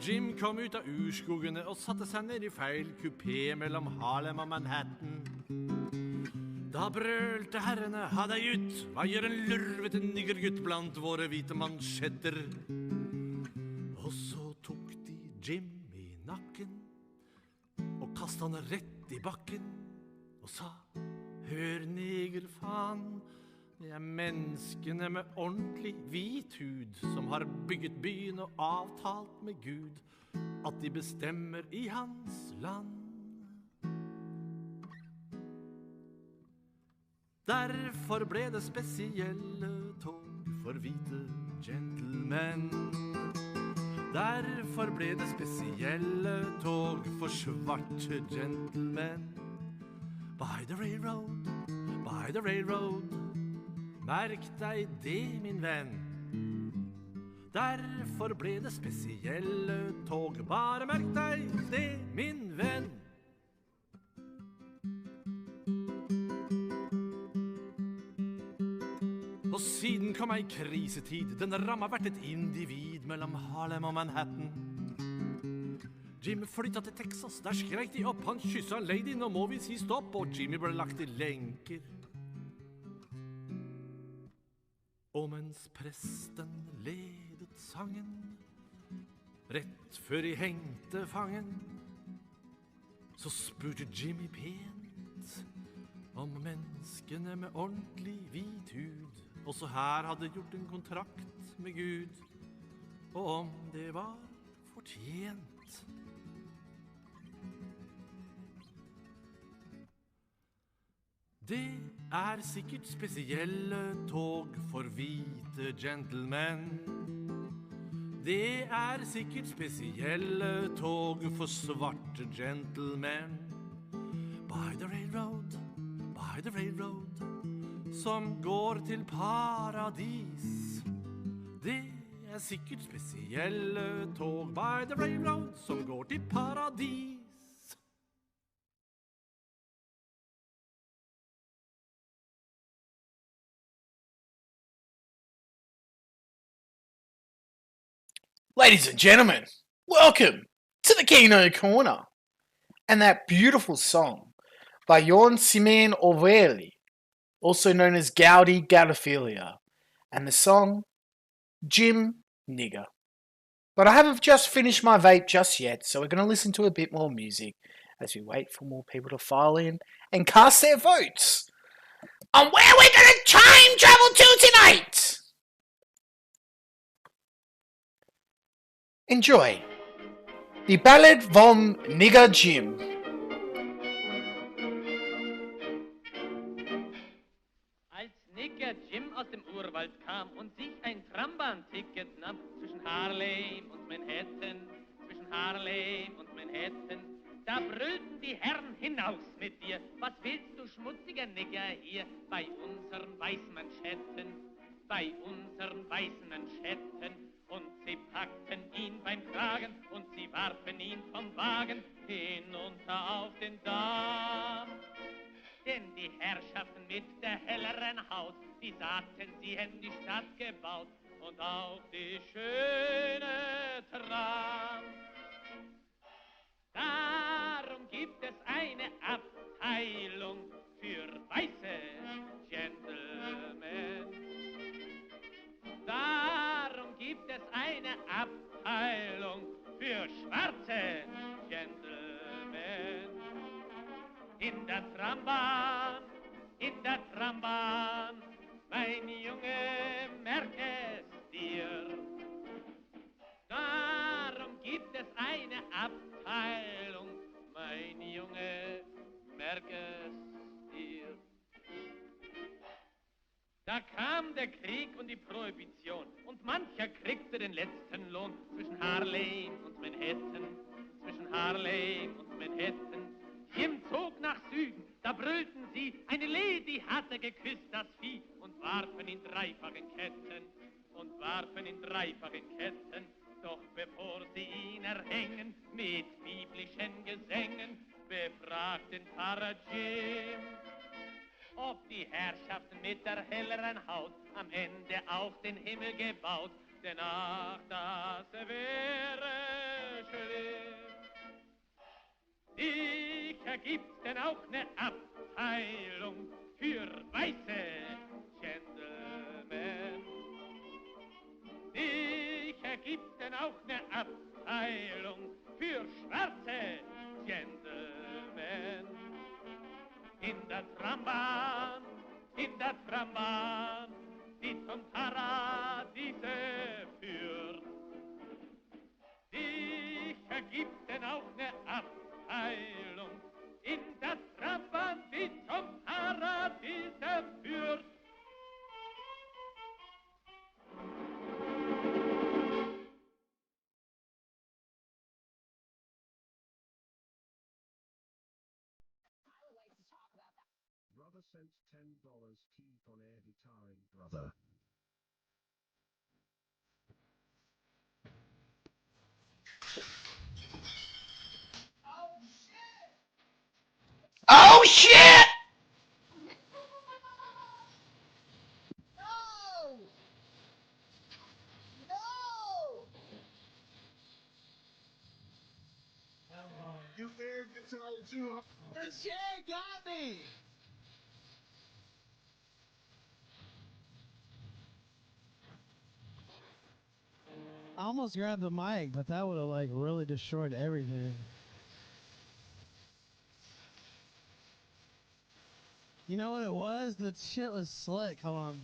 Jim kom ut av urskogene og satte seg ned I feil kupé mellom Harlem og Manhattan. Da brølte herrene, ha deg ut, hva gjør en lurvete niggergutt blant våre hvite mansjetter? Og så tok de Jim I nakken og kastet han rett I bakken og sa, hør negerfaen, det menneskene med ordentlig hvit hud som har bygget byen og avtalt med Gud at de bestemmer I hans land. Derfor ble det spesielle tog for hvite gentlemen. Derfor ble det spesielle tog for svarte gentlemen. By the railroad, by the railroad, merk deg det, min venn. Derfor ble det spesielle tog, bare merk deg det, min venn. Og siden kom ei krisetid, den rammet hvert et individ mellom Harlem og Manhattan. Jim flyttet til Texas, der skrek de opp, han kysset lady, nå må vi si stopp, og Jimmy ble lagt I lenker. Og mens presten ledet sangen, rett før de hengte fangen, så spurte Jimmy pent om menneskene med ordentlig hvit hud, også her hadde gjort en kontrakt med Gud, og om det var fortjent. Det sikkert spesielle tog for hvite gentlemen. Det sikkert spesielle tog for svarte gentlemen. By the railroad, som går til paradis. Det sikkert spesielle tog, by the railroad, som går til paradis. Ladies and gentlemen, welcome to the Kino Korner and that beautiful song by Jorn Simen Orveli, also known as Gaudi Gaudophilia, and the song Jim Nigger. But I haven't just finished my vape just yet, so we're going to listen to a bit more music as we wait for more people to file in and cast their votes on where we're going to time travel to tonight. Enjoy the Ballad vom Nigger Jim. Als Nigger Jim aus dem Urwald kam und sich ein Trambahn-Ticket nahm zwischen Harlem und Manhattan, da brüllten die Herren hinaus mit dir. Was willst du, schmutziger Nigger, hier bei unseren weißen Manschetten, Und sie packten ihn beim Kragen und sie warfen ihn vom Wagen hinunter auf den Damm. Denn die Herrschaften mit der helleren Haut, die sagten, sie hätten die Stadt gebaut und auch die schöne Tram. Darum gibt es eine Abteilung für weiße Gentlemen. Darum gibt es eine Abteilung für schwarze Gentlemen. In der Trambahn, mein Junge, merk es dir. Darum gibt es eine Abteilung, mein Junge, merk es dir. Da kam der Krieg und die Prohibition und mancher kriegte den letzten Lohn zwischen Harlem und Manhattan. Jim zog nach Süden, da brüllten sie, eine Lady hatte geküsst das Vieh und warfen in dreifachen Ketten. Doch bevor sie ihn erhängen mit biblischen Gesängen, befragten Pfarrer Jim, ob die Herrschaften mit der helleren Haut am Ende auch den Himmel gebaut denn ach, das wäre schlimm. Sicher gibt's denn auch ne Abteilung für weiße Gentlemen. Sicher gibt's denn auch ne Abteilung für schwarze Gentlemen. In der Trambahn, die zum Paradiese führt. Sicher gibt's denn auch ne Abteilung in der Trambahn, die zum Paradiese führt. Brother sent $10. Keep on air guitaring, brother. Oh shit! No! No! You air guitar too. The chair got me! I almost grabbed the mic, but that would have like really destroyed everything. You know what it was? The shit was slick. Hold on.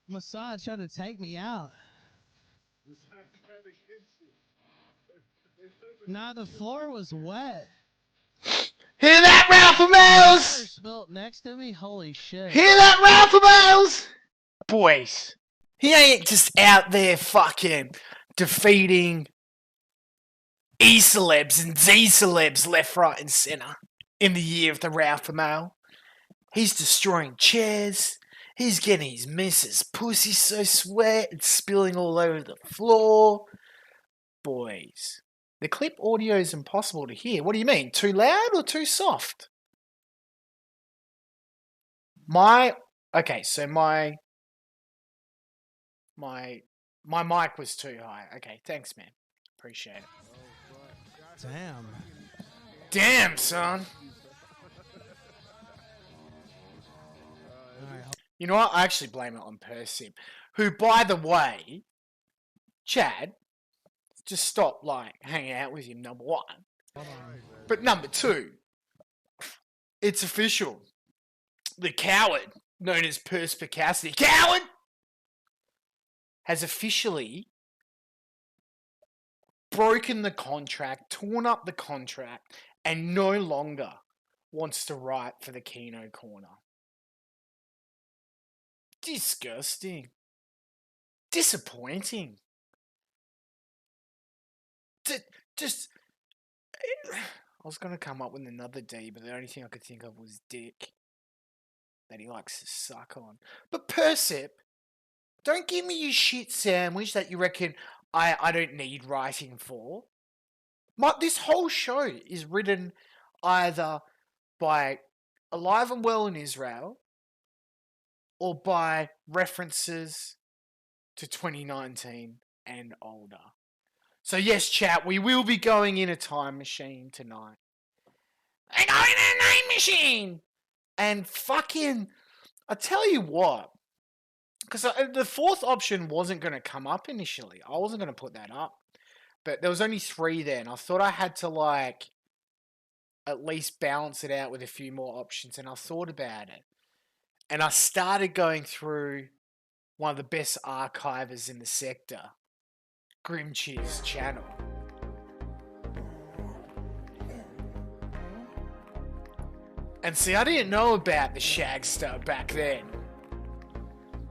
Massage tried to take me out. Nah, the floor was wet. Hear that, Ralph Water Miles? spilt next to me. Holy shit. Hear that, Ralph Miles? Boys, he ain't just out there fucking defeating E-celebs and Z-celebs left, right, and centre in the year of the Ralph Male. He's destroying chairs. He's getting his missus' pussy so sweat it's spilling all over the floor. Boys, the clip audio is impossible to hear. What do you mean? Too loud or too soft? Okay, so my mic was too high. Okay, thanks, man. Appreciate it. Damn. Damn, son. Alright, You know what? I actually blame it on Persip, who, by the way, Chad, just stop like hanging out with him. Number one, hold on. but number two, it's official. The coward, known as Perspicacity, coward, has officially broken the contract, torn up the contract, and no longer wants to write for the Kino Corner. Disgusting. Disappointing. Just. I was going to come up with another D, but the only thing I could think of was dick. That he likes to suck on. But Persip, don't give me your shit sandwich that you reckon I don't need writing for. This whole show is written either by Alive and Well in Israel or by references to 2019 and older. So yes, chat, we will be going in a time machine tonight. We're going in a time machine! And fucking, I tell you what, because the fourth option wasn't going to come up initially. I wasn't going to put that up. But there was only 3 there, and I thought I had to, like, at least balance it out with a few more options, and I thought about it. And I started going through one of the best archivers in the sector, Grimcheer's channel. And see, I didn't know about the Shagster back then.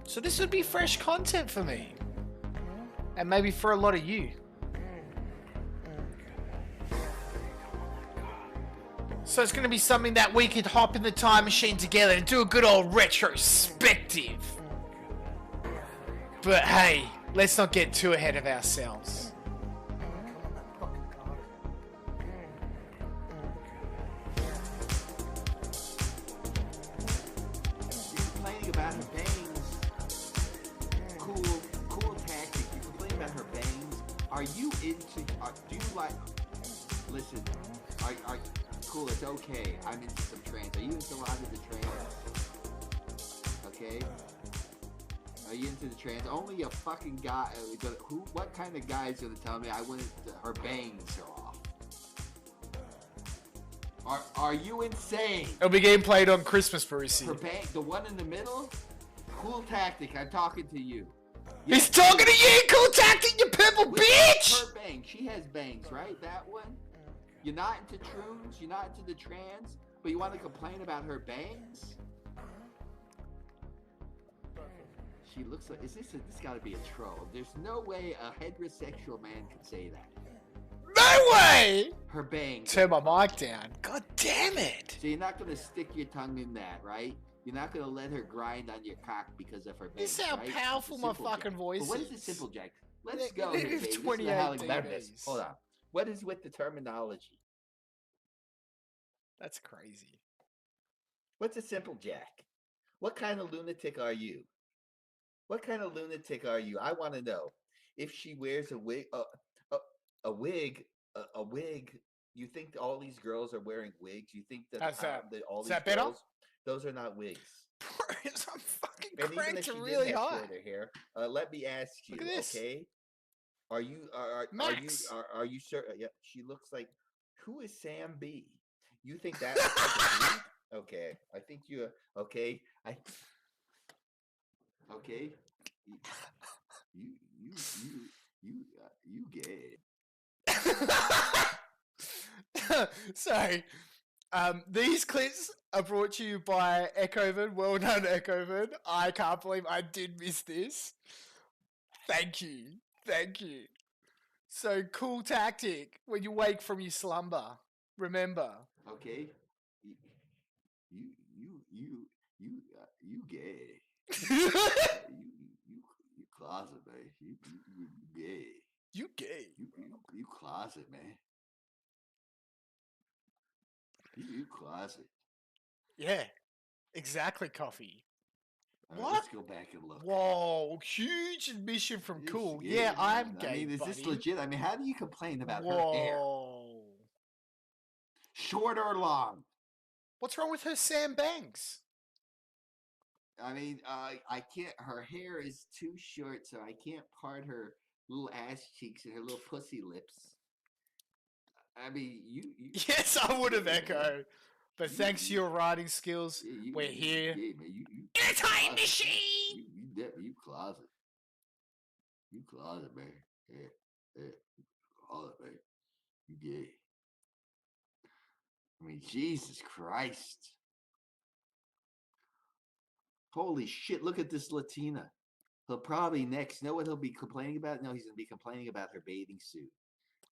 So this would be fresh content for me. And maybe for a lot of you. So it's going to be something that we could hop in the time machine together and do a good old retrospective. But hey, let's not get too ahead of ourselves. Complaining about things. Cool. actually, do you like? Listen, cool. It's okay. I'm into some trans. Are you into a lot of the trans? Okay. Are you into the trans? Only a fucking guy. What kind of guy is gonna tell me I wanted her bangs are off? Are you insane? It'll be getting played on Christmas, Brucey. Her bang, the one in the middle. Cool tactic. I'm talking to you. He's talking to you, cool tactic, you purple bitch! Her bang. She has bangs, right? That one. You're not into troons. You're not into the trans, but you want to complain about her bangs? She looks like. This got to be a troll. There's no way a heterosexual man could say that. No way! Her bangs. Turn my mic down. God damn it! So you're not gonna stick your tongue in that, right? You're not gonna let her grind on your cock because of her bangs. This is how right? powerful my fucking voice But what is is. a simple jack? Let's go here, Negative baby. This is 28 how I learned this. degrees. Hold on. What is with the terminology? That's crazy. What's a simple jack? What kind of lunatic are you? What kind of lunatic are you? I want to know. If she wears a wig, a wig. You think all these girls are wearing wigs? You think that, that all these better? girls? Those are not wigs. I'm fucking And even cranked if she really didn't have high. shorter hair, let me ask you, Look at this. okay? Are you Max. are you sure? Yeah, she looks like. Who is Sam B? You think that looks like a dude? Okay, I think you. Okay, okay. You gay. Sorry. These clips are brought to you by Echoven. Well done, Echoven. I can't believe I did miss this. Thank you. Thank you. So, cool tactic when you wake from your slumber. Remember. Okay. You gay. You closet, man. You gay. You gay. You closet, man. You closet. Yeah. Exactly, Coffee. All right, What? let's go back and look. Whoa, huge admission from It's Cool. gay, Yeah, man. I'm gay, I mean, is buddy. this legit? I mean, how do you complain about her hair? Whoa. Short or long? What's wrong with her Sam Banks? I mean, I can't. Her hair is too short, so I can't part her little ass cheeks and her little pussy lips. I mean, you Yes, I would have echoed. But thanks to your writing skills, we're here. Yeah, man, you In a time closet. machine! You closet. You closet, man. Yeah, you closet, man. You gay. I mean, Jesus Christ. Holy shit, look at this Latina. He'll probably next, know what he'll be complaining about? No, he's going to be complaining about her bathing suit.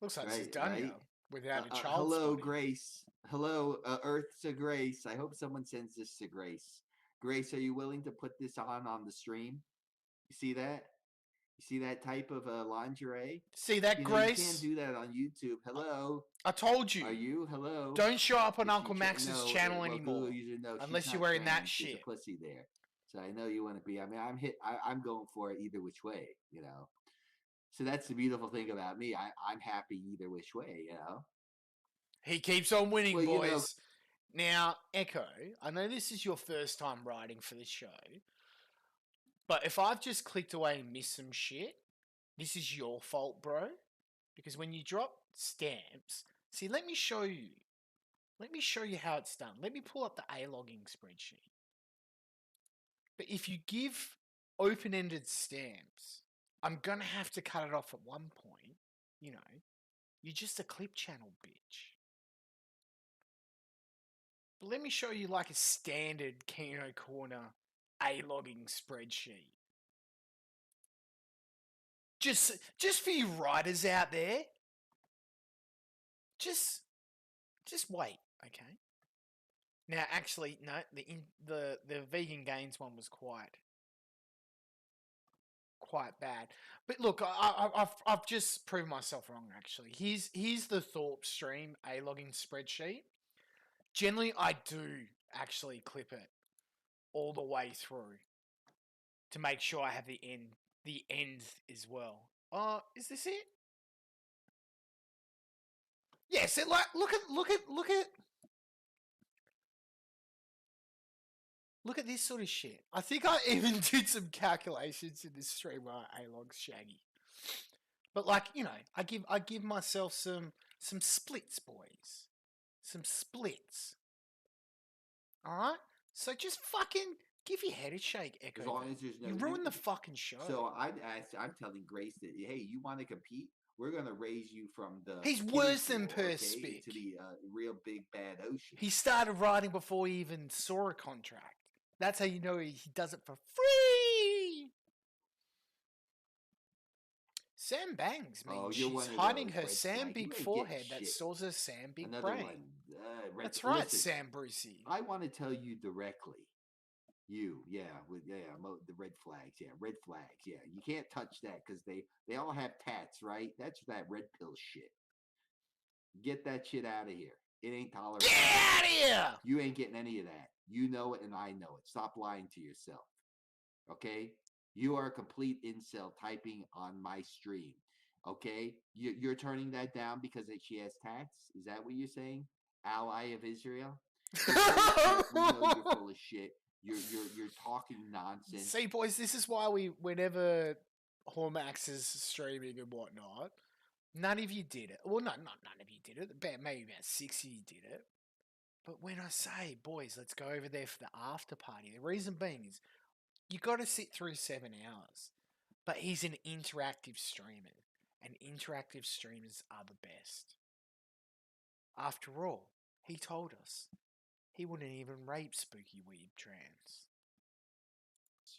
Looks like she's Right, done right. now without a child. Hello, body. Grace. Hello, Earth to Grace. I hope someone sends this to Grace. Grace, are you willing to put this on the stream? You see that? You see that type of lingerie? See that, You know, Grace? you can't do that on YouTube. Hello. I told you. Are you? Hello. Don't show up on Is she Uncle Max's no, channel well, anymore. Google user, no, she's Unless you're not wearing that trans, there's shit. a pussy there. So I know you want to be. I mean, I'm going for it either which way, you know. So that's the beautiful thing about me. I'm happy either which way, you know. He keeps on winning, Well, you know- boys. Now, Echo, I know this is your first time writing for this show, but if I've just clicked away and missed some shit, this is your fault, bro. Because when you drop stamps, see, let me show you. Let me show you how it's done. Let me pull up the A-logging spreadsheet. But if you give open-ended stamps, I'm going to have to cut it off at one point. You know, you're just a clip channel, bitch. But let me show you like a standard Kino Corner A-logging spreadsheet. Just for you writers out there, just wait, okay? Now, actually, no, the vegan gains one was quite bad. But look, I've just proved myself wrong. Actually, here's the Thorpe stream A-logging spreadsheet. Generally, I do actually clip it all the way through to make sure I have the end as well. Is this it? Yeah, so like, look at this sort of shit. I think I even did some calculations in this stream where A-Log's shaggy. But like, you know, I give myself some splits, boys. Some splits. Alright? So just fucking give your head a shake, Echo. As long as there's no, you ruined the fucking show. So I'm telling Grace that, hey, you want to compete? We're gonna raise you from the. He's kiddie worse than pool, Perspic. to the real big bad ocean. He started writing before he even saw a contract. That's how you know he does it for free. Sam Bangs means she's hiding her Sam Big forehead that stores her Sam Big brain. That's right, listen, Sam Brucey. I want to tell you directly. The red flags, You can't touch that because they all have tats, right? That's that red pill shit. Get that shit out of here. It ain't tolerable. Get out of here! You ain't getting any of that. You know it and I know it. Stop lying to yourself. Okay? You are a complete incel typing on my stream. Okay? You're turning that down because she has tats? Is that what you're saying? Ally of Israel? We know you're full of shit. You're talking nonsense. See, boys, this is why whenever Hormax is streaming and whatnot, none of you did it. Well, none of you did it. Maybe about 6 of you did it. But when I say, boys, let's go over there for the after party, the reason being is you got to sit through 7 hours. But he's an interactive streamer, and interactive streamers are the best. After all, he told us he wouldn't even rape Spooky Weeb Trans.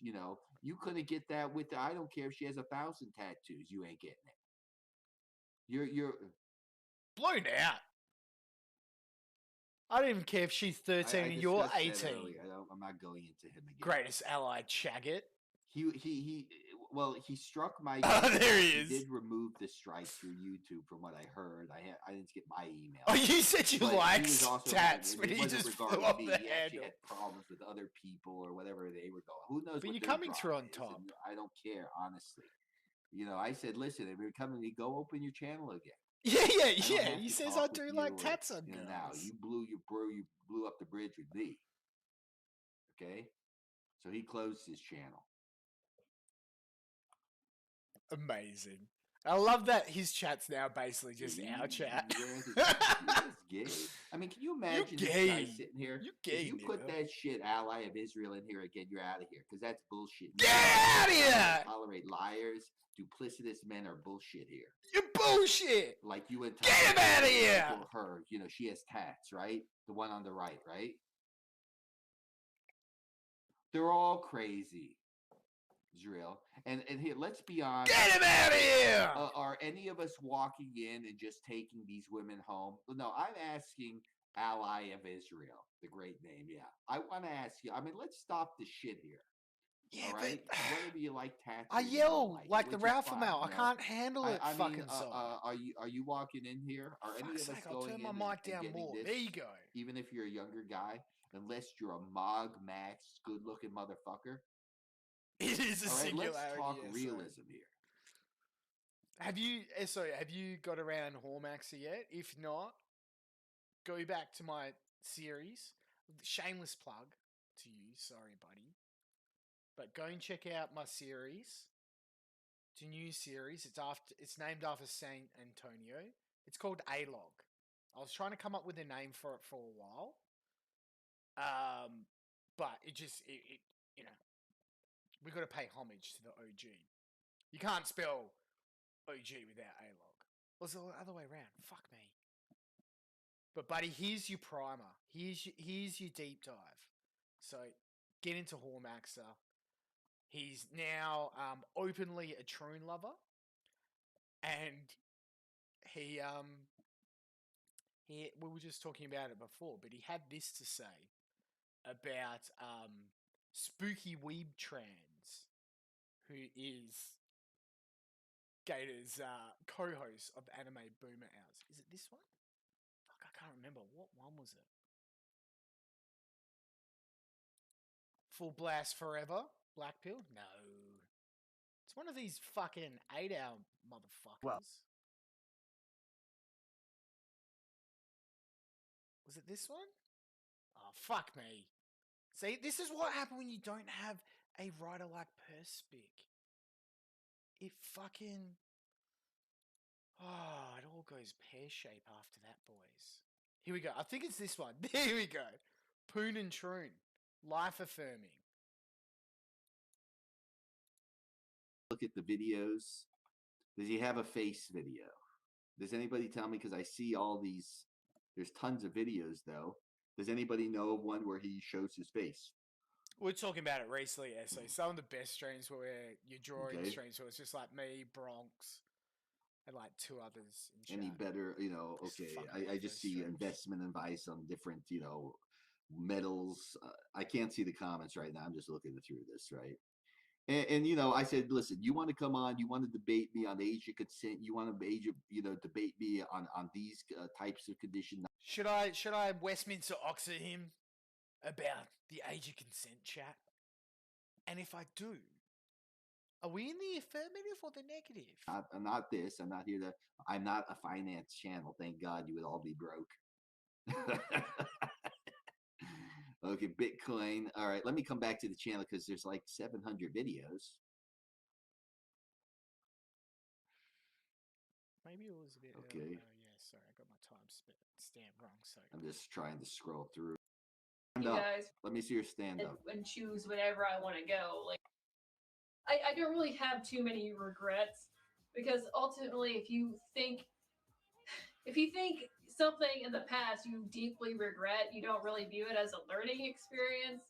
You know, you couldn't get that with I don't care if she has 1,000 tattoos. You ain't getting it. You're blown out. I don't even care if she's 13 and you're 18. I'm not going into him again. Greatest ally, Chaggot. He struck my. Oh, there he is. He did remove the strike through YouTube, from what I heard. I didn't get my email. Oh, you said you liked tats, but he just flew off the handle. He had problems with other people or whatever they were going. Who knows? But you're coming through on top. I don't care, honestly. You know, I said, listen, if you're coming, you go open your channel again. Yeah. He says I do like tats on girls. Now you blew up the bridge with me. Okay, so he closed his channel. Amazing. I love that his chat's now basically just our chat. Gay. I mean, can you imagine this guy sitting here? If you put that shit ally of Israel in here again, you're out of here because that's bullshit. Get out of here! Tolerate liars, duplicitous men are bullshit here. You're bullshit. Like you would get him out of here. For her, you know, she has tats, right? The one on the right, right? They're all crazy. Israel. And here, let's be honest. Get him out of here! Are any of us walking in and just taking these women home? No, I'm asking Ally of Israel, the great name. Yeah, I want to ask you. I mean, let's stop the shit here. Yeah, all right. Whether you like tattoos, I yell like the Ralph Mal. I can't handle it. I fucking mean, are you walking in here? Are any of us going in? I'll turn my mic down more. There you go. Even if you're a younger guy, unless you're a Mog Max, good-looking motherfucker. It is a singularity. Let's talk realism here. Have you got around Hormaxer yet? If not, go back to my series. Shameless plug to you, sorry, buddy. But go and check out my series. It's a new series. It's named after Saint Antonio. It's called A-Log. I was trying to come up with a name for it for a while. But it you know, we got to pay homage to the OG. You can't spell OG without A-Log. Well, it's the other way around. Fuck me. But, buddy, here's your primer. Here's your deep dive. So, get into Hormaxer. He's now openly a Troon lover. And we were just talking about it before, but he had this to say about Spooky Weeb Trans, who is Gator's co-host of the Anime Boomer Hours. Is it this one? Fuck, I can't remember. What one was it? Full Blast Forever? Black Pill? No. It's one of these fucking 8-hour motherfuckers. Well, it this one? Oh, fuck me. See, this is what happens when you don't have a writer like Perspic. It fucking... Oh, it all goes pear-shape after that, boys. Here we go. I think it's this one. There we go. Poon and Troon. Life-affirming. Look at the videos. Does he have a face video? Does anybody tell me? Because I see all these. There's tons of videos, though. Does anybody know of one where he shows his face? We're talking about it recently, so some of the best streams were where you're drawing streams, so it's just like me, Bronx, and like 2 others in chat. Any better, I just see streams. Investment advice on different, metals. I can't see the comments right now. I'm just looking through this, right? And I said, listen, you want to come on, you want to debate me on age of consent, you want to debate me on these types of conditions. Should I Westminster Oxford him about the age of consent chat? And if I do, are we in the affirmative or the negative? I'm not this. I'm not here to. I'm not a finance channel. Thank God you would all be broke. Okay, Bitcoin. All right, let me come back to the channel because there's like 700 videos. Maybe it was a bit. Okay. Yeah, sorry, I got my time stamp wrong. So I'm just trying to scroll through. You guys, let me see your stand up and choose whenever I want to go. Like, I don't really have too many regrets because ultimately, if you think something in the past you deeply regret, you don't really view it as a learning experience,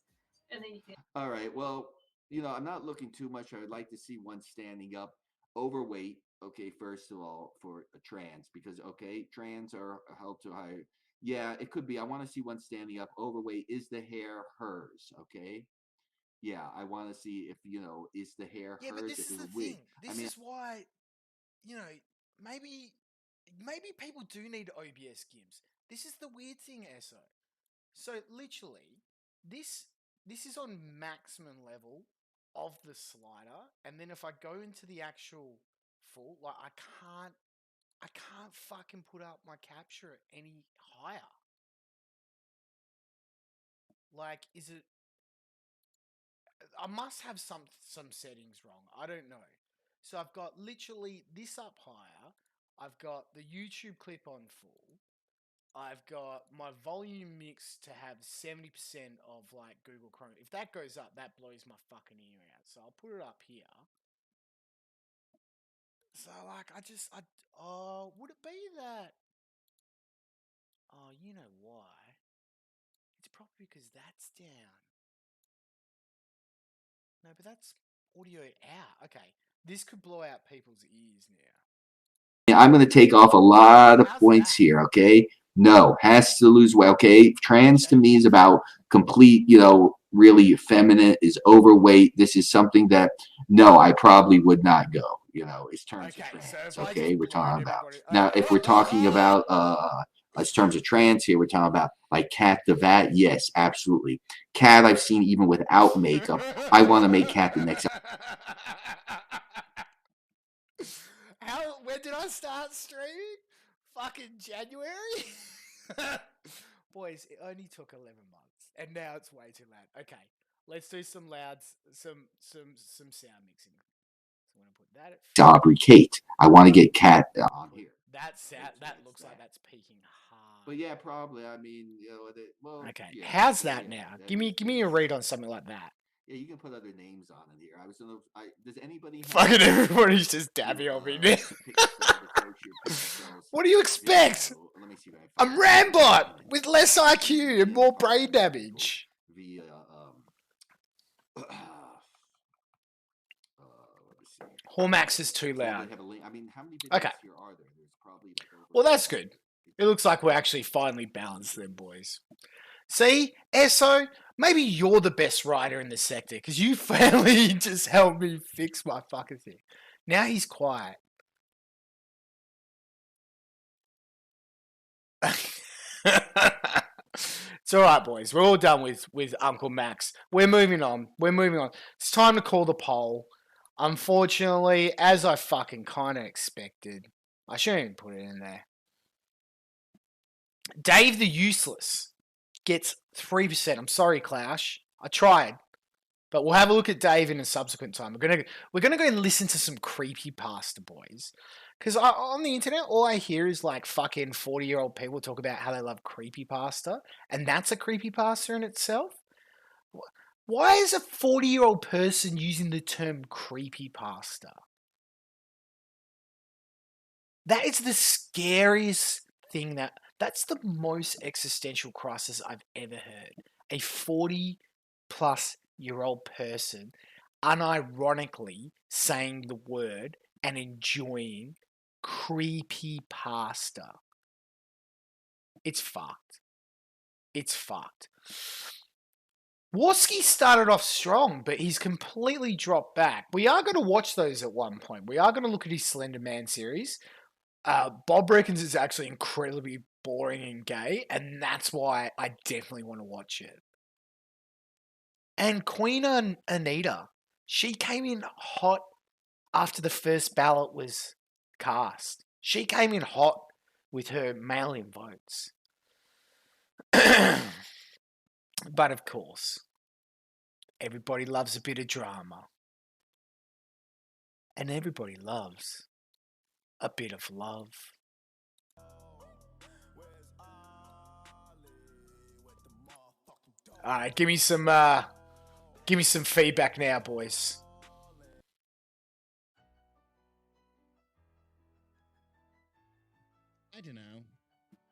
and then you can. All right. Well, I'm not looking too much. I would like to see one standing up, overweight. Okay, first of all, for a trans, because trans are held to higher. Yeah, it could be. I want to see one standing up, overweight. Is the hair hers? Okay. Yeah, I want to see if is the hair hers? Yeah, but this is the thing. This is why, maybe people do need OBS gims. This is the weird thing, Esso. So literally, this is on maximum level of the slider, and then if I go into the actual full, like I can't fucking put up my capture any higher. Like, is it? I must have some settings wrong. I don't know. So I've got literally this up higher. I've got the YouTube clip on full. I've got my volume mix to have 70% of like Google Chrome. If that goes up, that blows my fucking ear out. So I'll put it up here. So like, would it be that? Oh, you know why? It's probably because that's down. No, but that's audio out. Okay, this could blow out people's ears now. I'm going to take off a lot of points here, okay? No, has to lose weight, okay? Trans to me is about complete, really feminine, is overweight. This is something that, no, I probably would not go, it's terms of trans, okay? We're talking about. Now, if we're talking about, as terms of trans here, we're talking about like Cat the Vat. Yes, absolutely. Cat I've seen even without makeup. I want to make Cat the next. When did I start streaming? Fucking January? Boys, it only took 11 months, and now it's way too loud. Okay, let's do some louds, some sound mixing. So I'm gonna put that at Aubrey Kate. I want to get Cat on here. That looks like that's peaking hard. But yeah, probably. I mean, okay. Yeah, how's that now? Give me a read on something like that. Yeah, you can put other names on it here. Does anybody? Fucking everybody's just dabbing on me now. What do you expect? Let me see. I'm Rambot with less IQ and more brain damage. Via let me see. Hormax is too loud. I mean, how many videos here are there? There's probably. Well, that's good. It looks like we're actually finally balanced then, boys. See, Esso, maybe you're the best writer in the sector because you finally just helped me fix my fucking thing. Now he's quiet. It's all right, boys. We're all done with Uncle Max. We're moving on. It's time to call the poll. Unfortunately, as I fucking kind of expected, I shouldn't even put it in there. Dave the Useless gets 3%. I'm sorry, Clash. I tried. But we'll have a look at Dave in a subsequent time. We're gonna go and listen to some creepypasta, boys. Because on the internet, all I hear is like fucking 40-year-old people talk about how they love creepypasta. And that's a creepypasta in itself. Why is a 40-year-old person using the term creepypasta? That is the scariest thing that's the most existential crisis I've ever heard. A 40-plus-year-old person unironically saying the word and enjoying creepypasta. It's fucked. It's fucked. Warski started off strong, but he's completely dropped back. We are going to watch those at one point. We are going to look at his Slender Man series. Bob reckons it's actually incredibly boring and gay, and that's why I definitely want to watch it. And Queen Anita, she came in hot after the first ballot was cast. She came in hot with her mail-in votes. But of course, everybody loves a bit of drama. And everybody loves a bit of love. Alright, give me some feedback now, boys. I don't know.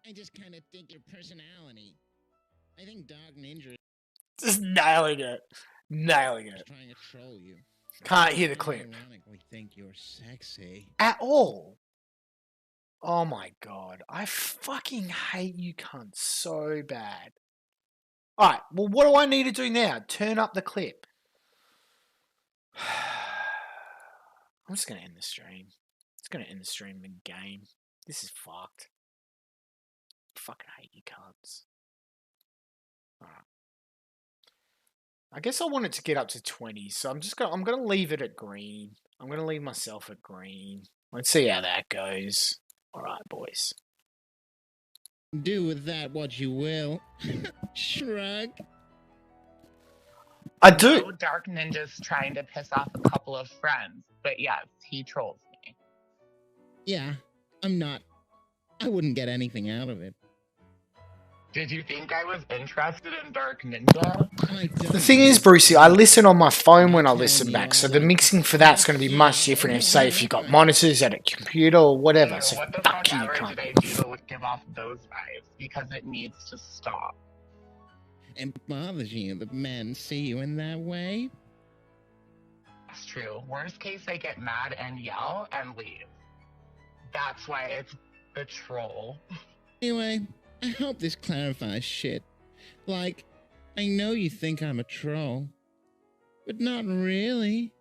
I just kind of think your personality. I think Dog Ninja Just nailing it. Nailing is it. trying to troll you. Can't hear the I clip. ironically think you're sexy. At all. Oh my god. I fucking hate you cunts so bad. Alright, well what do I need to do now? Turn up the clip. I'm just going to end the stream. It's going to end the stream in game. This is fucked. Fucking hate you cunts. Alright. I guess I want it to get up to 20, so I'm gonna leave it at green. I'm gonna leave myself at green. Let's see how that goes. Alright, boys. Do with that what you will. Shrug. I do. know Dark Ninja's trying to piss off a couple of friends, but yes, he trolls me. Yeah, I'm not. I wouldn't get anything out of it. Did you think I was interested in Dark Ninja? The thing is, Brucey, I listen on my phone when I listen back, so the mixing for that's going to be much different if, say, if you've got monitors at a computer or whatever. So what the fuck fuck you, ever cunt. did I do to give off those vibes? Because it needs to stop. It bothers you that men see you in that way? That's true. Worst case, I get mad and yell and leave. That's why it's the troll. Anyway, I hope this clarifies shit. Like, I know you think I'm a troll, but not really.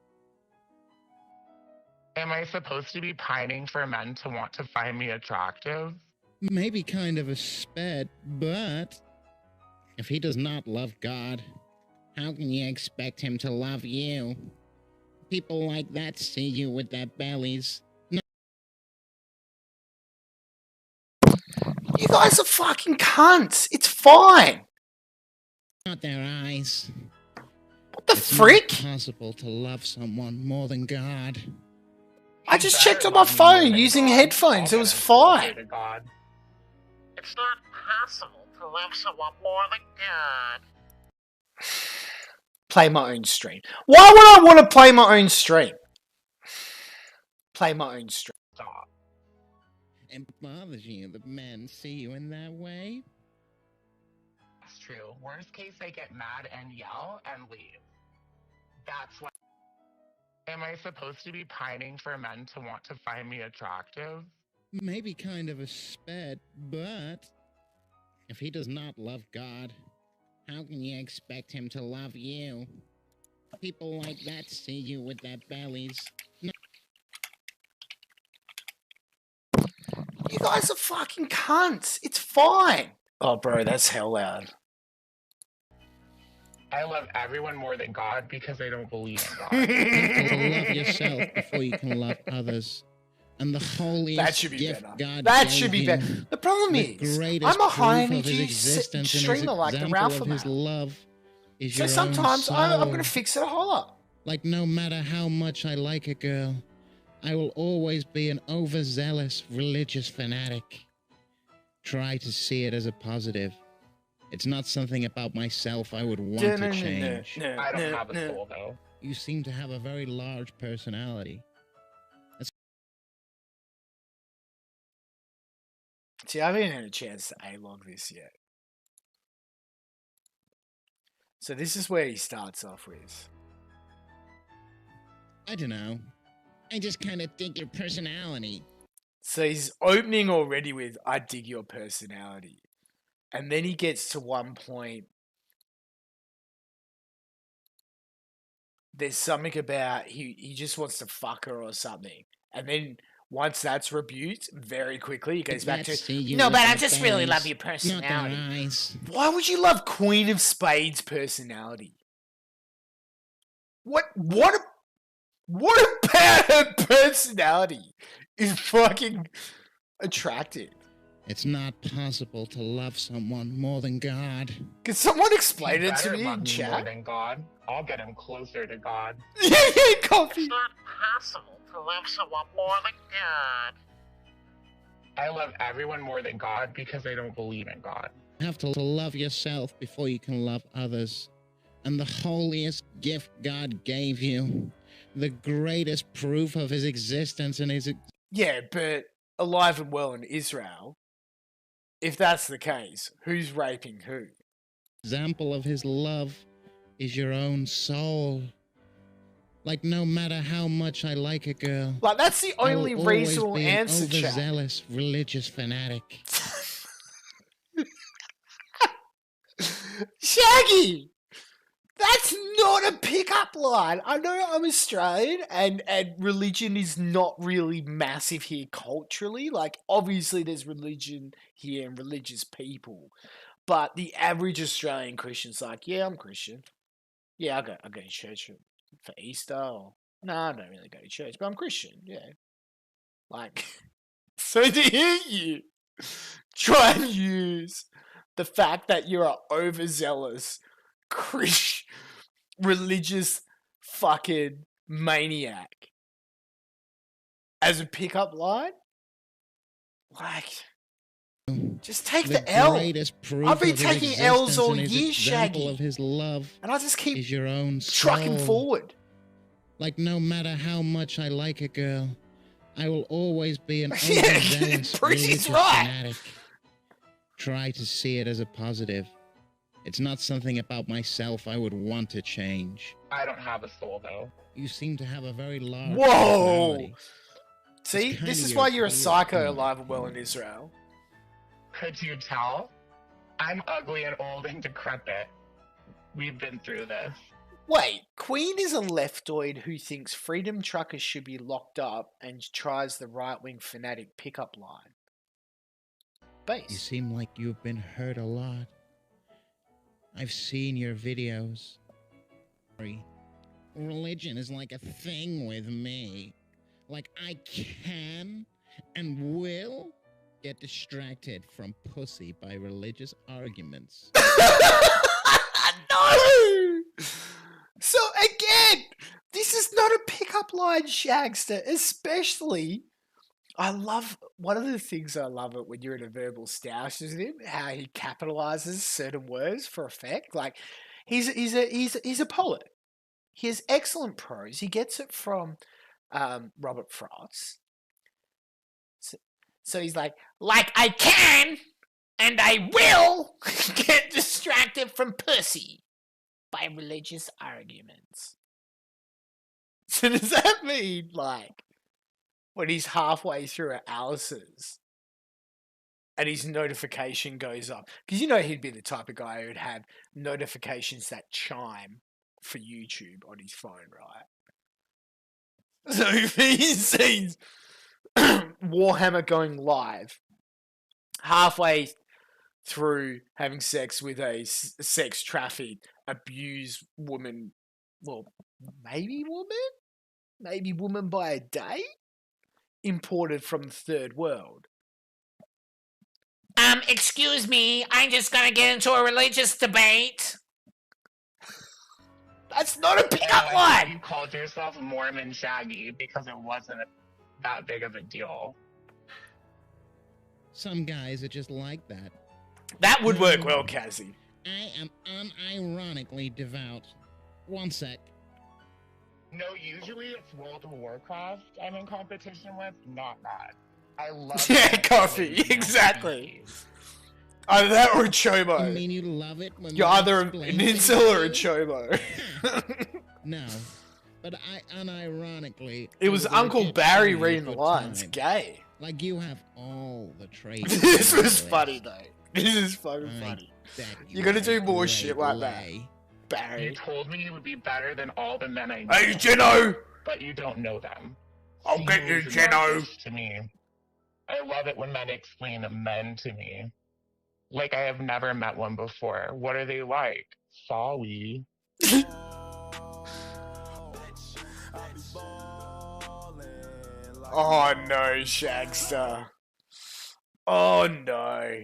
Am I supposed to be pining for men to want to find me attractive? Maybe kind of a sped, but if he does not love God, how can you expect him to love you? People like that see you with their bellies. You guys are fucking cunts. It's fine. Not their eyes. What the It's frick? not possible to love someone more than God. I just checked on my phone using headphones. It was fine. It's not possible to love someone more than God. Play my own stream. Why would I want to play my own stream? Play my own stream. Stop. It bothers you that men see you in that way? That's true. Worst case, I get mad and yell and leave. That's why. Am I supposed to be pining for men to want to find me attractive? Maybe kind of a sped, but if he does not love God, how can you expect him to love you? People like that see you with their bellies. You guys are fucking cunts. It's fine. Oh, bro, that's hell loud. I love everyone more than God because I don't believe in God. You have to love yourself before you can love others. and the holiest That should be gift better. God That gave should be you, better. The problem the is, greatest I'm a high proof of his energy existence and his streamer like the example Ralph of his amount. love is So your sometimes own I'm soul. going to fix it a whole lot. Like, no matter how much I like a girl, I will always be an overzealous religious fanatic. Try to see it as a positive. It's not something about myself I would want to change. I don't have a soul, though. You seem to have a very large personality. See, I haven't had a chance to A-log this yet. So this is where he starts off with. I don't know. I just kind of dig your personality. So he's opening already with, I dig your personality. And then he gets to one point. There's something about he just wants to fuck her or something. And then once that's rebuked, very quickly he goes back to, no, but I just really love your personality. Why would you love Queen of Spades' personality? What about her personality is fucking attractive? It's not possible to love someone more than God. Could someone explain He it to better me love in me chat? more than God. I'll get him closer to God. Yeah, coffee. It's not possible to love someone more than God. I love everyone more than God because I don't believe in God. You have to love yourself before you can love others. And the holiest gift God gave you, the greatest proof of his existence and his... Yeah, but alive and well in Israel, if that's the case, who's raping who? example of his love is your own soul. Like, no matter how much I like a girl, Like, that's the I will only always reasonable be an answer, chat. overzealous religious fanatic. Shaggy! That's not a pickup line. I know I'm Australian and religion is not really massive here culturally. Like, obviously there's religion here and religious people. But the average Australian Christian's like, yeah, I'm Christian. Yeah, I go to church for Easter. Or, no, I don't really go to church, but I'm Christian. Yeah. Like, so to hear you try and use the fact that you're an overzealous Christian, religious fucking maniac as a pickup line, like, just take the L. greatest proof I've been of his taking L's all existence and his year, example Shaggy, of his love and I just keep is your own soul. trucking forward. Like, no matter how much I like a girl, I will always be an Yeah, overzealous Bruce is religious right. fanatic. Try to see it as a positive. It's not something about myself I would want to change. I don't have a soul, though. You seem to have a very large Whoa! personality. See, It's this kinda is your why you're a fault. psycho alive and well in Israel. Could you tell? I'm ugly and old and decrepit. We've been through this. Wait, Queen is a leftoid who thinks freedom truckers should be locked up and tries the right-wing fanatic pickup line. You Base. seem like you've been hurt a lot. I've seen your videos. Religion is like a thing with me. Like, I can and will get distracted from pussy by religious arguments. No! So again, this is not a pickup line, Shagster. Especially, I love one of the things I love it when you're in a verbal stoush with him, how he capitalizes certain words for effect. Like he's a poet. He has excellent prose. He gets it from Robert Frost. So he's like I can and I will get distracted from pussy by religious arguments. So does that mean, like, when he's halfway through at Alice's and his notification goes up? Because you know he'd be the type of guy who'd have notifications that chime for YouTube on his phone, right? So if he sees Warhammer going live halfway through having sex with a sex trafficked, abused woman, well, maybe woman by a day, imported from the third world. Excuse me, I'm just gonna get into a religious debate. That's not a pickup I thought line! you called yourself Mormon Shaggy because it wasn't that big of a deal. Some guys are just like that. That would work well, Cassie. I am unironically devout. One sec. No, usually it's World of Warcraft I'm in competition with, not that. I love Yeah, coffee, exactly. Either that or a You chomo. mean you love it when You're they either an explain things incel or to a you? chomo. No, but I unironically. It was I would Uncle get Barry shitty reading the for lines. time. Gay. Like you have all the traits. This on the was funny, list. though. This is fucking I funny. bet You gotta have do more great shit like that. lay. You Barry. told me you would be better than all the men I know. Hey, Jeno! But you don't know them. I'll get you, Seems Jeno. rubbish to me. I love it when men explain men to me. Like I have never met one before. What are they like? Sorry. Oh no, Shagster. Oh no.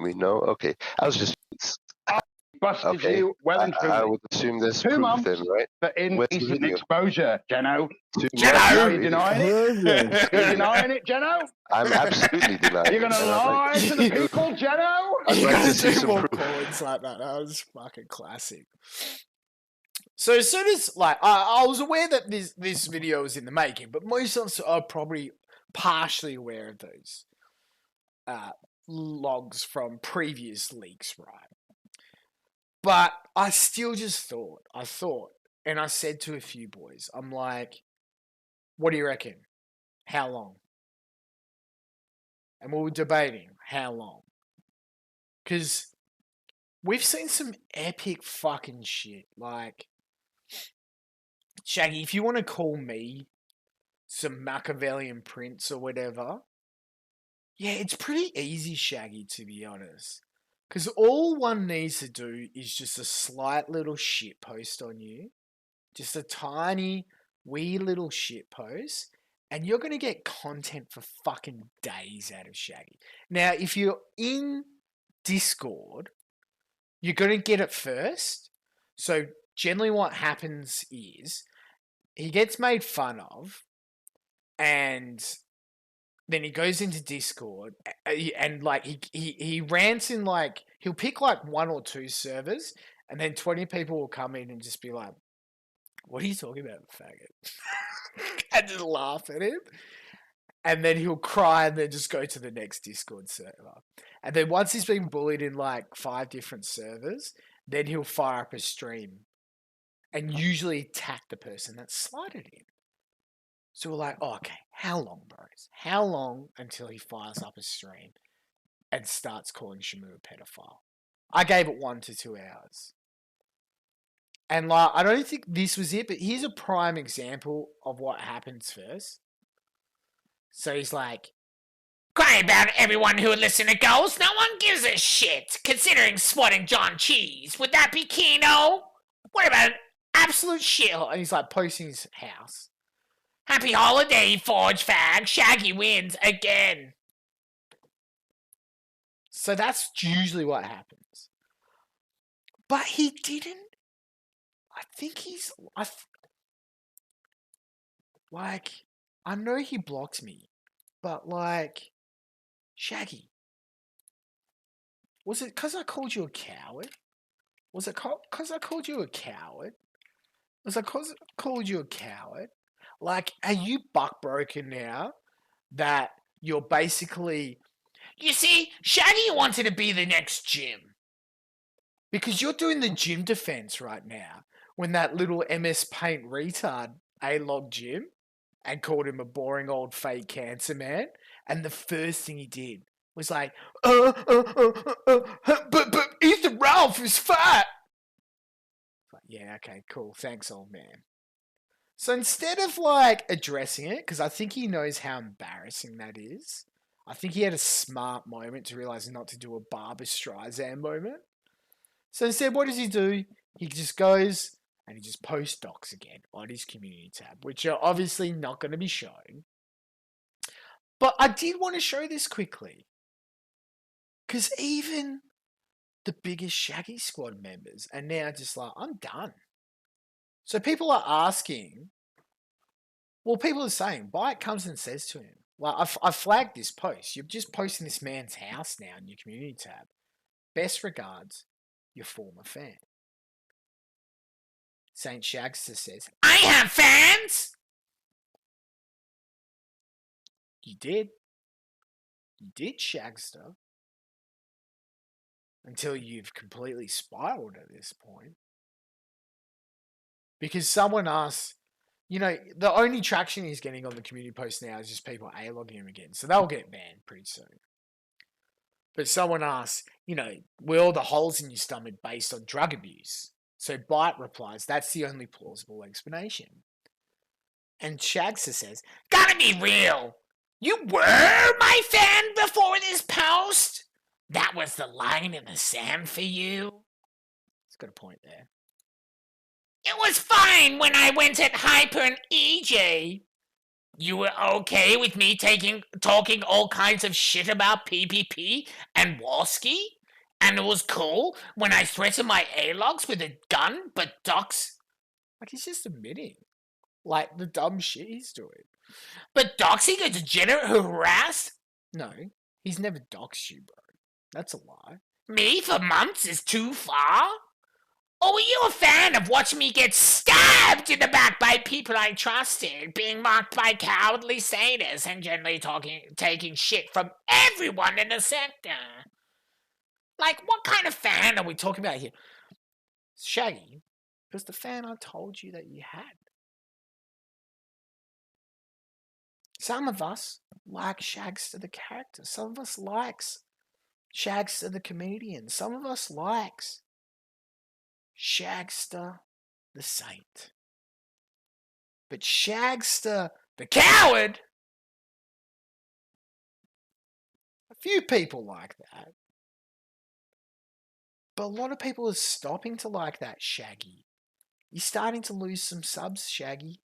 We know. Okay, I was just. Busted Okay, you well and I truly. would assume there's 2 proof months then, right? for Where's the indecent video? exposure, Jeno. 2 Jeno! months. Are you Really? denying it? Are you denying it, Jeno? I'm absolutely denying. You're going to it, and I'd lie like to the people, Jeno? I'd You like gotta to see do some more proof. points like that. That was fucking classic. So as soon as, like, I was aware that this video was in the making, but most of us are probably partially aware of those logs from previous leaks, right? But I still just thought, and I said to a few boys, I'm like, what do you reckon? How long? And we were debating how long. Because we've seen some epic fucking shit. Like, Shaggy, if you want to call me some Machiavellian prince or whatever, yeah, it's pretty easy, Shaggy, to be honest. Because all one needs to do is just a slight little shit post on you. Just a tiny, wee little shit post. And you're going to get content for fucking days out of Shaggy. Now, if you're in Discord, you're going to get it first. So, generally what happens is he gets made fun of and then he goes into Discord and like he rants in like he'll pick like 1 or 2 servers and then 20 people will come in and just be like, what are you talking about, faggot? And just laugh at him. And then he'll cry and then just go to the next Discord server. And then once he's been bullied in like 5 different servers, then he'll fire up a stream and usually attack the person that slighted him. So we're like, oh, okay, how long, bros? How long until he fires up a stream and starts calling Shamu a pedophile? I gave it 1 to 2 hours. And like, I don't think this was it, but here's a prime example of what happens first. So he's like, Cry about everyone who would listen to Ghost. No one gives a shit. Considering spotting John Cheese, would that be Kino? What about absolute shithole. And he's like posting his house. Happy holiday, Forge Fag. Shaggy wins again. So that's usually what happens. But he didn't. I think he's. Like, I know he blocked me, but like, Shaggy. Was it because I called you a coward? Was it because I called you a coward? Was it because I called you a coward? Like, are you buck broken now that you're basically... You see, Shaggy wanted to be the next Jim. Because you're doing the Jim defense right now when that little MS Paint retard A-log Jim and called him a boring old fake cancer man. And the first thing he did was like, but Ethan Ralph is fat. Like, yeah, okay, cool. Thanks, old man. So instead of like addressing it, because I think he knows how embarrassing that is, I think he had a smart moment to realize not to do a Barbra Streisand moment. So instead, what does he do? He just goes and he just posts docs again on his community tab, which are obviously not going to be shown But I did want to show this quickly. Because even the biggest Shaggy Squad members are now just like, I'm done. So people are asking, well, people are saying, Bite comes and says to him, like, I flagged this post. You're just posting this man's house now in your community tab. Best regards, your former fan. Saint Shagster says, I have fans! You did. You did, Shagster. Until you've completely spiraled at this point. Because someone asked, you know, the only traction he's getting on the community post now is just people A-logging him again. So they'll get banned pretty soon. But someone asked, you know, were all the holes in your stomach based on drug abuse? So Bite replies, that's the only plausible explanation. And Shagster says, Gotta be real. You were my fan before this post? That was the line in the sand for you? He's got a point there. It was fine when I went at Hyper and EJ. You were okay with me talking all kinds of shit about PPP and Walski? And it was cool when I threatened my A-logs with a gun, but Doc's... Like, he's just admitting, like, the dumb shit he's doing. But doxing a degenerate who harassed? No, he's never doxed you, bro. That's a lie. Me for months is too far? Or were you a fan of watching me get stabbed in the back by people I trusted, being mocked by cowardly sadists, and generally taking shit from everyone in the sector? Like, what kind of fan are we talking about here? Shaggy, it was the fan I told you that you had. Some of us like Shagster the character. Some of us likes Shagster the comedian. Some of us likes Shagster the saint. But Shagster the coward, a few people like that. But a lot of people are stopping to like that, Shaggy. You're starting to lose some subs, Shaggy.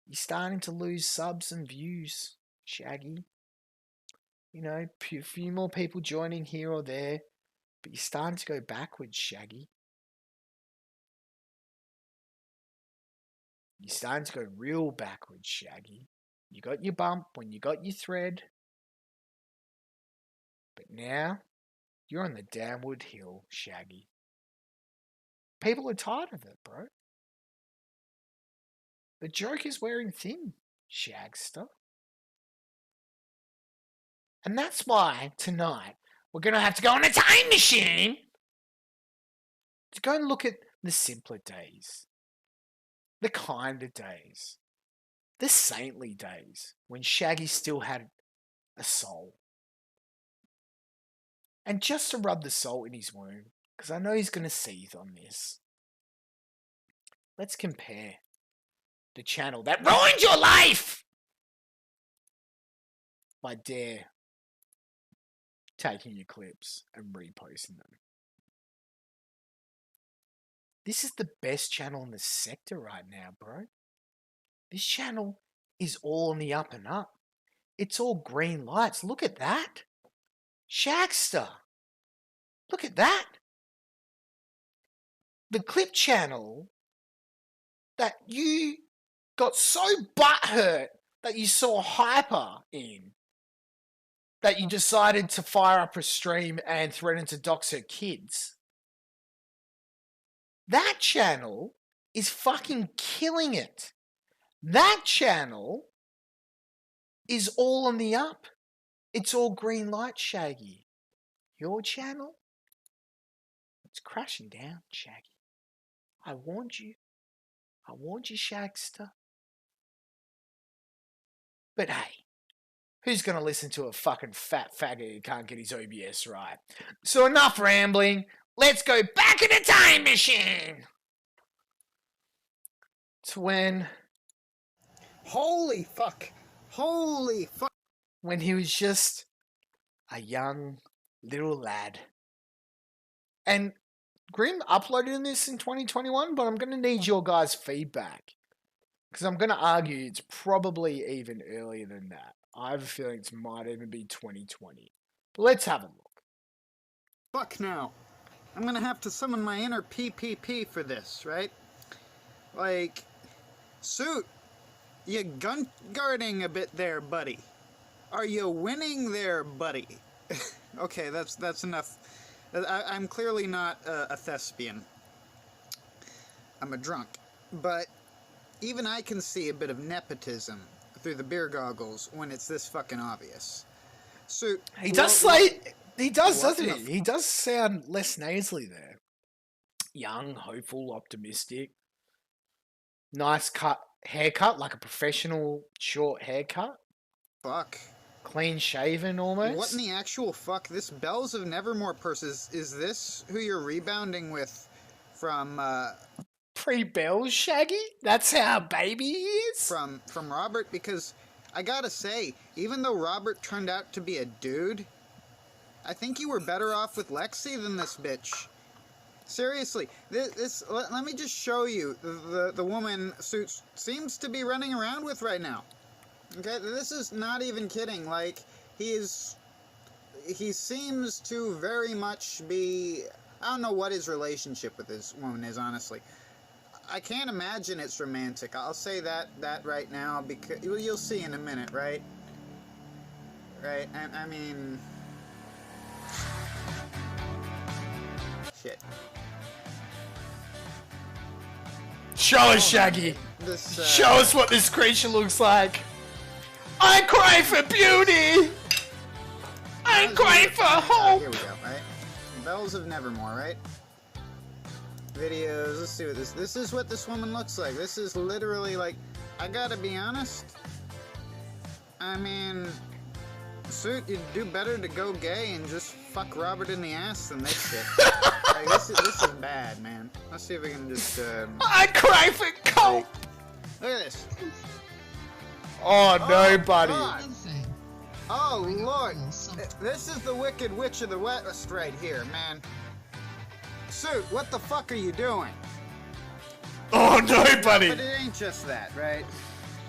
You're starting to lose subs and views, Shaggy. You know, a few more people joining here or there, but you're starting to go backwards, Shaggy. You're starting to go real backwards, Shaggy. You got your bump when you got your thread, but now you're on the downward hill, Shaggy. People are tired of it, bro. The joke is wearing thin, Shagster. And that's why tonight we're going to have to go on a time machine to go and look at the simpler days, the kinder days, the saintly days when Shaggy still had a soul. And just to rub the salt in his wound, because I know he's going to seethe on this, let's compare the channel that ruined your life by Dare taking your clips and reposting them. This is the best channel in the sector right now, bro. This channel is all on the up and up. It's all green lights. Look at that. Shagster. Look at that. The clip channel that you got so butthurt that you saw Hyper in, that you decided to fire up a stream and threaten to dox her kids. That channel is fucking killing it. That channel is all on the up. It's all green light, Shaggy. Your channel? It's crashing down, Shaggy. I warned you. I warned you, Shagster. But hey, who's going to listen to a fucking fat faggot who can't get his OBS right? So enough rambling. Let's go back in the time machine to when... Holy fuck. Holy fuck. When he was just a young little lad. And Grim uploaded this in 2021, but I'm going to need your guys' feedback. Because I'm going to argue it's probably even earlier than that. I have a feeling it might even be 2020. But let's have a look. Fuck now. I'm gonna have to summon my inner PPP for this, right? Like, Suit, you gun guarding a bit there, buddy. Are you winning there, buddy? Okay, that's enough. I'm clearly not a thespian. I'm a drunk. But even I can see a bit of nepotism through the beer goggles when it's this fucking obvious. Suit, He does say... He does, what doesn't in he? He does sound less nasally there. Young, hopeful, optimistic. Nice haircut, like a professional short haircut. Fuck. Clean shaven almost. What in the actual fuck? This Bells of Nevermore purse, is this who you're rebounding with from, Pre-Bells, Shaggy? That's how baby he is? From Robert? Because I gotta say, even though Robert turned out to be a dude, I think you were better off with Lexi than this bitch. Seriously, let me just show you the woman Suit seems to be running around with right now. Okay, this is not even kidding. Like, he seems to very much be... I don't know what his relationship with this woman is, honestly. I can't imagine it's romantic. I'll say that right now, because you'll see in a minute, right? Right? I mean... Shit. Show us, Shaggy. Show us what this creature looks like. I cry for beauty. I cry for hope. Here we go, right? Bells of Nevermore, right? Videos, let's see what this is what this woman looks like. This is literally like, I gotta be honest. I mean, Suit, you'd do better to go gay and just fuck Robert in the ass than this shit. Like, this is bad, man. Let's see if we can just, I cry for coke. Look at this. Oh, no, buddy. God. Oh, Lord. This is the Wicked Witch of the West right here, man. Suit, what the fuck are you doing? Oh, no, buddy. But it ain't just that, right?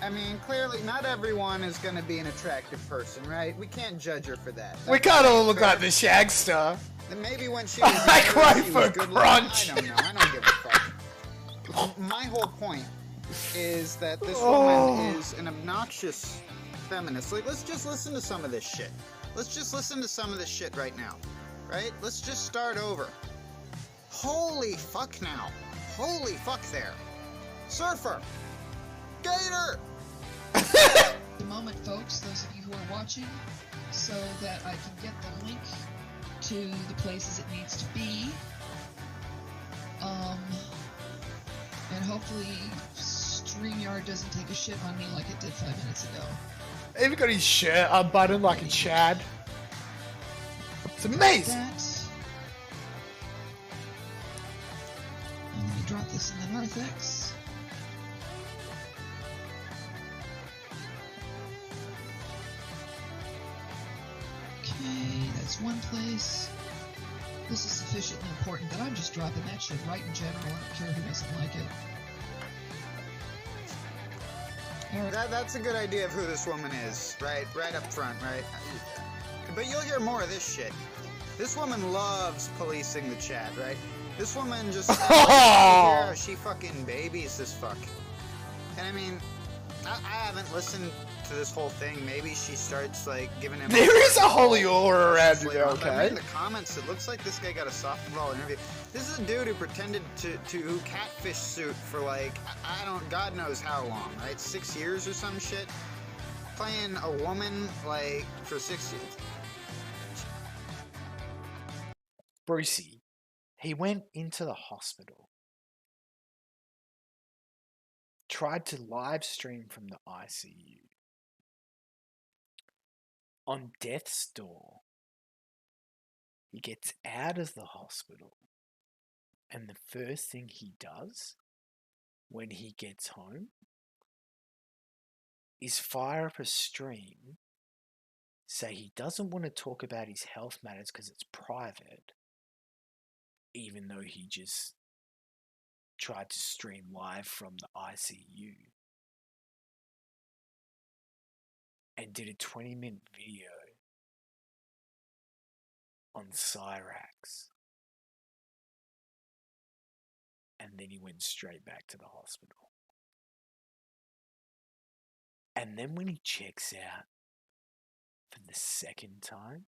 I mean, clearly, not everyone is going to be an attractive person, right? We can't judge her for that. We can't all look like the Shagster. And maybe when she was I younger, cry she for was good crunch. looking. I don't know. I don't give a fuck. My whole point is that this woman is an obnoxious feminist. Like, let's just listen to some of this shit. Let's just listen to some of this shit right now. Right? Let's just start over. Holy fuck now. Holy fuck there. Surfer. Gator. The moment, folks, those of you who are watching, so that I can get the link to the places it needs to be. And hopefully StreamYard doesn't take a shit on me like it did 5 minutes ago. Even got his shirt unbuttoned like a Chad. It's amazing. And let me drop this in the narthex. Okay, that's one place. This is sufficiently important that I'm just dropping that shit right in general. I don't care who doesn't like it. That's a good idea of who this woman is, right? Right up front, right? But you'll hear more of this shit. This woman loves policing the chat, right? This woman just... yeah, she fucking babies this fuck. And I mean, I haven't listened to this whole thing. Maybe she starts, like, giving him... There is a holy aura around you, But okay? in the comments, it looks like this guy got a softball interview. This is a dude who pretended to catfish Suit for, like, I don't... God knows how long, right? 6 years or some shit? Playing a woman, like, for 6 years. Brucey, he went into the hospital. Tried to live stream from the ICU. On death's door, he gets out of the hospital, and the first thing he does when he gets home is fire up a stream, say he doesn't want to talk about his health matters because it's private, even though he just tried to stream live from the ICU. and did a 20-minute video on Cyrax. And then he went straight back to the hospital. And then when he checks out for the second time,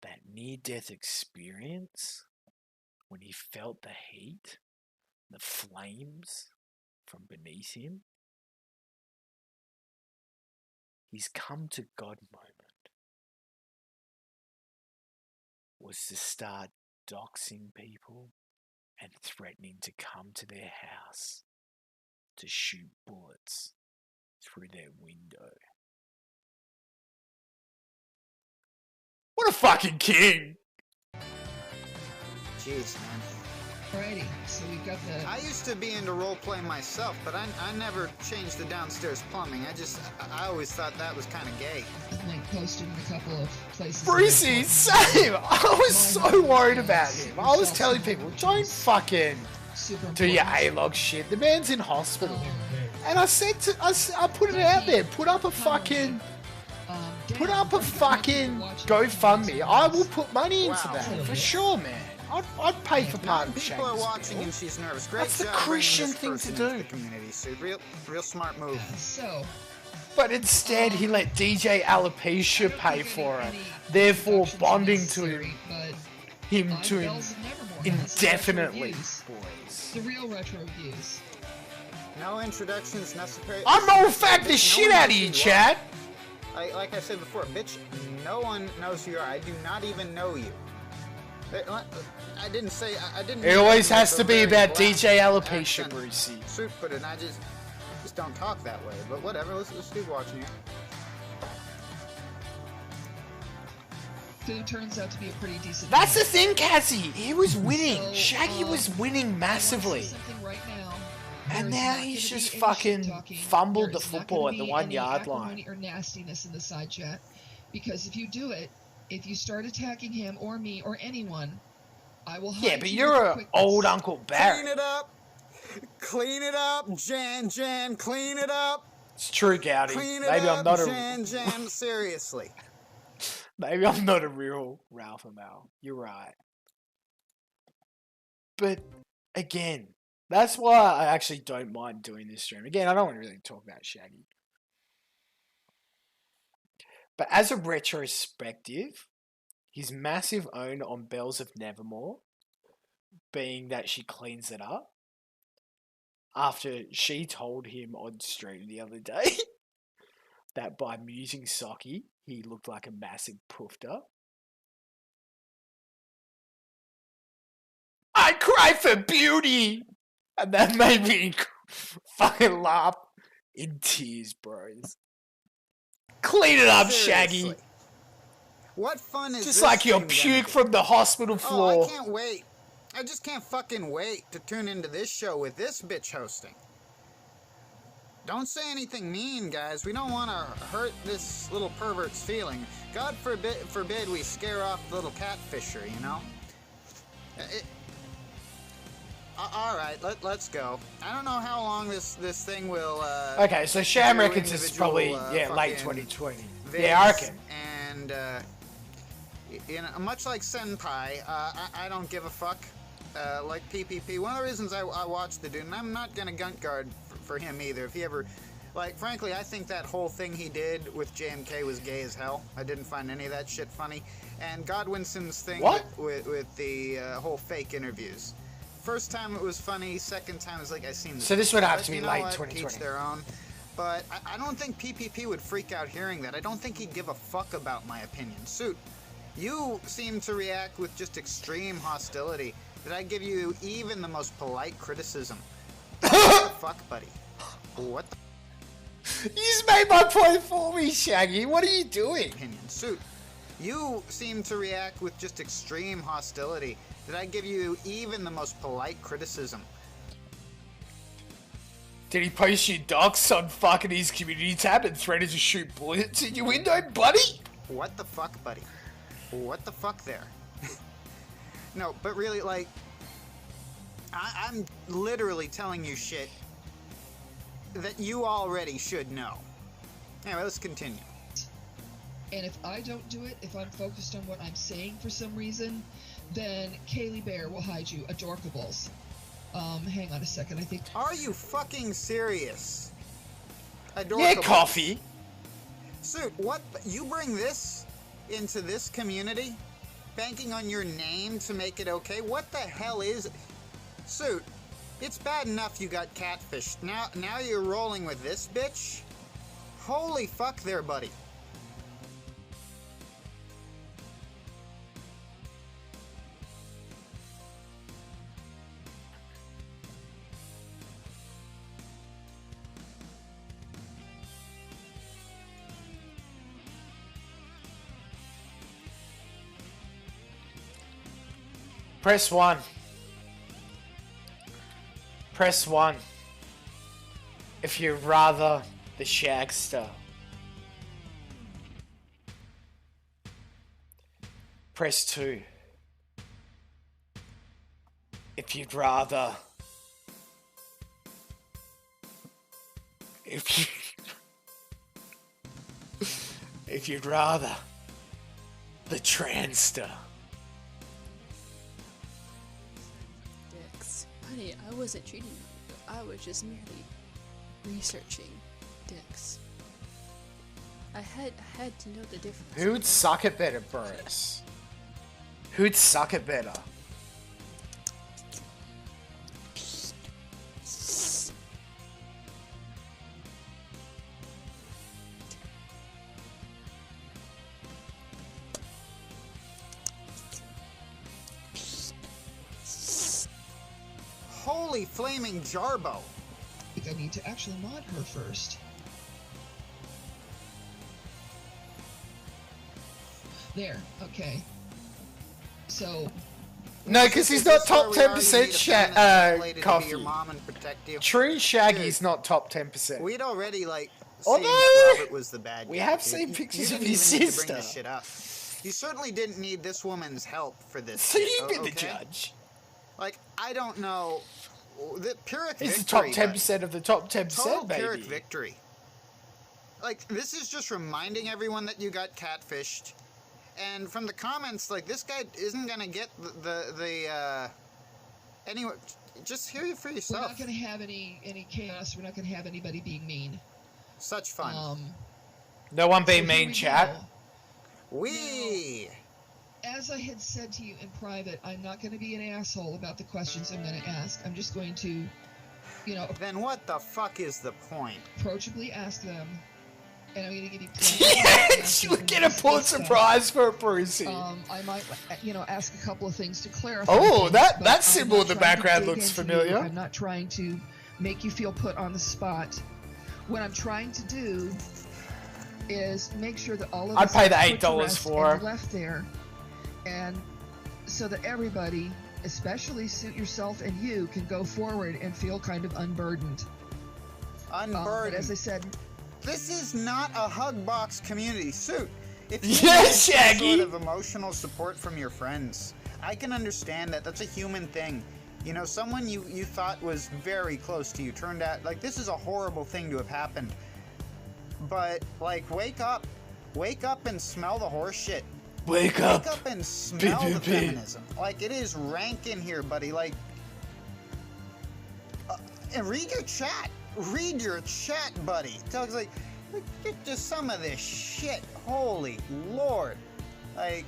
that near-death experience, when he felt the heat, the flames from beneath him, his come to God moment was to start doxing people and threatening to come to their house to shoot bullets through their window. What a fucking king! Jeez, man. Alrighty, so we've got the... I used to be into role-play myself, but I never changed the downstairs plumbing. I always thought that was kind of gay. Link posted in a couple of places. Brucey, same! I was so worried about him. I was telling people, don't fucking do your A-log shit. The man's in hospital. And I said I put it out there. Put up a fucking GoFundMe. I will put money into that for sure, man. I'd pay for part of People are watching and she's nervous. Great That's the job Christian bringing thing this to person do. into the community, Sue. Real smart move. But instead, he let DJ Alopecia pay for it, therefore bonding to him indefinitely. Boys. The real retro views. No introductions necessary. I'm gonna fact the shit out of you, Chad. Like I said before, bitch, no one knows who you are. I do not even know you. I didn't say. I didn't. It always has to be about DJ Alopecia, Brucey. Suit put it, and I just don't talk that way. But whatever. Let's keep watching here. Who turns out to be a pretty decent. That's the thing, Cassie. He was winning. Shaggy was winning massively. Right now, and now he's just fucking fumbled the football at the 1 yard line. Or nastiness in the side chat, because if you do it, if you start attacking him or me or anyone, I will. Yeah, but you're an old Uncle Barry. Clean it up. Clean it up, Jan. Clean it up. It's true, Gowdy. Clean it Maybe up, I'm not Jan. Seriously. Maybe I'm not a real Ralph Amel. You're right. But again, that's why I actually don't mind doing this stream. Again, I don't want to really talk about Shaggy. But as a retrospective, his massive own on Bells of Nevermore, being that she cleans it up, after she told him on stream the other day that by musing Socky, he looked like a massive poofter. I cry for beauty! And that made me fucking laugh in tears, bros. Clean it up, Seriously. Shaggy. What fun is Just this like your thing puke gonna from the hospital be? floor. Oh, I can't wait. I just can't fucking wait to tune into this show with this bitch hosting. Don't say anything mean, guys. We don't want to hurt this little pervert's feeling. God forbid we scare off the little catfisher, you know? All right, let's go. I don't know how long this thing will. Okay, so Sham do reckons it's probably individual, late fucking 2020. vids, Yeah, I reckon. And you know, much like Senpai, I don't give a fuck. Like PPP, one of the reasons I watched the dude, and I'm not gonna gunt guard for him either. If he ever, like, frankly, I think that whole thing he did with JMK was gay as hell. I didn't find any of that shit funny. And Godwinson's thing with the whole fake interviews. First time it was funny. Second time it's like I seen this. So this would have to be You know late what? 2020. Each their own. But I don't think PPP would freak out hearing that. I don't think he'd give a fuck about my opinion. Suit, you seem to react with just extreme hostility. Did I give you even the most polite criticism? What the fuck, buddy? What the? You just made my point for me, Shaggy. What are you doing? Opinion. Suit, you seem to react with just extreme hostility. Did I give you even the most polite criticism? Did he post you docs on fucking his community tab and threaten to shoot bullets in your window, buddy? What the fuck, buddy? What the fuck there? No, but really, like, I'm literally telling you shit that you already should know. Anyway, let's continue. And if I don't do it, if I'm focused on what I'm saying for some reason, then Kaylee Bear will hide you adorkables. Hang on a second, I think... Are you fucking serious? Adorkables. Yeah, coffee. Suit, what? You bring this into this community? Banking on your name to make it okay? What the hell is... Suit, it's bad enough you got catfished. Now you're rolling with this bitch? Holy fuck there, buddy. Press 1. Press 1. If you're rather the Shagster. Press 2. If you'd rather... If you'd rather the Transter. Dicks. Honey, I wasn't treating you. I was just merely researching dicks. I had to know the difference. Who'd suck it better, Boris? Who'd suck it better? Holy flaming Jarbo. I think I need to actually mod her first. There, okay. So... No, because he's not top 10% coffee. Your mom and protect you. True Shaggy's not top 10%. We'd already, like, Although, seen that Robert was the bad guy. we have dude. seen pictures you of didn't his even need to sister. bring this shit up. You certainly didn't need this woman's help for this. So shit, you be the okay? judge. Like, I don't know. The Pyrrhic He's victory. the top 10% of the top 10%, Total baby. Pyrrhic victory. Like, this is just reminding everyone that you got catfished. And from the comments, like, this guy isn't gonna get anyway, just hear it for yourself. We're not going to have any chaos. We're not going to have anybody being mean. Such fun. No one being So here mean, we chat. go. As I had said to you in private, I'm not going to be an asshole about the questions I'm going to ask. I'm just going to, you know... Then what the fuck is the point? Approachably ask them, and I'm going to give you... Yes! You get a Pulitzer Prize for a Brucey. I might, you know, ask a couple of things to clarify. Oh, things, that but symbol I'm in not the trying to background dig looks into familiar. you. I'm not trying to make you feel put on the spot. What I'm trying to do is make sure that all of I'd this pay is the put to $8 rest for and her. left there, and so that everybody, especially Suit yourself and you, can go forward and feel kind of unburdened. Unburdened. But as I said, this is not a hug box community. Suit. If you Yeah, need some Shaggy. sort of emotional support from your friends, I can understand that. That's a human thing. You know, someone you thought was very close to you turned out, like, this is a horrible thing to have happened. But, like, wake up. Wake up and smell the horse shit. Wake up. Wake up and smell the Beep. feminism. Like, it is rank in here, buddy. Like, and read your chat. Read your chat, buddy. Talks like, get just some of this shit. Holy Lord. Like,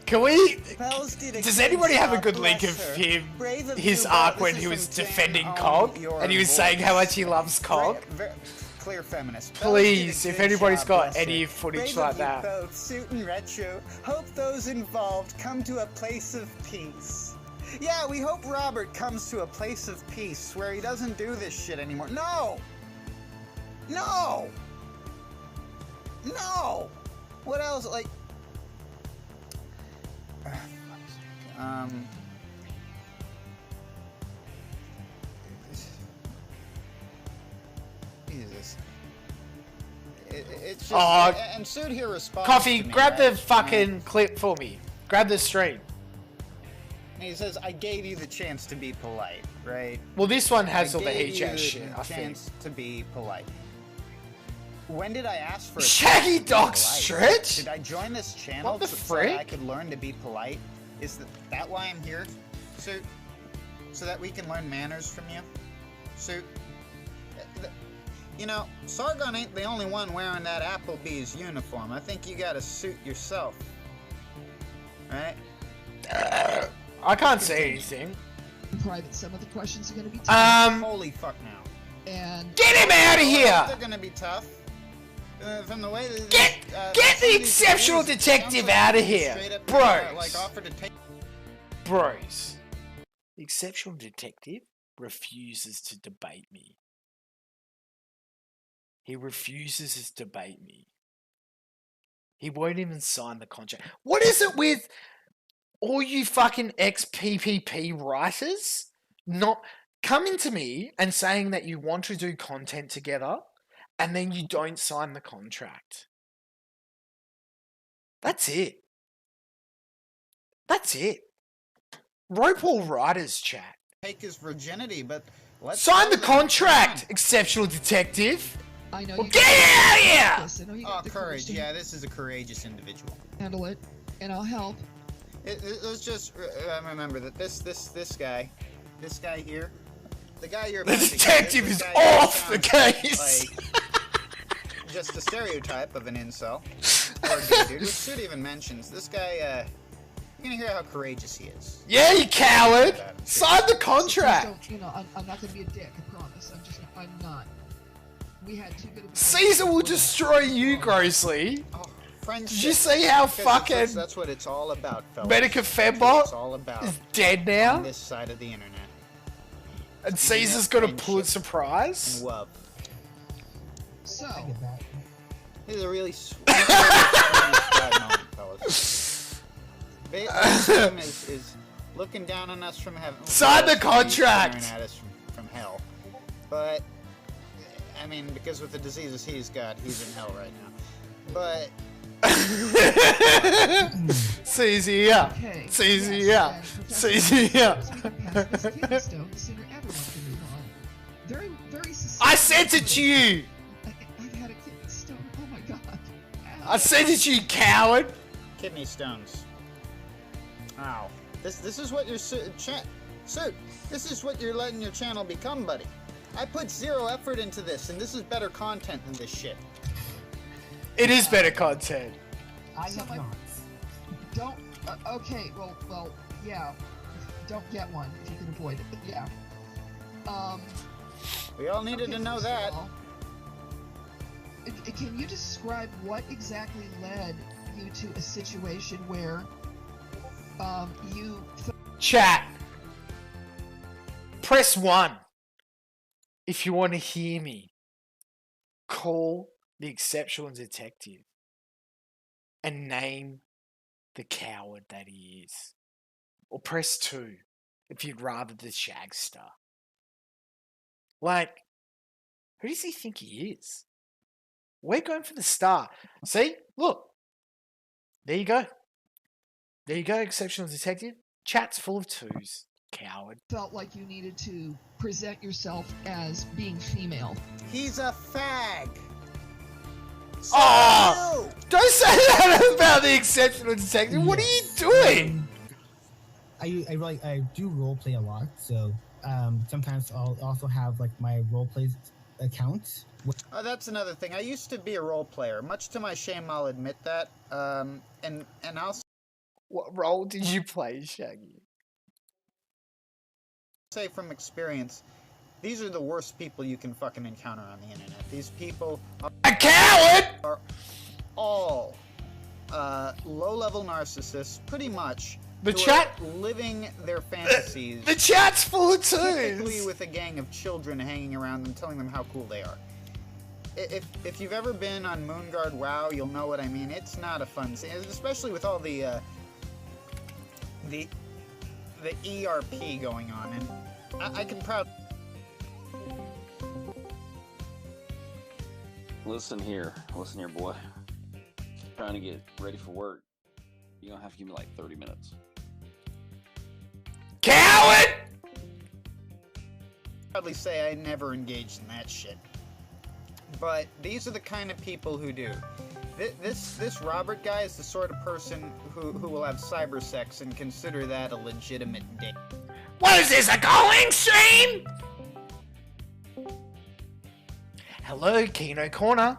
Can we... Bells did a Does good anybody have a job, good link bless of her. him, Brave of his you, arc but when this he is was from defending Dan Cog, on your and he was voice. saying how much he loves Cog? Clear feminist. Bells did a Please, if good anybody's job, got bless any her. footage Brave like of you that. both, Suit and Retro. Hope those involved come to a place of peace. Yeah, we hope Robert comes to a place of peace where he doesn't do this shit anymore. No! No! No! What else? Like... Jesus. It's just... Oh, and Suit here responds Coffee, to me, grab right? the fucking clip for me. Grab the stream. he says, I gave you the chance to be polite, right? Well, this one has I all the gave you HH shit, I think. chance to be polite. When did I ask for a Shaggy chance to be Dog polite? Stretch? Did I join this channel What the so that I frick? could learn to be polite? Is that why I'm here, Suit? So that we can learn manners from you? Suit? You know, Sargon ain't the only one wearing that Applebee's uniform. I think you gotta suit yourself. Right? I can't say anything. In private, some of the questions are going to be tough. Holy fuck now. And Get him out of here! They're gonna be tough. From the way that Get the exceptional detective out of here, bros. Like offered to take. Bros. The exceptional detective refuses to debate me. He refuses to debate me. He won't even sign the contract. What is it with all you fucking ex-PPP writers not coming to me and saying that you want to do content together and then you don't sign the contract? That's it. That's it. Rope all writers chat. Take his virginity, but let's Sign the tell them. contract, exceptional detective. I know Well, you get out of here! I know you Oh, got the courage. to Yeah, this is a courageous individual. handle it, and I'll help. Let's just remember that this guy here, the guy you're The about to get, detective this is guy off the sounds case. Like just a stereotype of an incel or a gay dude, which Sid even mentions. This guy, you're gonna hear how courageous he is. Yeah, you coward! Sign the Please contract! don't, you know, I'm not going to be a dick, I promise. I'm not. We had too good of a Caesar will destroy you grossly. Friendship. Did you see how Because fucking that's what it's all about, fellas. Medica That's what it's Fembot all about is dead now? on this side of the internet. And Caesar's got a Pulitzer Prize? And love. So, This is a really sweet moment, fellas. Him is looking down on us from heaven. Sign the He's contract! staring at us from hell. But, I mean, because with the diseases he's got, he's in hell right now. But... Caesar, yeah. okay. Caesar, yes, yeah. and Professor Caesar, yeah. Pass this kidney stone, the sooner everyone can move on. Very, very I sent it to you! I've had a kidney stone. Oh my god. I sent it to you, coward! Kidney stones. Ow. This is what your suit. This is what you're letting your channel become, buddy. I put zero effort into this, and this is better content than this shit. It is better content. I have not. Don't. Okay. Well. Yeah. Don't get one if you can avoid it. But yeah. We all needed to know that. Can you describe what exactly led you to a situation where you? Chat. Press 1 if you want to hear me. Call the exceptional detective and name the coward that he is. Or press 2 if you'd rather the Shagster. Like, who does he think he is? We're going for the star. See? Look. There you go. There you go, exceptional detective. Chat's full of 2s. Coward. Felt like you needed to present yourself as being female. He's a fag. Oh! Don't say that about the exceptional detective. What are you doing? I do role play a lot, so sometimes I'll also have like my role play account. Oh, that's another thing. I used to be a role player. Much to my shame, I'll admit that. And I'll What role did you play, Shaggy? say from experience, these are the worst people you can fucking encounter on the internet. These people are a coward. Are all low-level narcissists, pretty much. The who chat are living their fantasies. The chat's full of 2s. Typically with a gang of children hanging around them, telling them how cool they are. If you've ever been on Moonguard WoW, you'll know what I mean. It's not a fun scene, especially with all the ERP going on, and I can proud. Listen here, boy. Trying to get ready for work. You're gonna have to give me like 30 minutes. Coward! Probably say I never engaged in that shit. But these are the kind of people who do. This Robert guy is the sort of person who will have cyber sex and consider that a legitimate date. What is this, a calling stream? Hello, Kino Corner.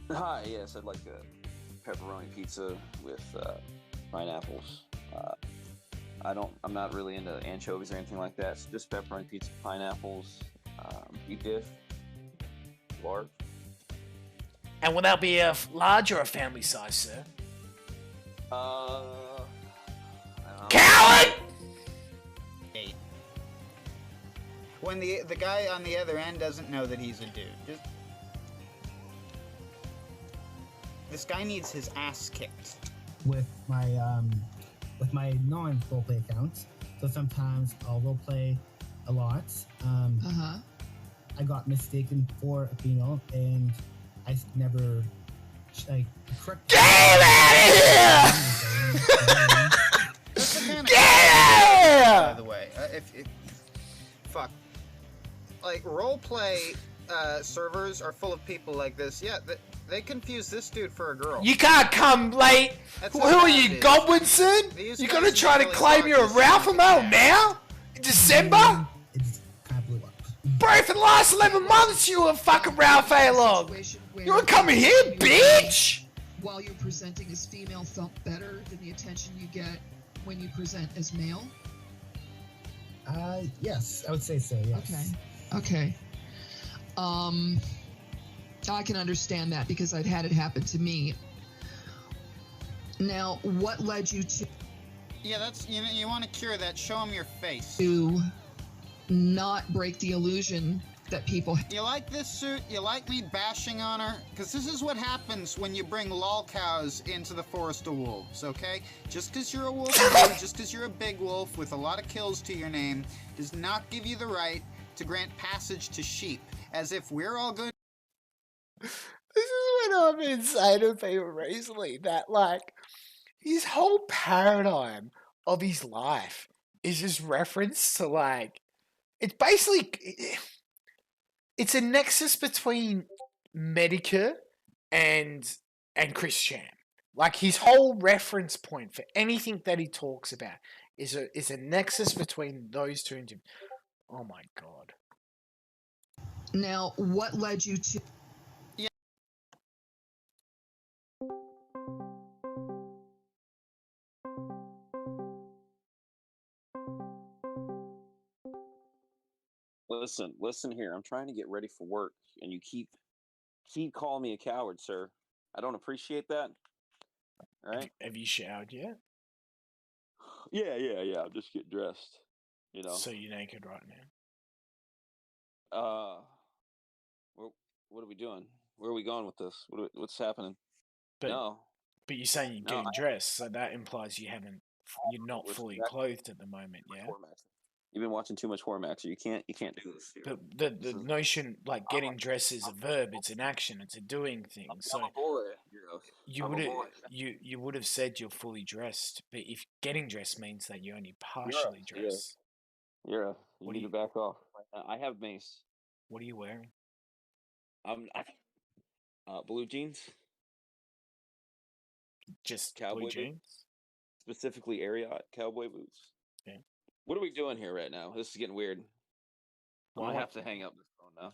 Hi, yes, I'd like a pepperoni pizza with pineapples. I'm not really into anchovies or anything like that. So just pepperoni pizza, pineapples, beef dish, large. And will that be a large or a family size, sir? I don't know. Coward! When the guy on the other end doesn't know that he's a dude. This guy needs his ass kicked. With my non-roleplay accounts. So sometimes I'll roleplay a lot. I got mistaken for a female, and I never correct. Get out That's the kind of Yeah! by the way, fuck, like roleplay servers are full of people like this. Yeah, they confuse this dude for a girl. You can't come late. Who are you, Godwinson? You gonna try to claim you're a Ralph now? In December? Bro, for the last 11 months you were fucking Ralph A-Log. You were coming here, bitch? While you're presenting as female felt better than the attention you get when you present as male? Yes, I would say so, yes. Okay. I can understand that because I've had it happen to me. Now, what led you to... Yeah, that's, you want to cure that, show him your face. To not break the illusion that people... You like this suit? You like me bashing on her? Because this is what happens when you bring lol cows into the forest of wolves, okay? Just because you're a wolf, just because you're a big wolf with a lot of kills to your name, does not give you the right to grant passage to sheep, as if we're all good. This is what I've been saying to people recently, that, like, his whole paradigm of his life is just reference to, like, it's basically, it's a nexus between Medicare and Chris Chan. Like, his whole reference point for anything that he talks about is a nexus between those two. Oh my god. Now, what led you to... Listen here. I'm trying to get ready for work, and you keep calling me a coward, sir. I don't appreciate that. All right? Have you showered yet? Yeah. I'm just getting dressed. You know. So you're naked right now. What are we doing? Where are we going with this? What's happening? But No. you're saying you're getting dressed, so that implies you're not fully clothed at the moment, yeah? You've been watching too much horror, Max. You can't do this. But the notion, like, getting dressed is a verb, it's an action, it's a doing thing. So I'm a boy. you would have said you're fully dressed, but if getting dressed means that you're only partially dressed. You need to back off. I have mace. What are you wearing? Blue jeans. Just cowboy blue jeans? Boots. Specifically Ariat cowboy boots. Yeah. What are we doing here right now? This is getting weird. I'm gonna have to hang up this phone now.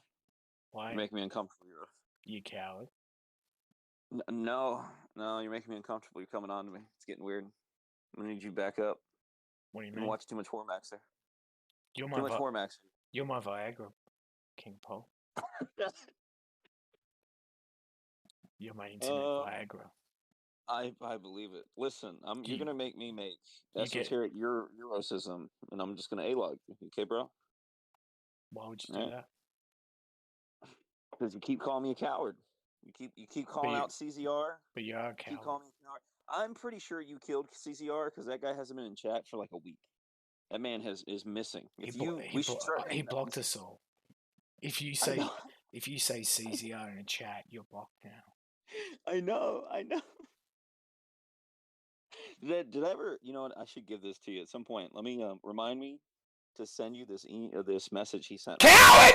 Why? You're making me uncomfortable. You coward. No, you're making me uncomfortable. You're coming on to me. It's getting weird. I'm gonna need you back up. What do you You've mean? been watching too much horror, Max. There. You're Too much horror, Max. You're my Viagra, King Paul. You're my internet Viagra. I believe it. Listen, you're gonna make me make esoteric Eurosism, and I'm just gonna A-log you. Okay, bro? Why would you do that? Because you keep calling me a coward. You keep calling out CZR. But you are a coward. Keep calling me a coward. I'm pretty sure you killed CZR because that guy hasn't been in chat for like a week. That man is missing. He blocked us all. If you say CZR in a chat, you're blocked now. I know. Did I ever? You know what? I should give this to you at some point. Let me remind me to send you this message he sent. Coward!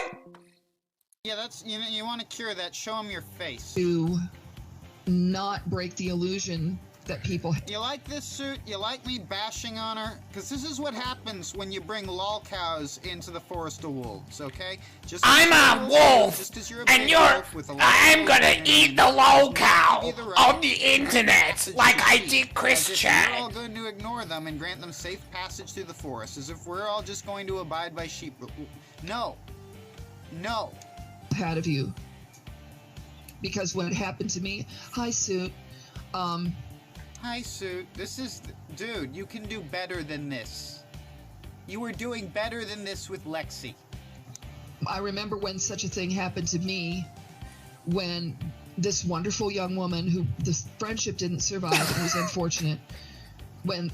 Yeah, that's you want to cure that. Show him your face. To not break the illusion that people. You like this suit? You like me bashing on her? Because this is what happens when you bring lol cows into the forest of wolves. Okay? Just I'm a wolf, and I'm gonna eat the lol cow on the internet like I did Chris We're Chad. all going to ignore them and grant them safe passage through the forest, as if we're all just going to abide by sheep. No. No. Had of you. Because when it happened to me, hi, Suit. Hi, Suit. This is... Dude, you can do better than this. You were doing better than this with Lexi. I remember when such a thing happened to me, when this wonderful young woman who the friendship didn't survive, it was unfortunate, when...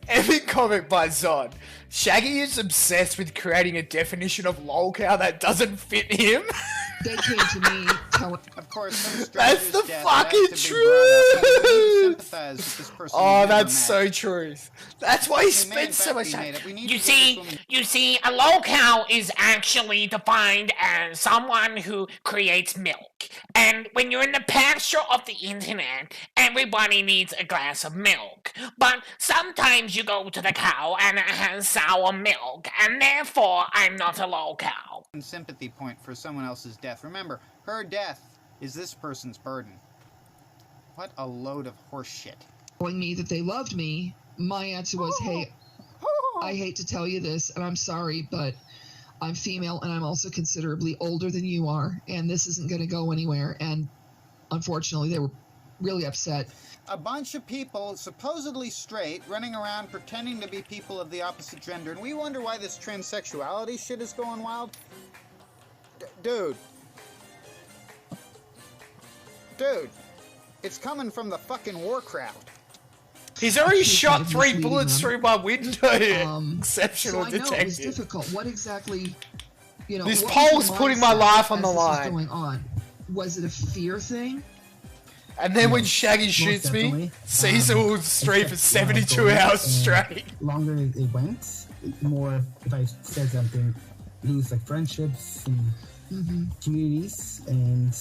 Epic comment by Zod. Shaggy is obsessed with creating a definition of lolcow that doesn't fit him. They came to me telling... Of course, that's the fucking truth. Oh, that's so true. That's why he spends so much time. You see, a lolcow is actually defined as someone who creates milk. And when you're in the pasture of the internet, everybody needs a glass of milk. But sometimes you go to the cow and it has sour milk, and therefore I'm not a lolcow. Sympathy point for someone else's death. Remember, her death is this person's burden. What a load of horse shit. Telling me that they loved me, my answer was, hey, I hate to tell you this, and I'm sorry, but I'm female and I'm also considerably older than you are, and this isn't going to go anywhere. And unfortunately, they were really upset. A bunch of people, supposedly straight, running around pretending to be people of the opposite gender, and we wonder why this transsexuality shit is going wild? Dude, it's coming from the fucking war crowd. He's already shot 3 bullets through my window. Exceptional so I know detective. it was difficult. What exactly, This what poll's was the putting my mindset life on as the this was line. going on? Was it a fear thing? And then when Shaggy shoots me, Caesar will stream for 72 hours straight. Longer it went, more if I said something, lose like friendships and communities, and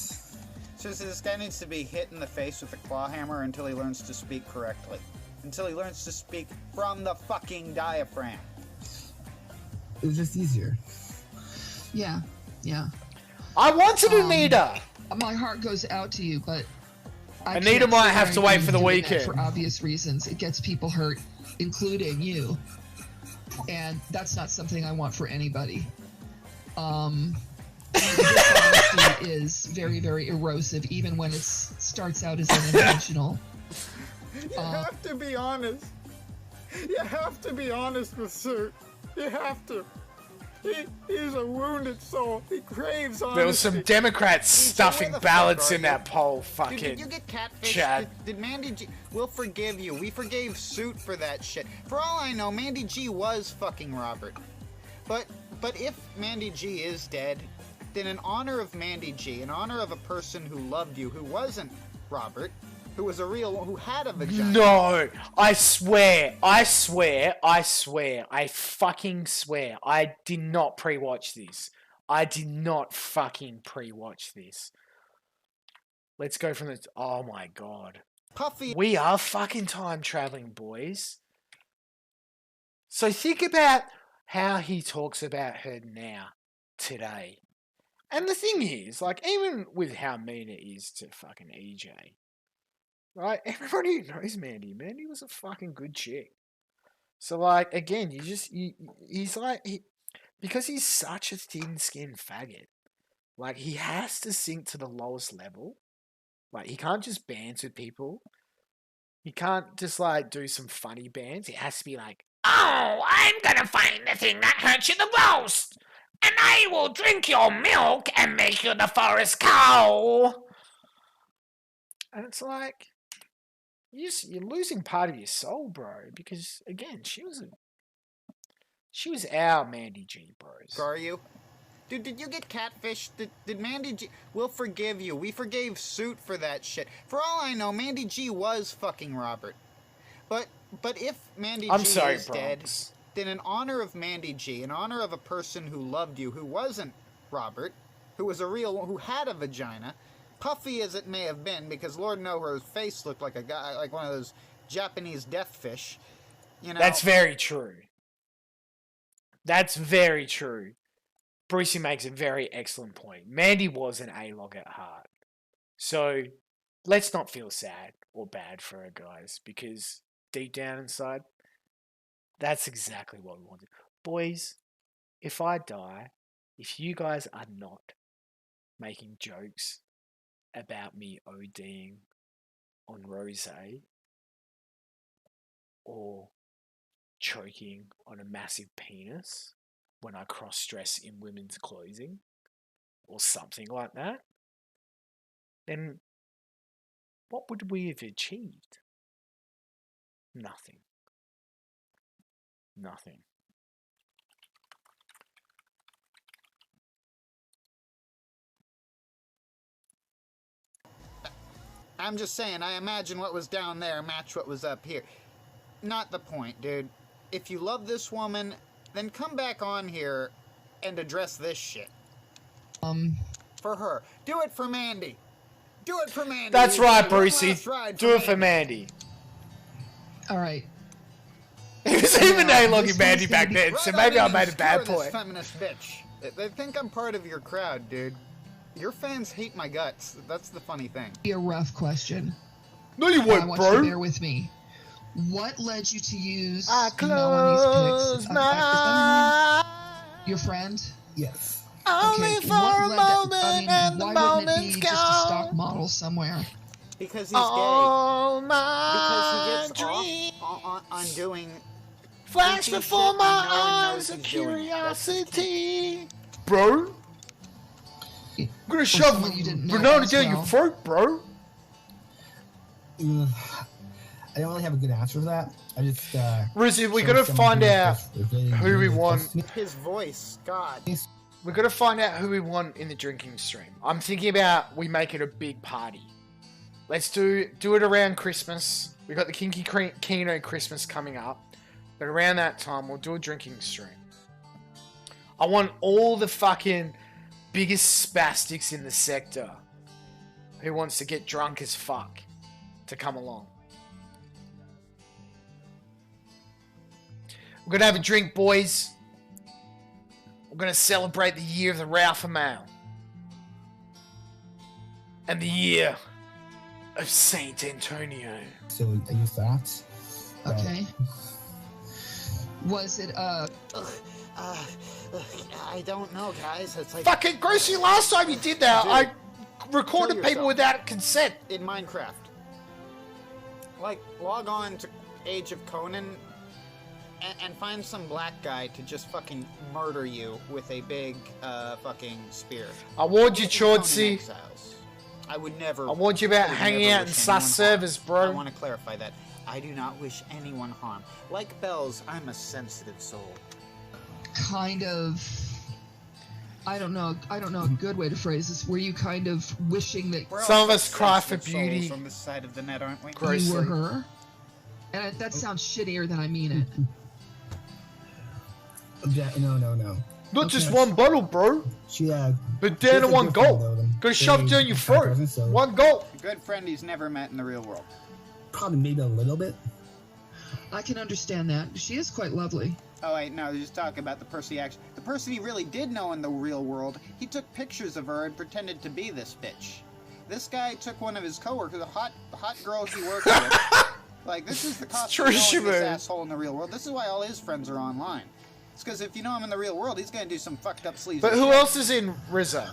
Seriously, this guy needs to be hit in the face with a claw hammer until he learns to speak correctly. Until he learns to speak from the fucking diaphragm. it was just easier. Yeah. I wanted Anita. My heart goes out to you, but I Anita can't might sit have there to and wait for the do that weekend. for obvious reasons. It gets people hurt, including you, and that's not something I want for anybody. Dishonesty is very, very erosive, even when it starts out as unintentional. You have to be honest. You have to be honest with Sue. You have to. He's a wounded soul. He craves honesty. There was some Democrats stuffing ballots in that poll. Fucking Did you get catfished? Chad. Did Mandy G... We'll forgive you. We forgave Suit for that shit. For all I know, Mandy G was fucking Robert. But if Mandy G is dead, then in honor of Mandy G, in honor of a person who loved you, who wasn't Robert, who was a real, who had a vagina. No, I swear, I fucking swear, I did not pre-watch this. I did not fucking pre-watch this. Let's go from the, oh my god. Puffy. We are fucking time traveling, boys. So think about how he talks about her now, today. And the thing is, like, even with how mean it is to fucking EJ, right? Everybody knows Mandy. Mandy was a fucking good chick. So, like, again, he's like, because he's such a thin-skinned faggot, like, he has to sink to the lowest level. Like, he can't just banter with people. He can't just, like, do some funny bands. It has to be like, Oh, I'm gonna find the thing that hurts you the most, and I will drink your milk and make you the forest cow. and it's like, you're losing part of your soul, bro. Because again, she was our Mandy G, bros. Are you? Dude, did you get catfished? Did Mandy G... We'll forgive you. We forgave Suit for that shit. For all I know, Mandy G was fucking Robert. But if Mandy I'm G sorry, is dead, Bronx. then in honor of Mandy G, in honor of a person who loved you, who wasn't Robert, who had a vagina, puffy as it may have been, because Lord knows her face looked like a guy, like one of those Japanese death fish. You know, That's very true. That's very true. Brucey makes a very excellent point. Mandy was an A-log at heart. So let's not feel sad or bad for her, guys, because deep down inside, that's exactly what we wanted. Boys, if I die, if you guys are not making jokes about me ODing on rosé or choking on a massive penis when I cross-dress in women's clothing or something like that, then what would we have achieved? Nothing. Nothing. I'm just saying, I imagine what was down there match what was up here. Not the point, dude. If you love this woman, then come back on here and address this shit. For her. Do it for Mandy. Do it for Mandy. That's right, One Brucey. last ride Do it for Mandy. All right. It was even A-logging this Mandy one's back gonna be- then, so Right maybe on I in made a and bad skewer this point. feminist bitch. They think I'm part of your crowd, dude. Your fans hate my guts. That's the funny thing. Be a rough question. No, you I won't, want you to bro. bear with me. What led you to use I Melanie's close pics? my Is that your friend? Yes. Only Okay, for what a led that- moment, I mean, and the why wouldn't it moment's be just a gone. stock model somewhere? Because he's All gay. my Because he gets off on doing Flash kinky before shit my and no one eyes knows of he's doing it. That's his kink. curiosity. Bro? I'm gonna shove someone you didn't know banana as down your well. throat, bro. I don't really have a good answer for that. I just. Rizzy, we showed gotta someone find who was out just really, who really we close want. to me. His voice, God. We gotta find out who we want in the drinking stream. I'm thinking about we make it a big party. Let's do it around Christmas. We got the Kinky Kino Christmas coming up, but around that time we'll do a drinking stream. I want all the fucking biggest spastics in the sector who wants to get drunk as fuck to come along. We're gonna have a drink, boys. We're gonna celebrate the year of the Ralph Male. And the year of Saint Antonio. So I use that. Okay. Was it I don't know, guys. It's like Fucking Gracie, last time you did that, Dude, I recorded kill people yourself. without consent. in Minecraft. Like, log on to Age of Conan and find some black guy to just fucking murder you with a big fucking spear. I warned you, Age of Conan Chordsey. Exiles. I would never. I warned you about I would hanging never out in wish sus anyone harm. servers, bro. I want to clarify that. I do not wish anyone harm. Like Bells, I'm a sensitive soul. kind of? I don't know a good way to phrase this. Were you kind of wishing that We're Some all of us cry for sensitive souls beauty. on this side of the net, aren't we? you were her? And that sounds shittier than I mean it. Yeah, no. Not just Okay. one bottle, bro. She, but down to she's a one good gulp. friend, though, Gotta shove it very down your good throat. person, so One gulp. A good friend he's never met in the real world. Probably maybe a little bit. I can understand that. She is quite lovely. Oh wait, no, just talk about the person the person he really did know in the real world. He took pictures of her and pretended to be this bitch. This guy took one of his coworkers, a hot girl he worked with. Like, this is the cost of knowing this Shimon. asshole in the real world. This is why all his friends are online. It's because if you know him in the real world, he's gonna do some fucked up sleazy But who shit. else is in Rizzo?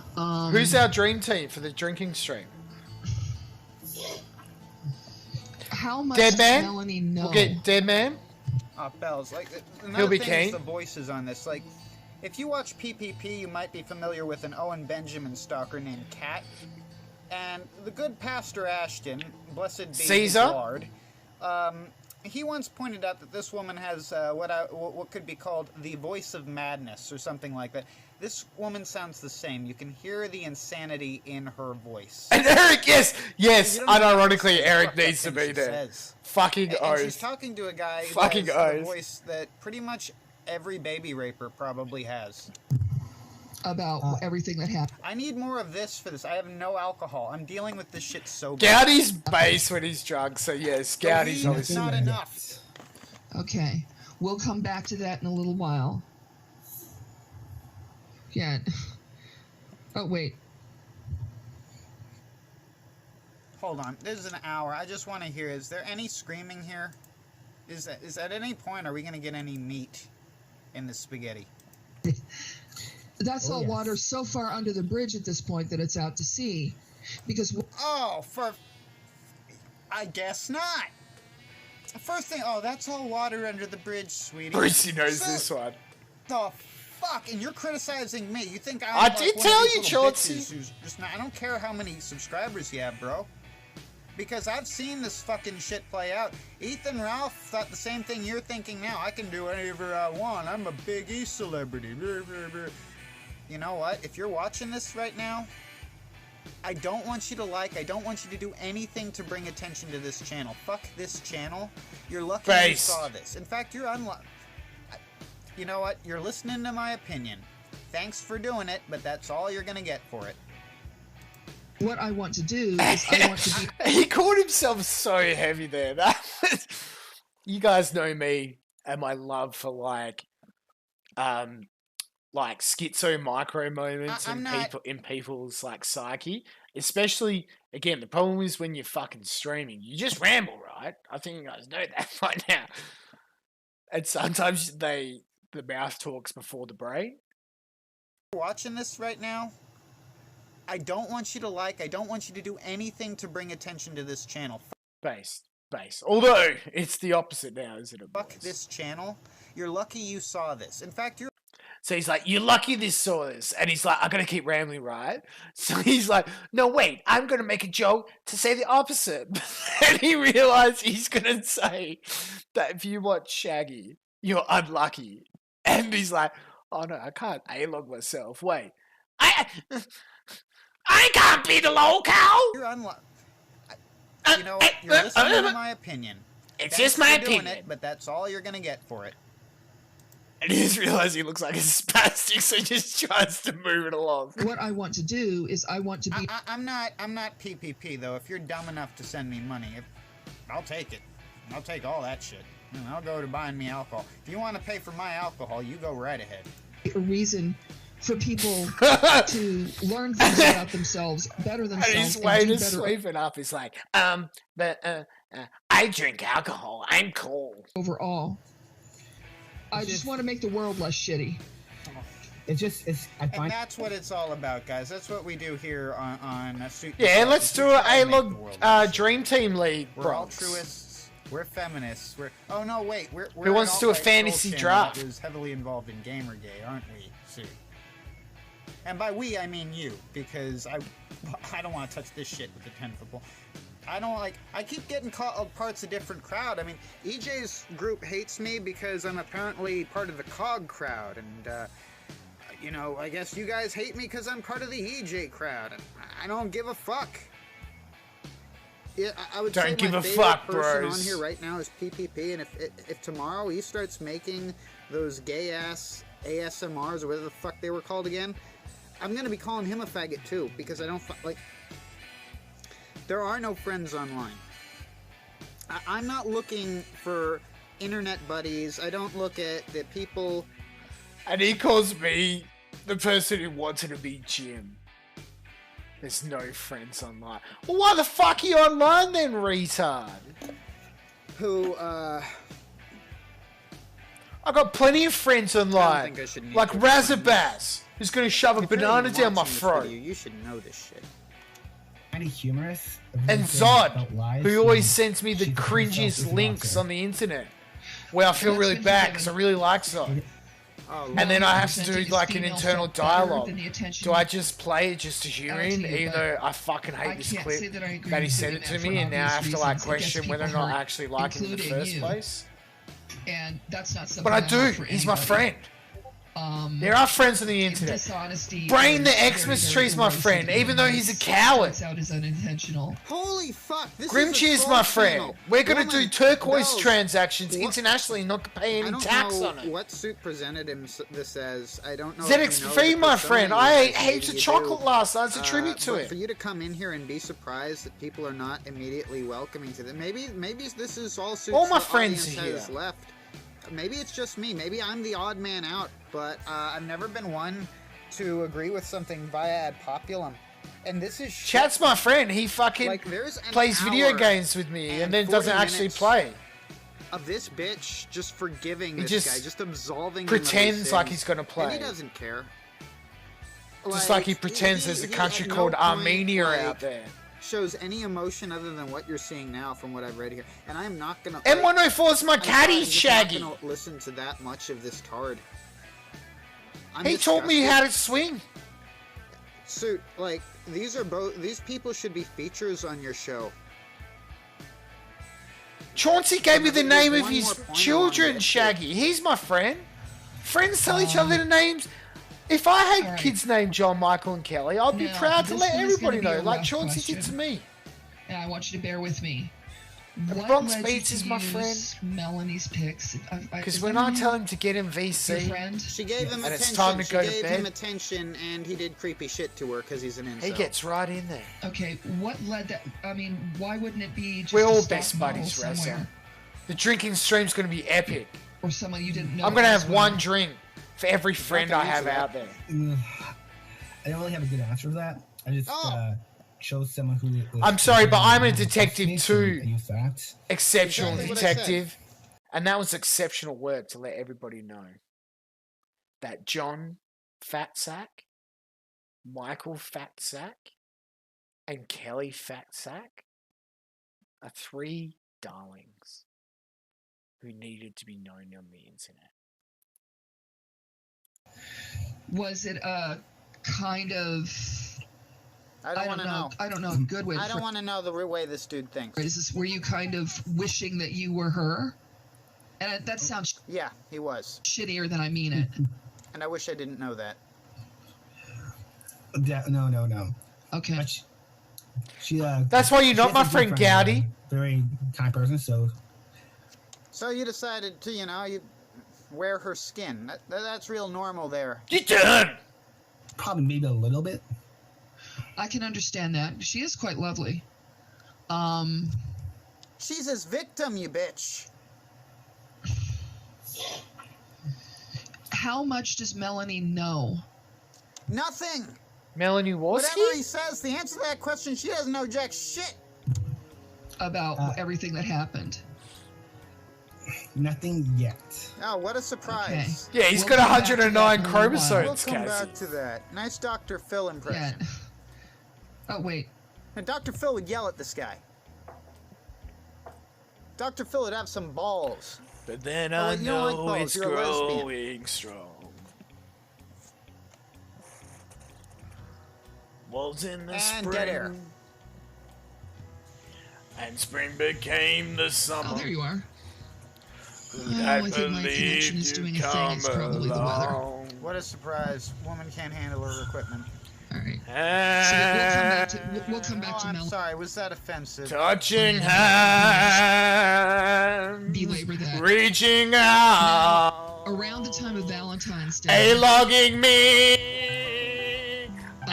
Who's our dream team for the drinking stream? How much Dead does Man? Melanie know? We'll get Dead Man. Bells. Like, He'll another be thing Kane. is the voices on this. Like, if you watch PPP, you might be familiar with an Owen Benjamin stalker named Kat. And the good Pastor Ashton, blessed be his Caesar? Lord, he once pointed out that this woman has what could be called the voice of madness or something like that. This woman sounds the same. You can hear the insanity in her voice. And Eric, yes, You don't know unironically, what Eric the needs to fuck be there. says. Fucking And she's oath. talking to a guy who Fucking has the oath. voice that pretty much every baby raper probably has. About everything that happened. I need more of this for this. I have no alcohol. I'm dealing with this shit so Goudy's bass when he's drunk, so yes, Goudy's So obviously not there. enough. Okay. We'll come back to that in a little while. Yeah. Oh, wait. Hold on. This is an hour. I just want to hear, is there any screaming here? Is at any point, are we going to get any meat in the spaghetti? That's all yes. water so far under the bridge at this point that it's out to sea. Because... I guess not. First thing, that's all water under the bridge, sweetie. Brucey knows this one. The fuck? And you're criticizing me. You think I'm I like did one tell of these you, little Chauncey. bitches who's just not, I don't care how many subscribers you have, bro. Because I've seen this fucking shit play out. Ethan Ralph thought the same thing you're thinking now. I can do whatever I want. I'm a Big E celebrity. You know what? If you're watching this right now, I don't want you to I don't want you to do anything to bring attention to this channel. Fuck this channel. You're lucky you saw this. In fact, you're unlucky. You know what? You're listening to my opinion. Thanks for doing it, but that's all you're gonna get for it. What I want to do is I want to be... He called himself so heavy there. You guys know me and my love for like schizo micro moments in people's like psyche. Especially, again, the problem is when you're fucking streaming, you just ramble, right? I think you guys know that right now. And sometimes the mouth talks before the brain. Watching this right now, I don't want you to I don't want you to do anything to bring attention to this channel. Base. Although, it's the opposite now, isn't it? Fuck this channel. You're lucky you saw this. In fact, you're... So he's like, you're lucky this saw this. And he's like, I gotta keep rambling, right? So he's like, no, wait, I'm gonna make a joke to say the opposite. And he realized he's gonna say that if you watch Shaggy, you're unlucky. And he's like, oh no, I can't A-log myself. Wait. I can't be the locale! You're unlucky. You know what? You're listening to my opinion. It's Thanks just my for doing opinion. it, but that's all you're gonna get for it. And he just realized he looks like a spastic, so he just tries to move it along. What I want to do is I want to be... I'm not PPP, though. If you're dumb enough to send me money, I'll take it. I'll take all that shit. And I'll go to buying me alcohol. If you want to pay for my alcohol, you go right ahead. A reason for people to learn things about themselves, better themselves, And his way do to better sweep it up is like, I drink alcohol. I'm cool. overall. I just want to make the world less shitty. And that's what it's all about, guys. That's what we do here on Suit Yeah, Yourself, let's is do we a try to make the A-log world Dream Team League, We're Bronx. altruists. We're feminists. We're no wait. We're Who wants an to do a alt-right fantasy troll draft? channel that is heavily involved in Gamergate, aren't we, Sue? And by we, I mean you, because I don't want to touch this shit with the 10-foot pole. I keep getting called parts of different crowd. I mean, EJ's group hates me because I'm apparently part of the COG crowd, and you know, I guess you guys hate me because I'm part of the EJ crowd, and I don't give a fuck. Yeah, I would say Don't my give a favorite fuck, person bros. on here right now is PPP, and if tomorrow he starts making those gay ass ASMRs or whatever the fuck they were called again, I'm gonna be calling him a faggot too, because I don't like. There are no friends online. I'm not looking for internet buddies. I don't look at the people. And he calls me the person who wanted to be Jim. There's no friends online. Well, why the fuck are you online then, retard? Who, I got plenty of friends online. think I should need Like to Razabaz, who's gonna shove a If you're banana even down my watching this throat. video, you should know this shit. Kind of humorous. And Zod, who always sends me the cringiest links on the internet. Where I feel really bad because I really like Zod. and then I have to do presenting like as an female internal felt better dialogue. than the attention Do I just play it just to hear out him, to you, even but though I fucking hate I this can't clip say that I agree that he with sent doing it to that for me, and now I have obvious to like reasons. It gets question whether or people not I hurt, actually like him in the including first you. place? And that's not something But I want do. for He's my anybody. friend. There are friends on the internet. Dishonesty Brain the is Xmas very, Tree's very my friend, erosive, even though and he's a it coward. starts out as unintentional. Holy fuck! This Grimcheer's is a my troll friend. channel. We're gonna Woman, do turquoise girls, transactions internationally, not pay any I don't tax know on it. what Suit presented him this as. I don't know. if ZXV, you know the my persona friend. you I guys ate heaps of maybe you chocolate do. last night as a tribute to but it. for you to come in here and be surprised that people are not immediately welcoming to them, maybe this is all Suit's All my friends audience are has here. left. Maybe it's just me. Maybe I'm the odd man out. But I've never been one to agree with something via ad populum. And this is shit. Chat's my friend. He fucking Like, there's an plays video hour games with me and then 40 doesn't actually minutes play. of this bitch just forgiving He this just guy, just absolving pretends him of like his he's gonna sins, and play. he doesn't care. Just like he pretends there's a country at no called point, Armenia like, out there. shows any emotion other than what you're seeing now from what I've read here, and I'm not gonna. M104 is my I'm caddy, just Shaggy. Not gonna listen to that much of this card. I'm He taught me disgusted. how to swing. Suit, like, these people should be features on your show. Chauncey gave me the There's name of one his more point children, on this. Shaggy. He's my friend. Friends tell each other the names. If I had Alright. kids named John, Michael, and Kelly, I'd be Now, proud to this let one is gonna everybody be a know, like rough Chauncey did question. to me. And I want you to bear with me. What Bronx led Beats you is to my use friend. Melanie's picks. Because is when that I you? tell him to get in Your VC, friend? She gave him and attention. it's time to she go to gave bed, him attention, and he did creepy shit to her because he's an incel. he gets right in there. Okay, what led that? I mean, why wouldn't it be just We're a all stock best model buddies, somewhere? Reza. The drinking stream's going to be epic. Or someone you didn't know. I'm going to as have well. one drink for every friend I have out there. I don't really have a good answer for that. I just chose someone who. Was I'm sorry, but I'm a who detective makes too. a use facts. Exceptional Exactly what I said. detective. And that was exceptional work to let everybody know that John Fatsack, Michael Fatsack, and Kelly Fatsack are three darlings who needed to be known on the internet. Was it a kind of? I don't want to know. I don't know. A good way. I don't want to know the way this dude thinks. Is this? Were you kind of wishing that you were her? And that sounds Yeah, he was. shittier than I mean it. And I wish I didn't know that. No. Okay. But she, That's why you're she not has my a good friend, Gowdy. Very kind person, so So you decided to, you wear her skin. That's real normal there. You done? probably maybe a little bit. I can understand that. She is quite lovely. She's his victim, you bitch. How much does Melanie know? Nothing. Melanie Warski? Whatever he says, the answer to that question, she doesn't know jack shit. About everything that happened. Nothing yet. Oh, what a surprise. Yeah, he's We'll got come back to that 109 in a little while. We'll chromosomes, come back Cassie. to that. Nice Dr. Phil impression. Yeah. Oh, wait. And Dr. Phil would yell at this guy. Dr. Phil would have some balls. But then Oh, I you don't like know balls, it's you're a lesbian. growing strong. Was in the And spring. dead air. And spring became the summer. Oh, there you are. Who'd Oh, have I think my connection believed is you'd doing a thing. come It's probably the weather. along? What a surprise. Woman can't handle her equipment. All right. And So we'll come back to I'm Mel. sorry, was that offensive? touching hands, Belabor that. reaching out, Around the time of Valentine's Day. A-logging me,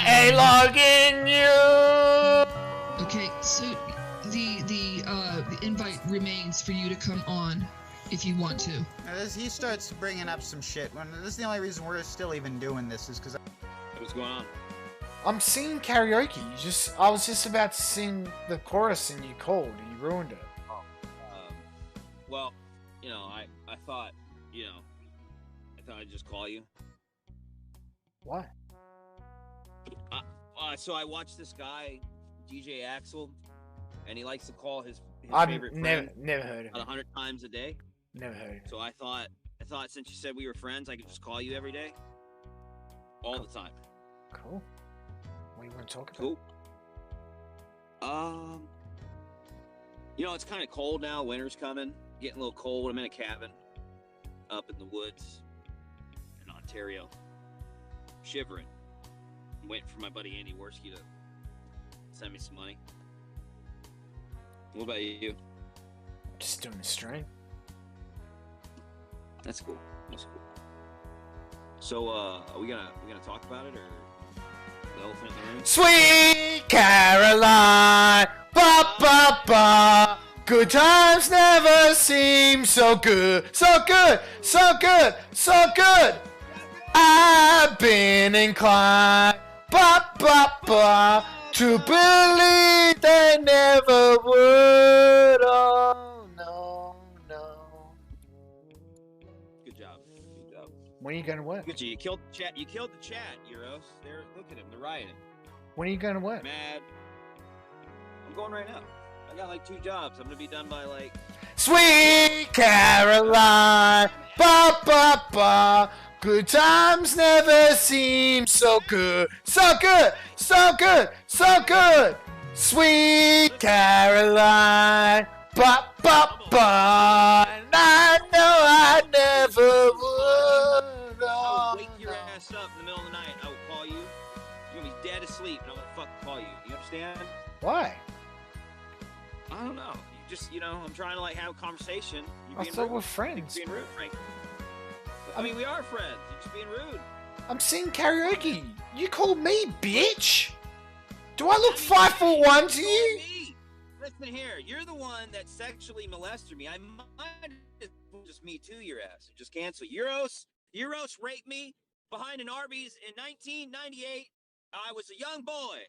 A-logging you. Okay, so the invite remains for you to come on if you want to. Now he starts bringing up some shit. This is the only reason we're still even doing this is because. What's going on? I'm singing karaoke. I was just about to sing the chorus and you called and you ruined it. Well, I thought, I'd just call you. What? So I watched this guy, DJ Axel, and he likes to call his I've favorite never friend heard of about him. 100 times a day. Never heard of him. So I thought thought since you said we were friends, I could just call you every day, all the time. Cool. What do you want to talk about? Cool. It's kind of cold now. Winter's coming. Getting a little cold. I'm in a cabin up in the woods in Ontario. Shivering. I'm waiting for my buddy Andy Worski to send me some money. What about you? Just doing a stream. That's cool. That's cool. So, are we gonna talk about it, or the elephant in the room? Sweet Caroline, ba ba ba. Good times never seem so good, so good, so good, so good. I've been inclined, ba ba ba, to believe they never would. Oh no, no. Good job. Good job. When are you going to work? Good, you killed the chat. You killed the chat, Euros. Look at him. They're rioting. When are you going to work? Mad. I'm going right now. I got like 2 jobs. I'm gonna be done by like. Sweet Caroline, ba ba ba. Good times never seem so good, so good, so good, so good. Sweet Caroline, ba ba ba. And I know I never would. I will wake your ass up in the middle of the night. I will call you. You're gonna be dead asleep, and I'm gonna fucking call you. You understand? Why? I don't know. You just, I'm trying to like have a conversation. I thought we're friends. You're being rude, Frank. I mean, we are friends. You're just being rude. I'm singing karaoke. You called me bitch? Do I look 5'1" to you? Listen here. You're the one that sexually molested me. I might just me too your ass. Just cancel. Euros raped me behind an Arby's in 1998. I was a young boy.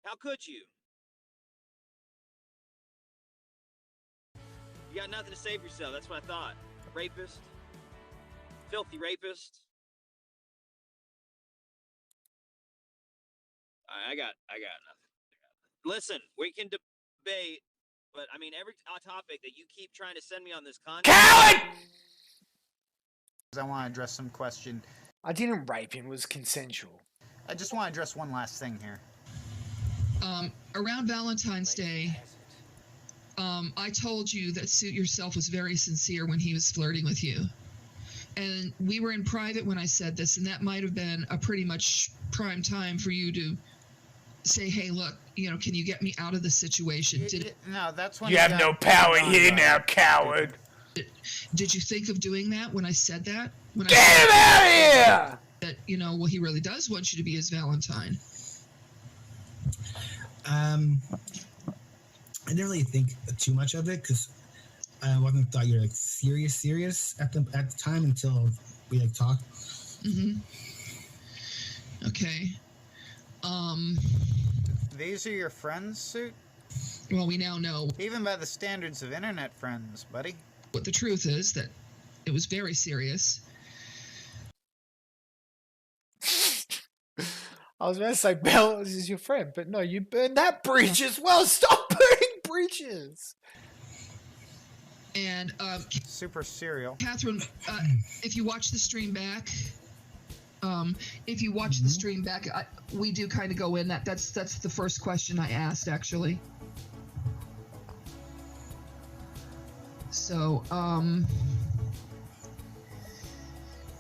How could you? You got nothing to say for yourself. That's what I thought. Rapist. Filthy rapist. I got nothing. Listen, we can debate, but I mean, every topic that you keep trying to send me on this content. Coward! I want to address some question. I didn't rape him. It was consensual. I just want to address one last thing here. Around Valentine's Day, I told you that Suit Yourself was very sincere when he was flirting with you. And we were in private when I said this, and that might have been a pretty much prime time for you to say, hey, look, can you get me out of this situation? No, that's when you have no power here now, coward. Did you think of doing that when I said that? When Get him out of here! That, he really does want you to be his Valentine. I didn't really think too much of it because I wasn't thought you were like serious at the time until we like talked. Mm-hmm. Okay. These are your friends, Suit? Well, we now know. Even by the standards of internet friends, buddy. But the truth is that it was very serious. I was about to say, Belle is your friend, but no, you burned that bridge as well. Stop burning bridges. And super serial. Catherine, if you watch the stream back, the stream back, we do kind of go in that's the first question I asked actually. So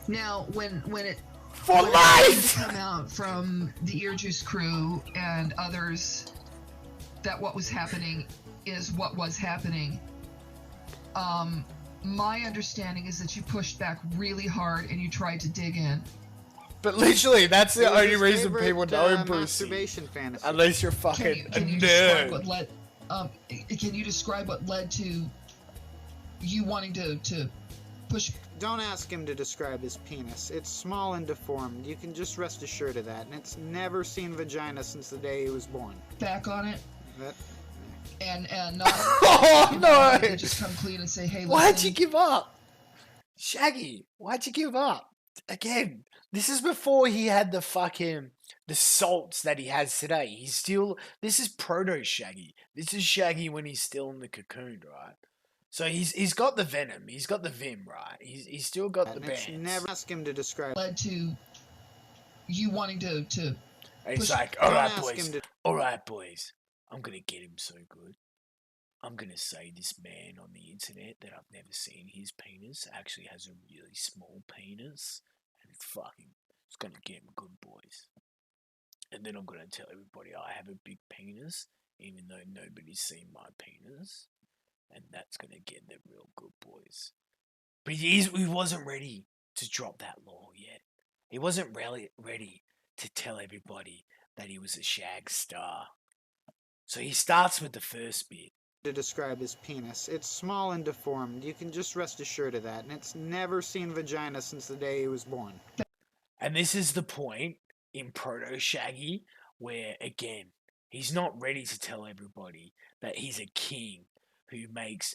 now when it for life come out from the Ear Juice crew and others that what was happening is what was happening. My understanding is that you pushed back really hard and you tried to dig in. But literally, that's the only reason people know Brucey. Masturbation fantasy. Unless you're fucking can you a describe nerd. what led? Can you describe what led to you wanting to push? Don't ask him to describe his penis. It's small and deformed. You can just rest assured of that. And it's never seen vagina since the day he was born. Back on it. That. And not. Oh no! Just come clean and say, "Hey, why'd you give up, Shaggy? Why'd you give up again?" This is before he had the salts that he has today. He's still. This is proto Shaggy. This is Shaggy when he's still in the cocoon, right? So he's got the venom. He's got the vim, right? He's still got the And it's bands. never ask him to describe. Led to you wanting to And he's push- like, Don't alright, ask boys. him to- Alright, boys. I'm going to get him so good. I'm going to say this man on the internet that I've never seen his penis actually has a really small penis. And it's going to get him good, boys. And then I'm going to tell everybody I have a big penis, even though nobody's seen my penis. And that's going to get them real good, boys. But he wasn't ready to drop that law yet. He wasn't really ready to tell everybody that he was a shag star. So he starts with the first bit. To describe his penis. It's small and deformed. You can just rest assured of that. And it's never seen vagina since the day he was born. And this is the point in Proto Shaggy where, again, he's not ready to tell everybody that he's a king who makes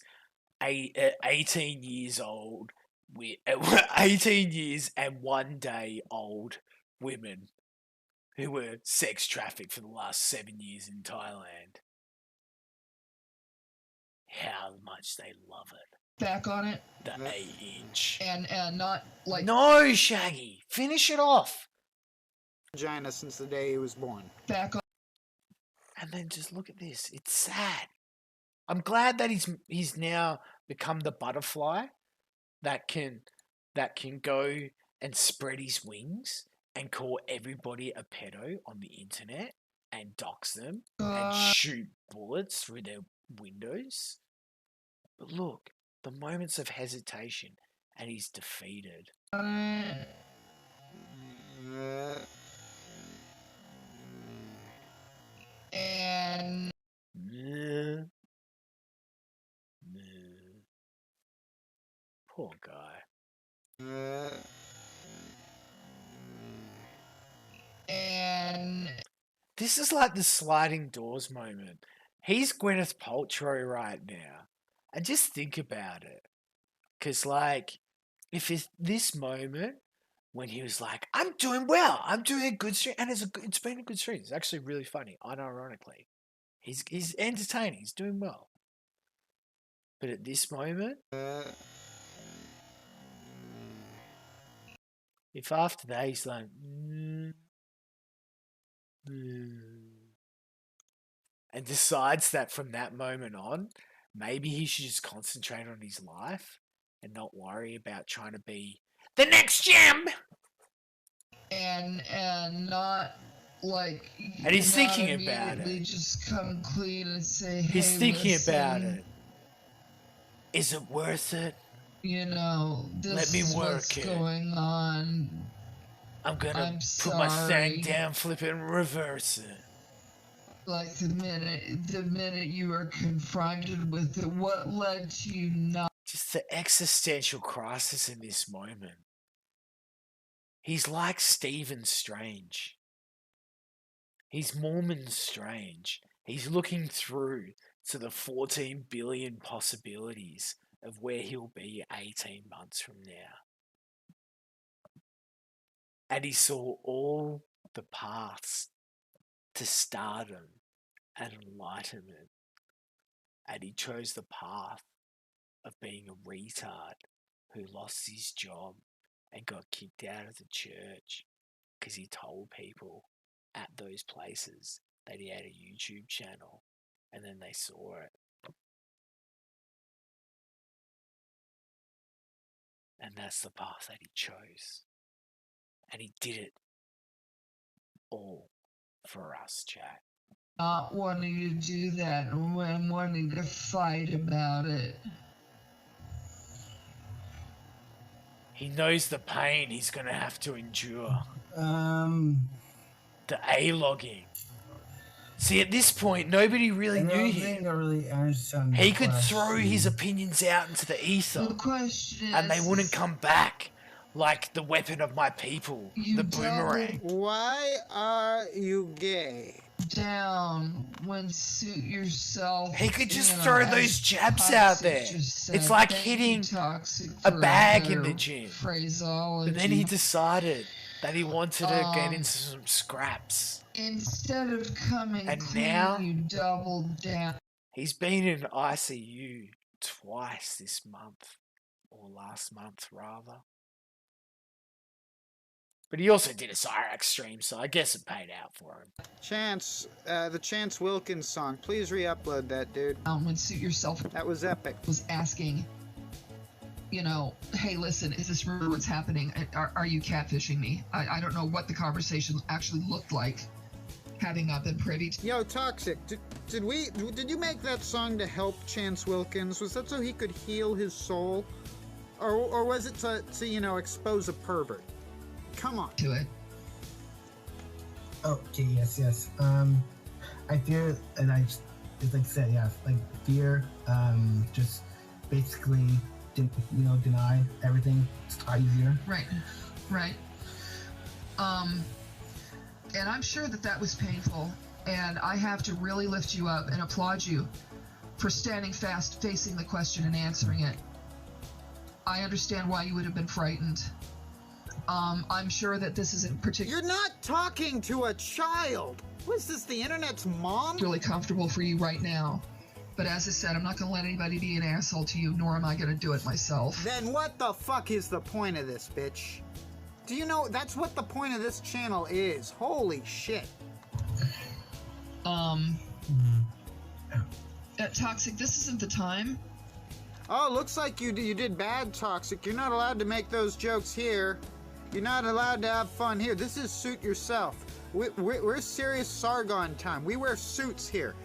18 years old, 18 years and 1 day old women who were sex trafficked for the last 7 years in Thailand. How much they love it. back on it. The 8-inch. And not like No, Shaggy! Finish it off! Vagina since the day he was born. back on. And then just look at this. It's sad. I'm glad that he's now become the butterfly that can go and spread his wings and call everybody a pedo on the internet and dox them and shoot bullets through their windows. But look, the moments of hesitation and he's defeated. And Poor guy. And This is like the sliding doors moment. He's Gwyneth Paltrow right now. And just think about it. Because, like, if it's this moment when he was like, I'm doing well, I'm doing a good stream, and it's been a good stream. It's actually really funny, unironically. He's entertaining, he's doing well. But at this moment, if after that he's like, and decides that from that moment on, maybe he should just concentrate on his life and not worry about trying to be the next gem. And not like. And he's not thinking about immediately it. Just come clean and say, hey, He's thinking listen, about it. Is it worth it? You know, this Let me is work what's it. going on. I'm gonna I'm put my thing sorry. down, flip it, and reverse it. Like the minute you were confronted with it, what led to you not? Just the existential crisis in this moment. He's like Stephen Strange. He's Mormon Strange. He's looking through to the 14 billion possibilities of where he'll be 18 months from now. And he saw all the paths to stardom and enlightenment. And he chose the path of being a retard who lost his job and got kicked out of the church because he told people at those places that he had a YouTube channel, and then they saw it. And that's the path that he chose. And he did it all for us, chat. Not wanting to do that and when wanting to fight about it. He knows the pain he's going to have to endure. The A-logging. See, at this point, nobody really knew I don't him. think I really understand He the could throw question. his opinions out into the ether. The question And they is- wouldn't come back like the weapon of my people, the boomerang. Why are you gay? Down when suit yourself. He could just you know, throw as those jabs Toxic out there. just said. It's like Thank you, hitting Toxic, a for bag in better the gym. Phraseology. But then he decided that he wanted to get Um, into some scraps. Instead of coming And clean, now- you doubled down. He's been in ICU twice this month, or last month rather. But he also did a Cyrax stream, so I guess it paid out for him. Chance, the Chance Wilkins song. Please re-upload that, dude. When Suit Yourself That was epic. was asking, you know, hey, listen, is this really what's happening? Are you catfishing me? I don't know what the conversation actually looked like, having not been privy to. Yo, Toxic, did you make that song to help Chance Wilkins? Was that so he could heal his soul? Or was it to you know, expose a pervert? Come on. To it. Okay, yes. I fear, and just like I said, yeah, like fear, just basically, deny everything. It's easier. Right. And I'm sure that was painful, and I have to really lift you up and applaud you for standing fast, facing the question and answering it. I understand why you would have been frightened. I'm sure that this isn't particularly... You're not talking to a child! What is this, the internet's mom? Really comfortable for you right now. But as I said, I'm not going to let anybody be an asshole to you, nor am I going to do it myself. Then what the fuck is the point of this, bitch? Do you know, that's what the point of this channel is. Holy shit. Toxic, this isn't the time. Oh, looks like you did bad, Toxic. You're not allowed to make those jokes here. You're not allowed to have fun here. This is Suit Yourself. We're serious Sargon time. We wear suits here.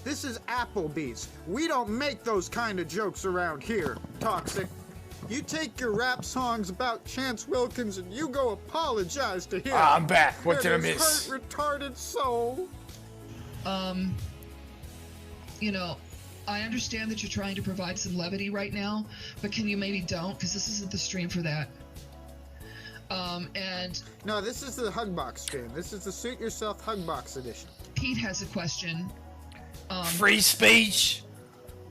This is Applebee's. We don't make those kind of jokes around here, Toxic. You take your rap songs about Chance Wilkins and you go apologize to him. I'm back. What did I miss? Hurt, retarded soul. You know, I understand that you're trying to provide some levity right now, but can you maybe don't? Because this isn't the stream for that. And... No, this is the Hugbox stream. This is the Suit Yourself Hugbox edition. Pete has a question. Free speech?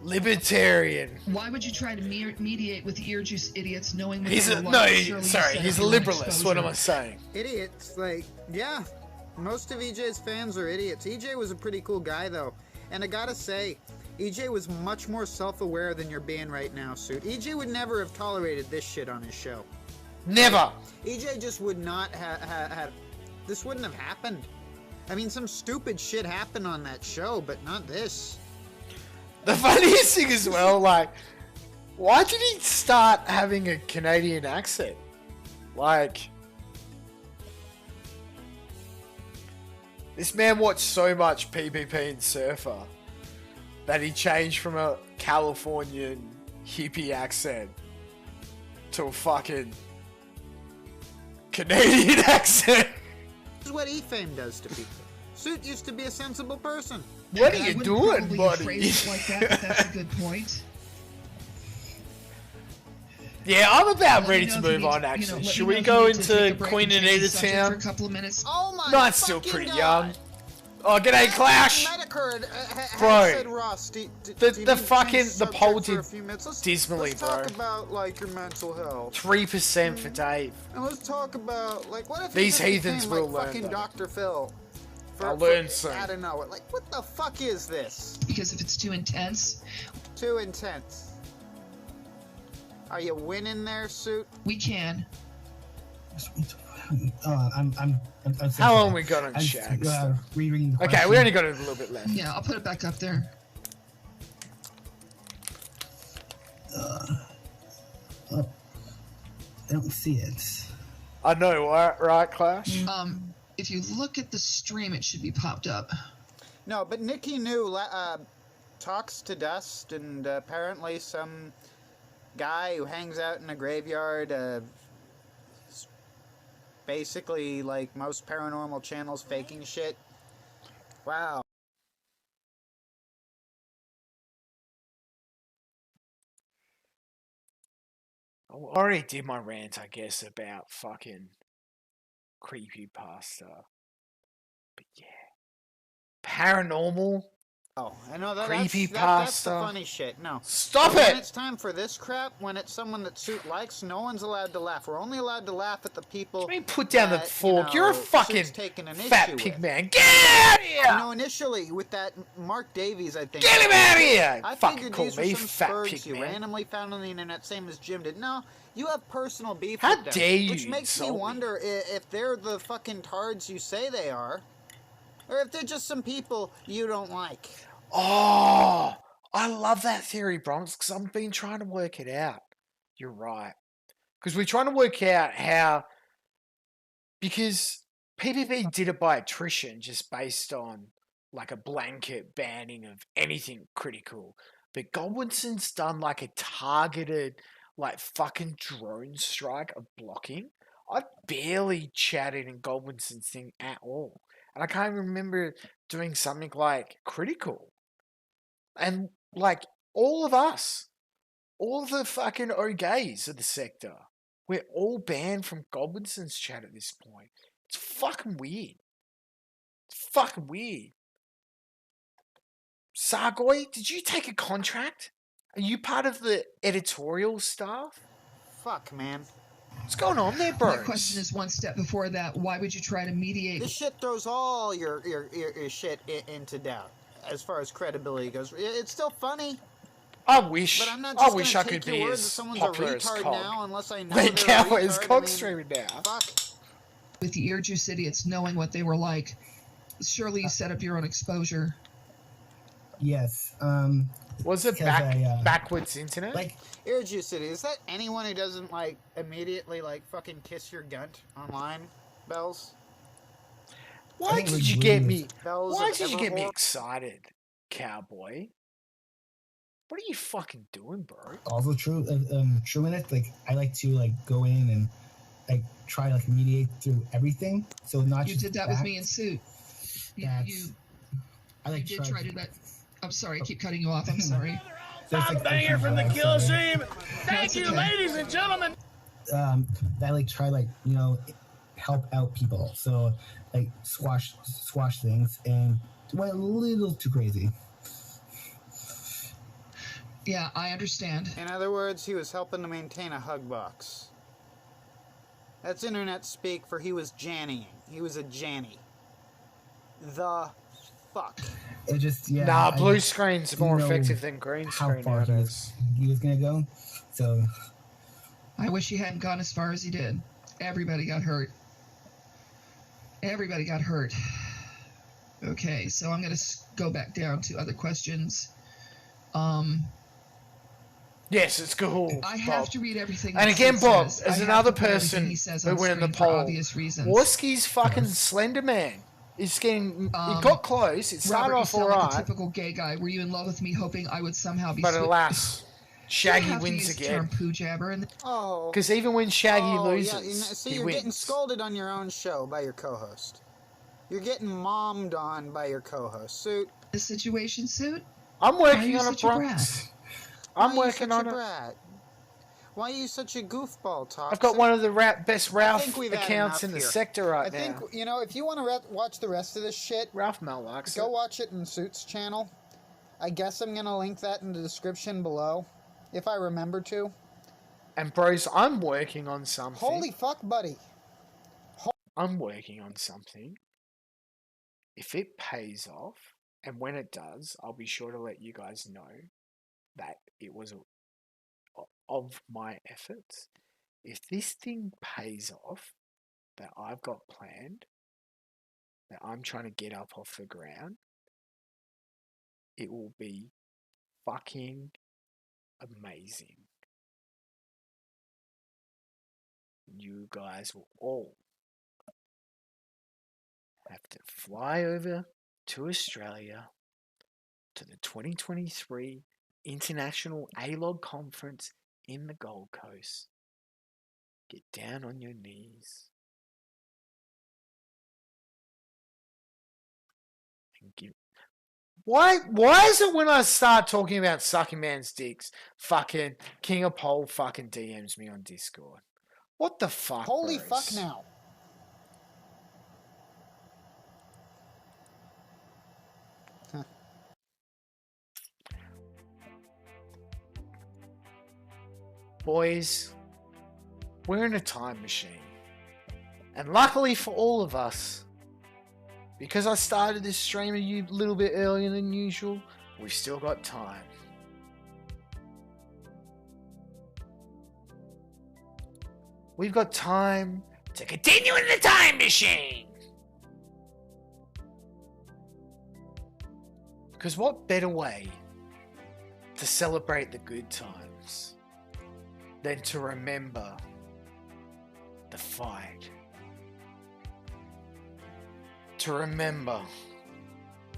Libertarian. Why would you try to mediate with ear juice idiots knowing what He's a liberalist. What am I saying? Idiots, like, yeah. Most of EJ's fans are idiots. EJ was a pretty cool guy, though. And I gotta say, EJ was much more self-aware than you're being right now, Suit. EJ would never have tolerated this shit on his show. Never. EJ just would not have... This wouldn't have happened. I mean, some stupid shit happened on that show, but not this. The funniest thing as well, like, why did he start having a Canadian accent? Like, this man watched so much PPP and Surfer that he changed from a Californian hippie accent to a fucking Canadian accent. This is what E-Fame does to people. Suit used to be a sensible person. What are you doing, buddy? Like that, but that's a good point. Yeah, I'm about ready to move on, actually. Should we go into Queen Anita Town? For a couple of minutes. Oh my No, it's still pretty God. young. Oh, g'day, Clash! Bro, the poll did dismally, let's bro. talk about, like, your mental health. 3% for Dave. And let's talk about, like, what if These you just heathens became, will like, learn, fucking though. Dr. Phil? I'll learn soon. I don't know. Like, what the fuck is this? Because if it's too intense. Too intense. Are you winning there, Suit? We can. I'm How long we got on Shags? Rereading the Okay, question. we only got a little bit left. Yeah, I'll put it back up there. I don't see it. I know, right, Clash? If you look at the stream, it should be popped up. No, but Nikki New talks to dust, and apparently some guy who hangs out in a graveyard, basically like most paranormal channels, faking shit. Wow. I already did my rant, I guess, about fucking creepypasta. But yeah. Paranormal Oh, I know that's Creepypasta. the funny shit. No. Stop When it! it's time for this crap, when it's someone that Suit likes, no one's allowed to laugh. We're only allowed to laugh at the people. You put down the that, fork. You You're a know, fucking Suit's taking an fat issue pig with. man. Get out of here! You know, initially with that Mark Davies, I think. Get him out of here! I Fucking figured call these were me some fat spurgs pig you man. randomly found on the internet, same as Jim did. No, you have personal beef How with them. dare you Which makes me insult me. wonder if they're the fucking tards you say they are, or if they're just some people you don't like. Oh, I love that theory, Bronx, because I've been trying to work it out. You're right. Because we're trying to work out how... Because PPP did it by attrition, just based on like a blanket banning of anything critical. But Godwinson's done like a targeted, like fucking drone strike of blocking. I barely chatted in Godwinson's thing at all. And I can't remember doing something like critical. And like all of us, all the fucking O-gays of the sector, we're all banned from Godwinson's chat at this point. It's fucking weird. It's fucking weird. Sargoy, did you take a contract? Are you part of the editorial staff? Fuck, man. What's going on there, bro? My question is one step before that. Why would you try to mediate? This shit throws all your shit into doubt as far as credibility goes. It's still funny. I wish. But I'm not I just wish gonna I could take your be word that as someone's a popular as retard Cog. now unless I know When they're Cow a is retard. Cog streaming now. Fuck. With the Ear Juice Idiots, knowing what they were like, surely you set up your own exposure. Yes. Was it backwards internet? Like, Ear Juice City, is that anyone who doesn't like immediately like fucking kiss your gunt online, Bells? Why did you get me? Bells Why of did you get me Evermore? excited, cowboy? What are you fucking doing, bro? also true in it. Like, I like to like go in and like try to like mediate through everything. So not You just did that with me in Suit. You I like did try to do that. I'm sorry, I keep cutting you off. I'm sorry. Top banger from the Kill Stream. Thank That's you, okay. ladies and gentlemen. I like try like help out people. So like squash things and went a little too crazy. Yeah, I understand. In other words, he was helping to maintain a hug box. That's internet speak for he was jannying. He was a janny. The fuck. It just Nah, I blue just screen's didn't more know effective than green how screen far nowadays. he was gonna go. So I wish he hadn't gone as far as he did. Everybody got hurt. Everybody got hurt. Okay, so I'm going to go back down to other questions. Yes, it's cool. I have Bob. to read everything. And that again, Sid Bob, says. I as have another to put everything person he says who on went in the screen for poll, obvious reasons. Warski's fucking Slender Man. He's getting. It got close. It started Robert, you off sound like a alright, typical gay guy. Were you in love with me, hoping I would somehow be? but alas, Shaggy You have to wins use the again. term poo jabber and Oh. Because even when Shaggy loses, yeah, see, he you're wins. getting scolded on your own show by your co-host. You're getting mommed on by your co-host. Suit. the situation, Suit. I'm Why are working you on a such a Bronx. brat? I'm Why are you working such on a it. brat? Why are you such a goofball, Toxic? I've got one of the best I Ralph think we've had accounts enough in the here. sector right I think, now. if you want to watch the rest of this shit, Ralph Mel likes go it. watch it in Suit's channel. I guess I'm going to link that in the description below, if I remember to. And bros, I'm working on something. Holy fuck, buddy. I'm working on something. If it pays off, and when it does, I'll be sure to let you guys know that it was of my efforts. If this thing pays off, that I've got planned, that I'm trying to get up off the ground, it will be fucking amazing. You guys will all have to fly over to Australia to the 2023 International A-Log Conference in the Gold Coast. Get down on your knees and give. Why is it when I start talking about sucking man's dicks, fucking King of Pole fucking DMs me on Discord? What the fuck, Holy bros? fuck now. Boys, we're in a time machine. And luckily for all of us, because I started this stream a little bit earlier than usual, we've still got time. We've got time to continue in the time machine. Because what better way to celebrate the good times than to remember the fight? To remember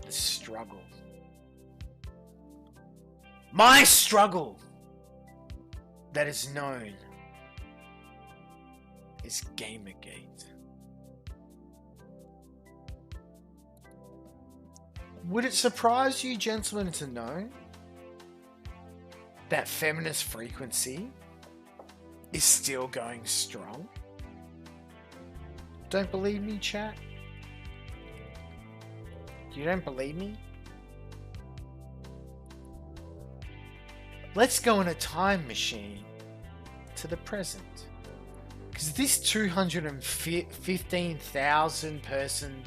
the struggle. My struggle that is known as Gamergate. Would it surprise you, gentlemen, to know that feminist frequency is still going strong? Don't believe me, chat? You don't believe me? Let's go in a time machine to the present. Because this 215,000 person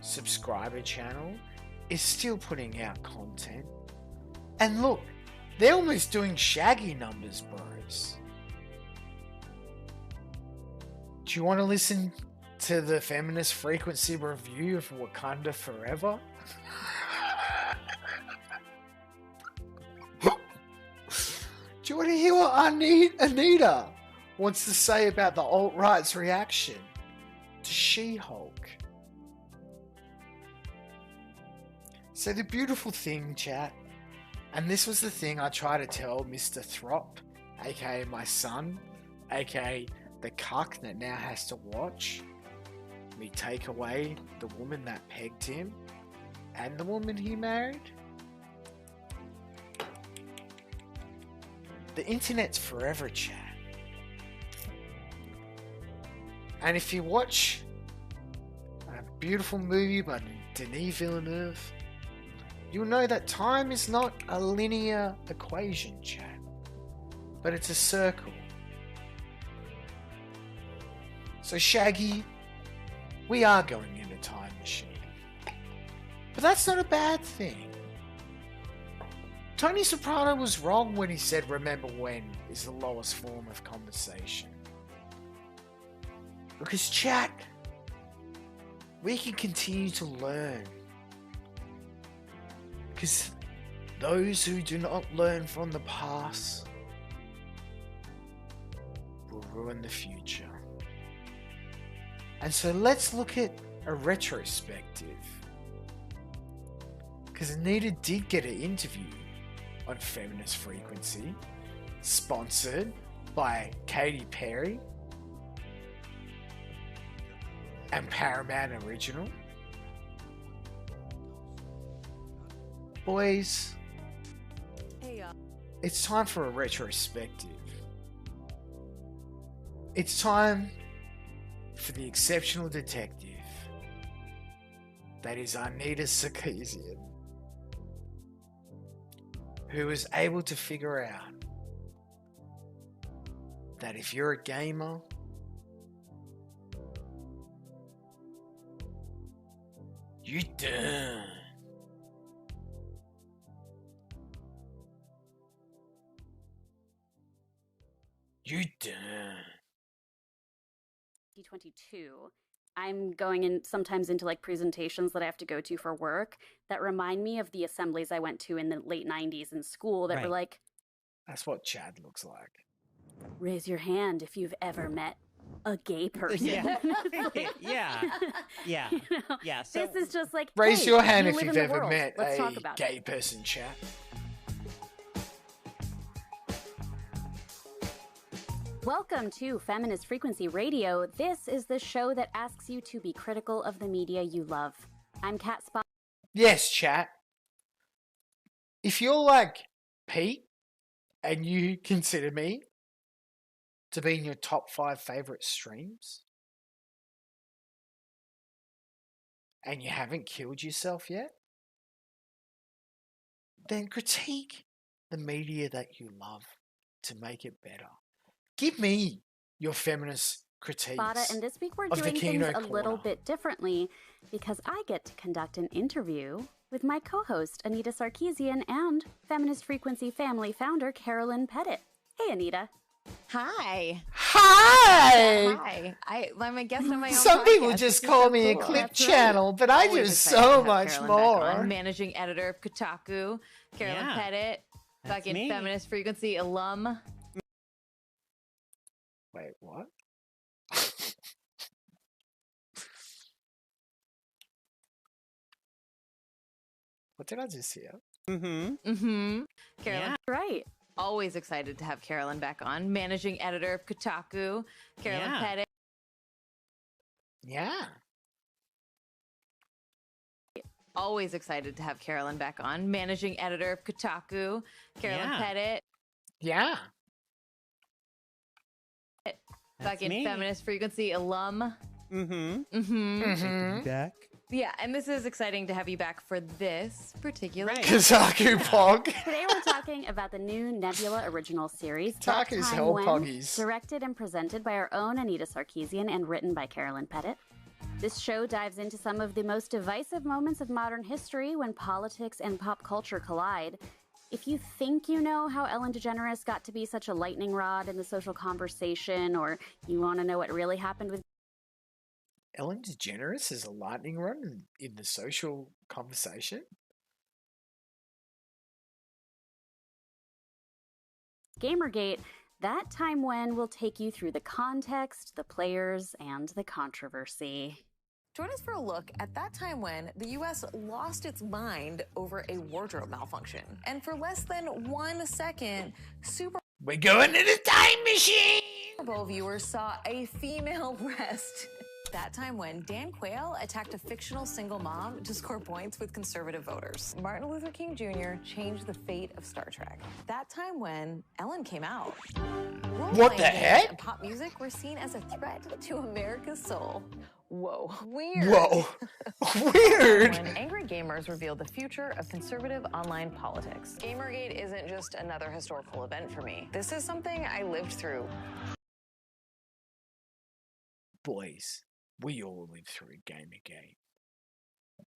subscriber channel is still putting out content. And look, they're almost doing Shaggy numbers, bros. Do you want to listen to the feminist frequency review of Wakanda Forever? Do you want to hear what Anita wants to say about the alt-right's reaction to She-Hulk? So the beautiful thing, chat, and this was the thing I tried to tell Mr. Throp, aka my son, aka the cuck that now has to watch me take away the woman that pegged him and the woman he married. The internet's forever, chat. And if you watch a beautiful movie by Denis Villeneuve, you'll know that time is not a linear equation, chat, but it's a circle. So Shaggy, we are going in a time machine. But that's not a bad thing. Tony Soprano was wrong when he said remember when is the lowest form of conversation. Because chat, we can continue to learn. Because those who do not learn from the past will ruin the future. And so let's look at a retrospective. Because Anita did get an interview on Feminist Frequency, sponsored by Katy Perry and Paramount Original. Boys, it's time for a retrospective. It's time for the exceptional detective that is Anita Sarkeesian, who was able to figure out that if you're a gamer, you done. You done. 2022, I'm going in sometimes into like presentations that I have to go to for work that remind me of the assemblies I went to in the late 90s in school that were Right. like, That's what Chad looks like. raise your hand if you've ever met a gay person. Yeah. It's like- Yeah. Yeah. You know, Yeah. So this is just like, Raise hey, your hand you if live you've in the ever world. met Let's a talk about gay it. person, chat. Welcome to Feminist Frequency Radio. This is the show that asks you to be critical of the media you love. I'm Kat Spot. Yes, chat. If you're like Pete and you consider me to be in your top 5 favorite streams and you haven't killed yourself yet, then critique the media that you love. to make it better. Give me your feminist critiques. Spada, and this week we're of the doing things Kino a little bit differently because I get to conduct an interview with my co-host Anita Sarkeesian and Feminist Frequency family founder Carolyn Pettit. Hey, Anita. Hi. Hi. Hi. I'm a guest on my own Some people podcast. just This is call so me a cool. clip That's right. channel, but I Always do excited so to have much Carolyn more. back on. Managing editor of Kotaku, Carolyn Yeah. Pettit, That's fucking me. Feminist Frequency alum. Wait, what? What did I just hear? Carolyn. Yeah. Right. Always excited to have Carolyn back on. Managing editor of Kotaku, Carolyn Yeah. Pettit. Yeah. Always excited to have Carolyn back on. Managing editor of Kotaku, Carolyn Yeah. Pettit. Yeah. Fucking me. Feminist Frequency alum. Back. Yeah, and this is exciting to have you back for this particular Kotaku Pog. Today we're talking about the new Nebula original series, That Kotaku's Time hell When, poggies. directed and presented by our own Anita Sarkeesian and written by Carolyn Pettit. This show dives into some of the most divisive moments of modern history when politics and pop culture collide. If you think you know how Ellen DeGeneres got to be such a lightning rod in the social conversation, or you want to know what really happened with Ellen DeGeneres is a lightning rod in the social conversation. Gamergate, That Time When will take you through the context, the players, and the controversy. Join us for a look at that time when the U.S. lost its mind over a wardrobe malfunction. And for less than 1 second, Super We're going to the time machine! Bowl viewers saw a female breast. That time when Dan Quayle attacked a fictional single mom to score points with conservative voters. Martin Luther King Jr. changed the fate of Star Trek. That time when Ellen came out. What the heck? And pop music were seen as a threat to America's soul. Whoa. Weird. Whoa. Weird. When angry gamers revealed the future of conservative online politics. Gamergate isn't just another historical event for me. This is something I lived through. Boys, we all live through Gamergate.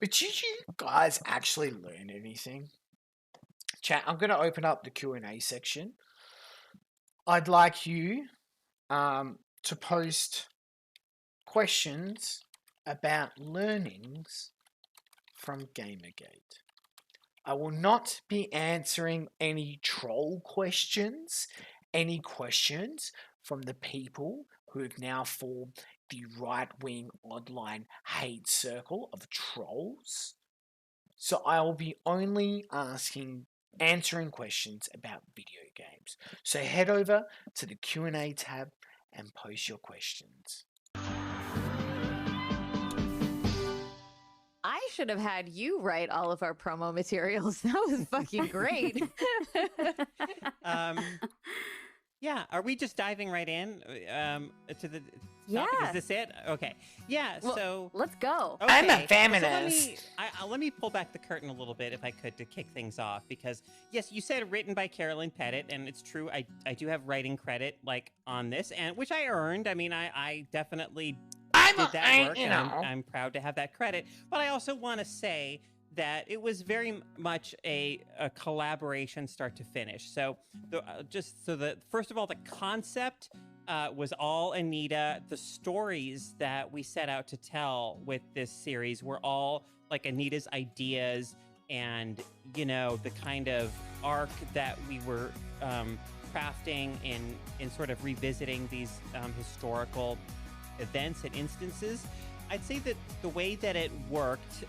But did you guys actually learn anything? Chat, I'm going to open up the Q&A section. I'd like you to post questions about learnings from Gamergate. I will not be answering any troll questions, any questions from the people who have now formed the right-wing online hate circle of trolls. So I will be only answering questions about video games. So head over to the Q&A tab and post your questions. I should have had you write all of our promo materials. That was fucking great. Yeah, are we just diving right in to the Yeah. topic? Is this it? Okay. Yeah, Well, so let's go. Okay. I'm a So feminist. let me pull back the curtain a little bit, if I could, to kick things off, because yes, you said written by Carolyn Pettit, and it's true. I do have writing credit on this, and which I earned. I mean, I definitely did that work, and I'm proud to have that credit. But I also want to say that it was very much a collaboration start to finish. So first of all, the concept was all Anita. The stories that we set out to tell with this series were all Anita's ideas, and the kind of arc that we were crafting in sort of revisiting these historical events and instances. I'd say that the way that it worked,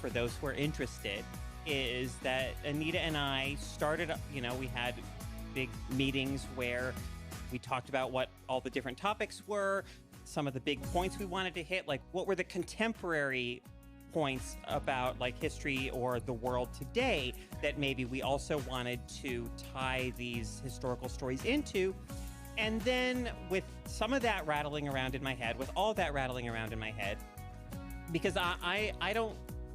for those who are interested, is that Anita and I started, we had big meetings where we talked about what all the different topics were, some of the big points we wanted to hit, what were the contemporary points about history or the world today that maybe we also wanted to tie these historical stories into. And then with some of that rattling around in my head, with all that rattling around in my head, because I'm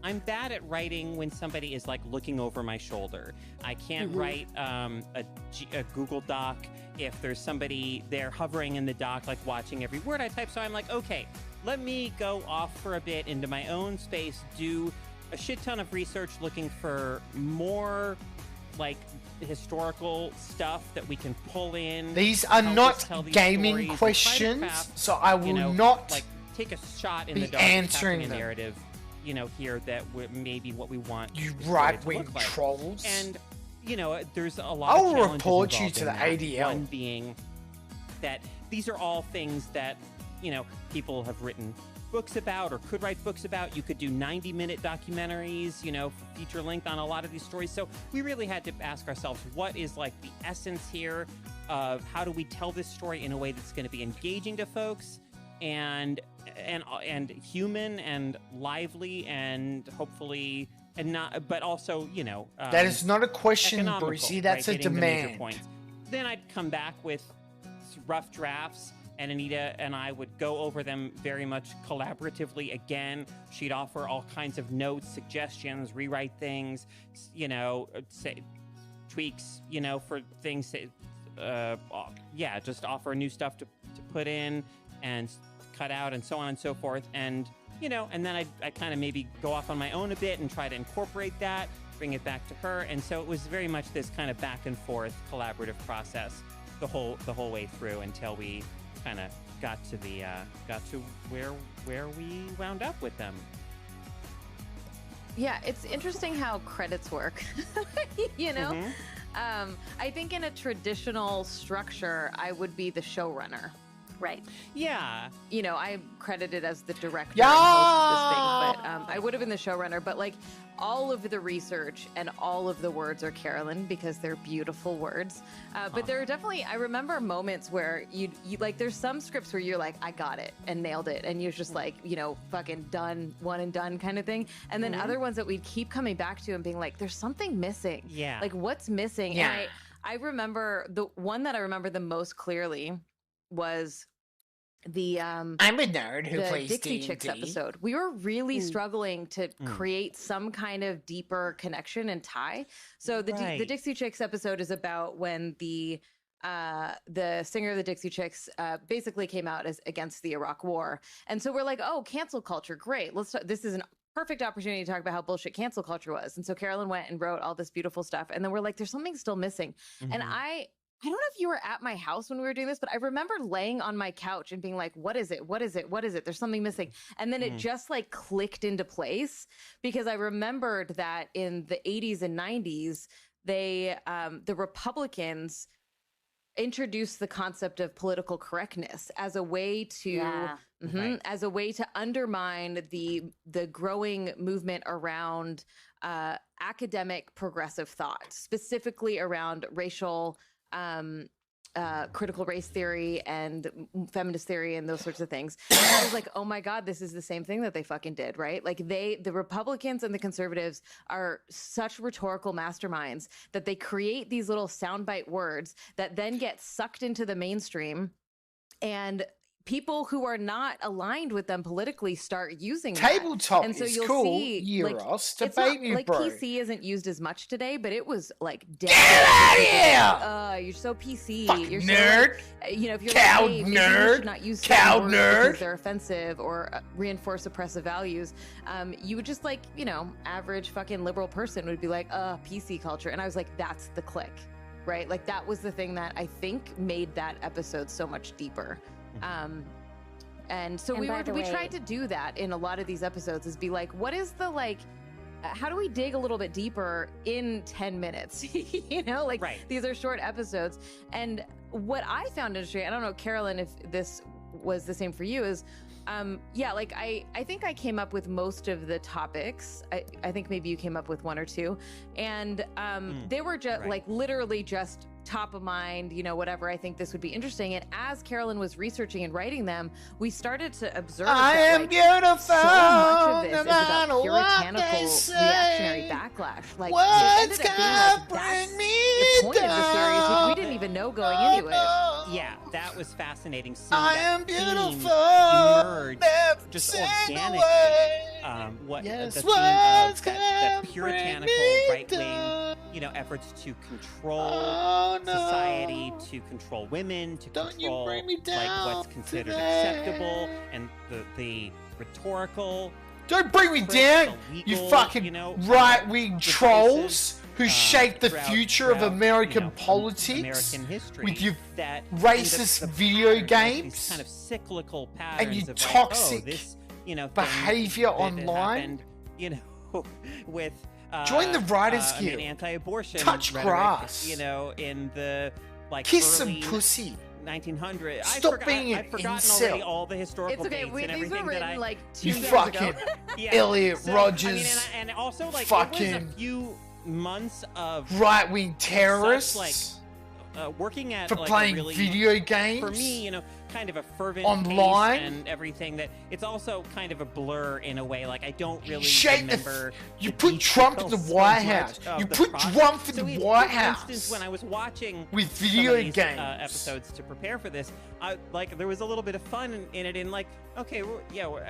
I'm bad at writing when somebody is like looking over my shoulder. I can't write a Google Doc if there's somebody there hovering in the doc, like watching every word I type. So I'm like, okay, let me go off for a bit into my own space, do a shit ton of research looking for more like historical stuff that we can pull in. These are help not us tell these gaming stories, and try to questions, craft, so I will you know, not like take a shot in be the dark, answering crafting a them. narrative, you know, here that maybe what we want You the story to right-wing look like. trolls. And you know, there's a lot I'll of challenges report you involved to in the that. ADL. One being that these are all things that, you know, people have written books about or could write books about. You could do 90-minute documentaries, you know, feature length on a lot of these stories. So we really had to ask ourselves, what is like the essence here of how do we tell this story in a way that's going to be engaging to folks and human and lively and hopefully and not, but also, you know, That is not a question, economical, Brucey. That's right? a Hitting the major demand. points. Then I'd come back with rough drafts, and Anita and I would go over them very much collaboratively again. She'd offer all kinds of notes, suggestions, rewrite things, you know, say tweaks, you know, for things. Yeah, just offer new stuff to put in and cut out and so on and so forth. And, you know, and then I kind of maybe go off on my own a bit and try to incorporate that, bring it back to her. And so it was very much this kind of back and forth collaborative process the whole way through until we kind of got to where we wound up with them. Yeah, it's interesting how credits work. You know, I think in a traditional structure, I would be the showrunner. Right. Yeah. You know, I'm credited as the director Yeah. and host of this thing, but I would have been the showrunner. But like all of the research and all of the words are Carolyn because they're beautiful words. But there are definitely, I remember moments where you like, there's some scripts where you're like, I got it and nailed it. And you're just like, you know, fucking done, one and done kind of thing. And then other ones that we'd keep coming back to and being like, there's something missing. Yeah. Like what's missing? Yeah. And I remember the one that I remember the most clearly was the I'm a nerd who the plays Dixie D&D. Chicks episode. We were really struggling to create some kind of deeper connection and tie. So the Dixie Chicks episode is about when the singer of the Dixie Chicks basically came out as against the Iraq War, and so we're like, oh, cancel culture, great. This is an perfect opportunity to talk about how bullshit cancel culture was. And so Carolyn went and wrote all this beautiful stuff, and then we're like, there's something still missing, and I don't know if you were at my house when we were doing this, but I remember laying on my couch and being like, what is it? What is it? What is it? There's something missing. And then it just like clicked into place because I remembered that in the 80s and 90s, the Republicans introduced the concept of political correctness as a way to as a way to undermine the growing movement around academic progressive thought, specifically around racial critical race theory and feminist theory and those sorts of things. And I was like, oh my God, this is the same thing that they fucking did, right? Like the Republicans and the conservatives are such rhetorical masterminds that they create these little soundbite words that then get sucked into the mainstream, and people who are not aligned with them politically start using Tabletop that. And so is you'll cool. see, like, Euros, it's not, debate me, like bro. PC isn't used as much today, but it was like Get out of here! You're so PC. Fucking You're nerd. So, like, you know, if you're Cowed like, hey, maybe we nerd. should not use Cowed certain words nerd. because they're offensive or reinforce oppressive values. You would just like, you know, average fucking liberal person would be like, PC culture. And I was like, that's the click, right? Like that was the thing that I think made that episode so much deeper. And so we tried to do that in a lot of these episodes, is be like, what is the like, how do we dig a little bit deeper in 10 minutes? You know, like these are short episodes. And what I found interesting, I don't know, Carolyn, if this was the same for you, is like I think I came up with most of the topics. I think maybe you came up with one or two, and they were just like literally just top of mind, you know, whatever. I think this would be interesting. And as Carolyn was researching and writing them, we started to observe I that, am like, beautiful, so much of this no is about matter what puritanical they say. reactionary backlash. Like What's it ended up being gonna like bring me the point of the series. We didn't even know going into it. Yeah, that was fascinating. I That am theme beautiful, emerged every just single organically. way. what Yes, the theme what's of that gonna puritanical bring me right-wing, efforts to control Oh, no. society, to control women, to Don't you control bring me like down what's considered today. acceptable, and the rhetorical. Don't bring me tricks, down, the you legal, fucking right-wing trolls who shape the throughout- future of throughout, American politics American history with your that racist the video patterns, like games these kind of cyclical patterns and your of toxic like, oh, this, thing behavior that online. happened, with Join the Writers I mean, Guild. anti-abortion Touch rhetoric, grass. In the Kiss some early pussy. 1900s. Stop being an I've forgotten incel. already all the historical It's okay. dates and These were everything that written I. like 2 You years fucking ago. Elliot So, Rogers. I mean, and also like it was fucking a few months of right-wing such, terrorists working at for like, playing a really, video games for me, kind of a fervent online pace and everything that it's also kind of a blur in a way. Like I don't really Shape the remember. you put Trump in the so White much House. of You the put process. Trump in So the for White House. instance, when I was watching with some video of these, games. Episodes to prepare for this, there was a little bit of fun in it. And like, okay,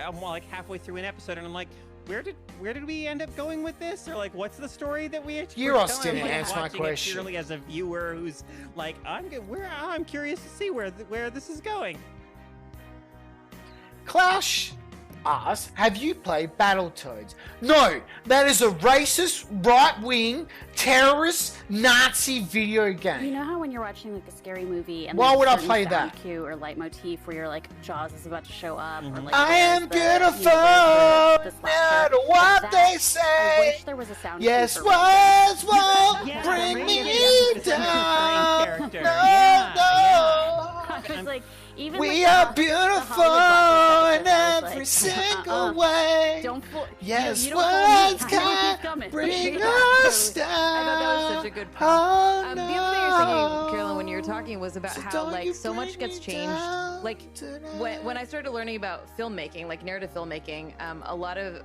I'm like halfway through an episode, and I'm like, where did we end up going with this? Or like, what's the story that we? Euros telling? didn't I'm, like, answer my watching it question. Purely as a viewer who's like, I'm curious to see where this is going. Klaus asks, have you played Battletoads? No, that is a racist, right-wing, terrorist, Nazi video game. You know how when you're watching like a scary movie and Why there's would a I certain play sound that? cue or leitmotif where you're like Jaws is about to show up or like I there's am the, beautiful, the no matter what they say. I wish there was a sound Yes, cue for words won't Yeah, bring maybe me it's a down. character. No, Yeah, no. It's like even We with are the beautiful Hollywood in blockbusters, I was every like, single way. Don't fool. Yes, you don't fool words me. can Keep coming. bring Yeah, us totally. down. I thought that was such a good point. Oh, The other thing I was thinking, no. Carolyn, when you were talking, was about So how don't you like so much bring gets me changed. down Like when I started learning about filmmaking, like narrative filmmaking, a lot of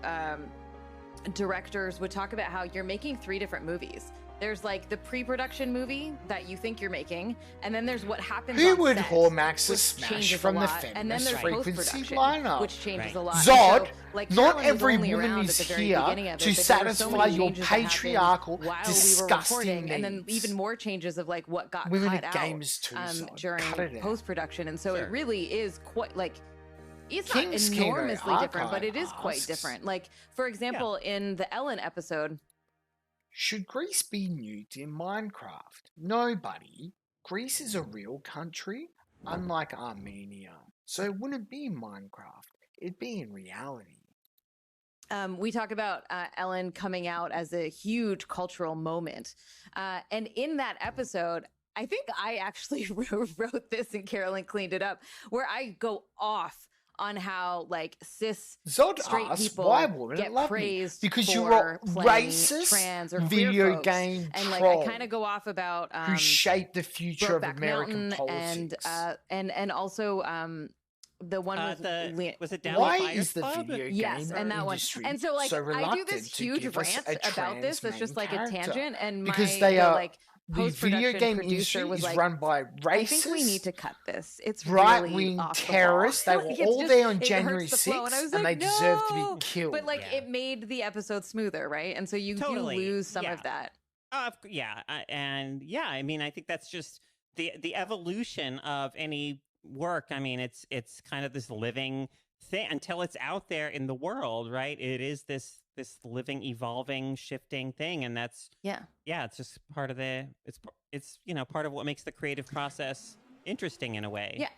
directors would talk about how you're making 3 different movies. There's like the pre-production movie that you think you're making, and then there's what happens Who on would set, Hormax's which smash changes from a the lot, and then feminist there's frequency post-production, lineup? which changes Right. a lot. And Zod, so, like, not Carolyn was every only woman around is at the very here beginning of to it, but there were so satisfy many your changes that happened patriarchal, while we were disgusting recording, and then needs. even more changes of like what got Women cut at out games too, Zod. during Cut it out. post-production, and so Sure. it really is quite like it's King's not Kino enormously different, but it is Archive quite asks, different. Like for example, in the Ellen episode, should Greece be nuked in Minecraft? No, buddy. Greece is a real country, unlike Armenia. So it wouldn't be in Minecraft. It'd be in reality. we talk about Ellen coming out as a huge cultural moment. And in that episode, I think I actually wrote this and Carolyn cleaned it up, where I go off on how like cis Zod straight asks, people why wouldn't it get love me? praised Because for you're a playing racist trans or video queer folks. game And like troll I kind of go off about who shaped the future of Brokeback American Mountain politics. and also the one with was it Down Why the Fire is the Club? video game yes, and that one. industry And so like so I do reluctant this to huge give us rant a about trans this that's just main like a character? tangent, and Because my they are like the video post-production game producer industry was is like, run by I think we racist, need to cut this. It's right-wing really off the terrorists. wall. They were Like, it's all just- there on it January hurts the flow. 6th, and I was and like, they deserve to "No!" be killed. But like it made the episode smoother, right? And so you Totally, do lose some yeah. of that. And yeah, I mean, I think that's just the evolution of any work. I mean, it's kind of this living thing until it's out there in the world, right? It is this living, evolving, shifting thing, and that's it's just part of it's part of what makes the creative process interesting in a way. Yeah.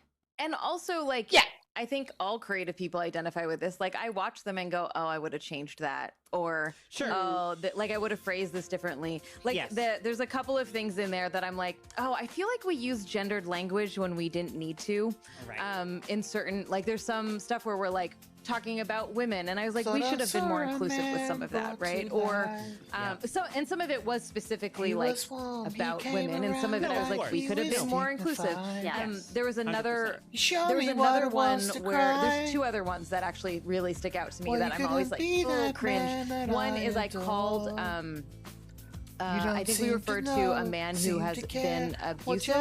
And also like I think all creative people identify with this. Like I watch them and go, "Oh, I would have changed that," or "Oh, like I would have phrased this differently." Like there's a couple of things in there that I'm like, "Oh, I feel like we used gendered language when we didn't need to." Right. In certain like there's some stuff where we're like talking about women, and I was like, Thought we I should have been more saw a inclusive with some man of that, brought right? to Or life. some of it was specifically He like was warm, he about came women, and some of it around I was like, like we he could have was been more inclusive. dignified. There was another 100%. Show there was me what another it one was to where cry. there's 2 other ones that actually really stick out to me Well, that you I'm always couldn't like, be oh, that man cringe. that One I is like called adore. I think we referred to a man who has been abusive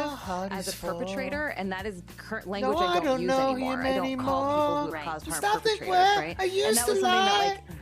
as a perpetrator, and that is current language I don't use anymore. I don't call people who have caused harm perpetrators, right? And that was something that like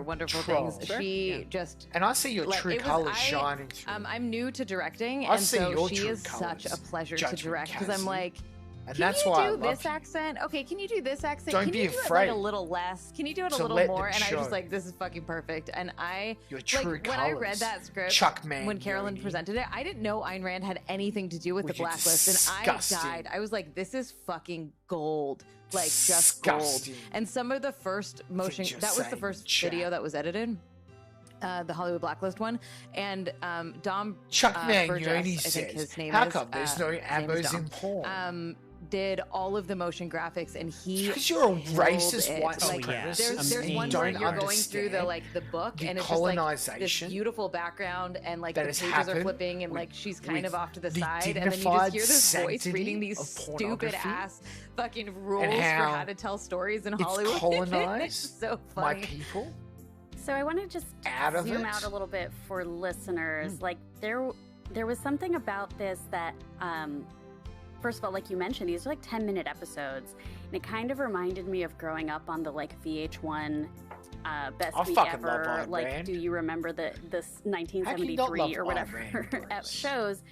other wonderful Troll. things. Sure. She just And I see your like, true it was- colours I- shining through. I'm new to directing, I and see so your she true is such a colours, pleasure to Judgment direct because I'm Cassie. like, And Can that's you why I do love this accent? Okay, can you do this accent? Don't Can be you do it afraid like a little less? Can you do it a to little let more? them And I was just show like, this is fucking perfect. And I your like true when I read colours. that script, Chuck Man, when Carolyn presented it, I didn't know Ayn Rand had anything to do with the Which is blacklist, and I disgusting. died. I was like, this is fucking gold. Like just Disgusting. gold. And some of the first motion you're that was the saying, first Jack. video that was edited. The Hollywood Blacklist one, and Dom Chuck Burgess, Mangione I think says, his name how is, come there's no his name is abos in Dom, porn? did all of the motion graphics, and he Because you're a killed racist it. white Like, supremacist. there's and one you where don't you're going through the understand book, the and it's just like this colonization beautiful background, and like that the has pages are happened flipping, and like she's kind with of off to the the side, and then you just dignified hear this voice sanctity reading these of stupid pornography, ass fucking rules and for how how to tell stories in it's Hollywood. colonized It's so my funny. people. So I want to just Out of zoom it? out a little bit for listeners. Like there was something about this that, first of all, like you mentioned, these are like 10-minute episodes, and it kind of reminded me of growing up on the like VH1 Best I Week fucking love Ever. Ayn Like, Rand. do you remember this How can you not 1973 love or Ayn whatever Rand, Bryce? shows?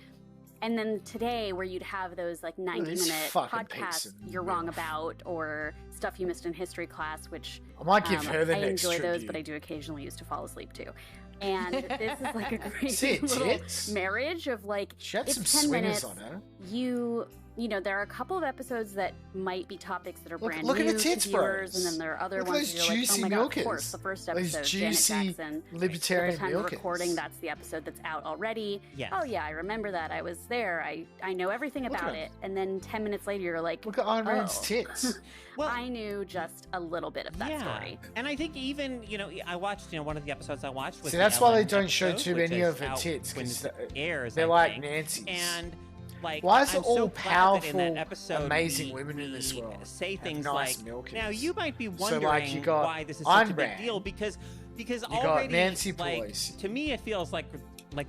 And then today, where you'd have those like 90-minute fucking podcasts piece of you're wrong about, or stuff you missed in history class, which I might give her the I next enjoy those, tribute. but I do occasionally used to fall asleep too. And this is like a great See it, little tits? marriage of like, She had it's some 10 swingers minutes. on her. You know, there are a couple of episodes that might be topics that are brand look at new the tits, to viewers, bros. and then there are other Look at ones those where you're like, oh juicy my god, of milkers. course, the first Those episode, juicy Janet Jackson. libertarian At the time of milkers. recording, that's the episode that's out already. Yes. Oh yeah, I remember that. I was there. I know everything Look about at it. And then 10 minutes later, you're like, Look at Ayn Rand's oh. tits. Well, I knew just a little bit of that story. And I think even, I watched, one of the episodes I watched was See, the that's why they Ellen don't show episode, too which many is of her out tits, when 'cause it airs, they're I like think. Nancy's. And like, Why is it I'm all so glad that in powerful, that episode amazing we- women in this we world say have things nice like, milkers? now you might be So, wondering like, you got why this is such a Ayn big Rand. deal because You got already Nancy like Pelosi. to me it feels like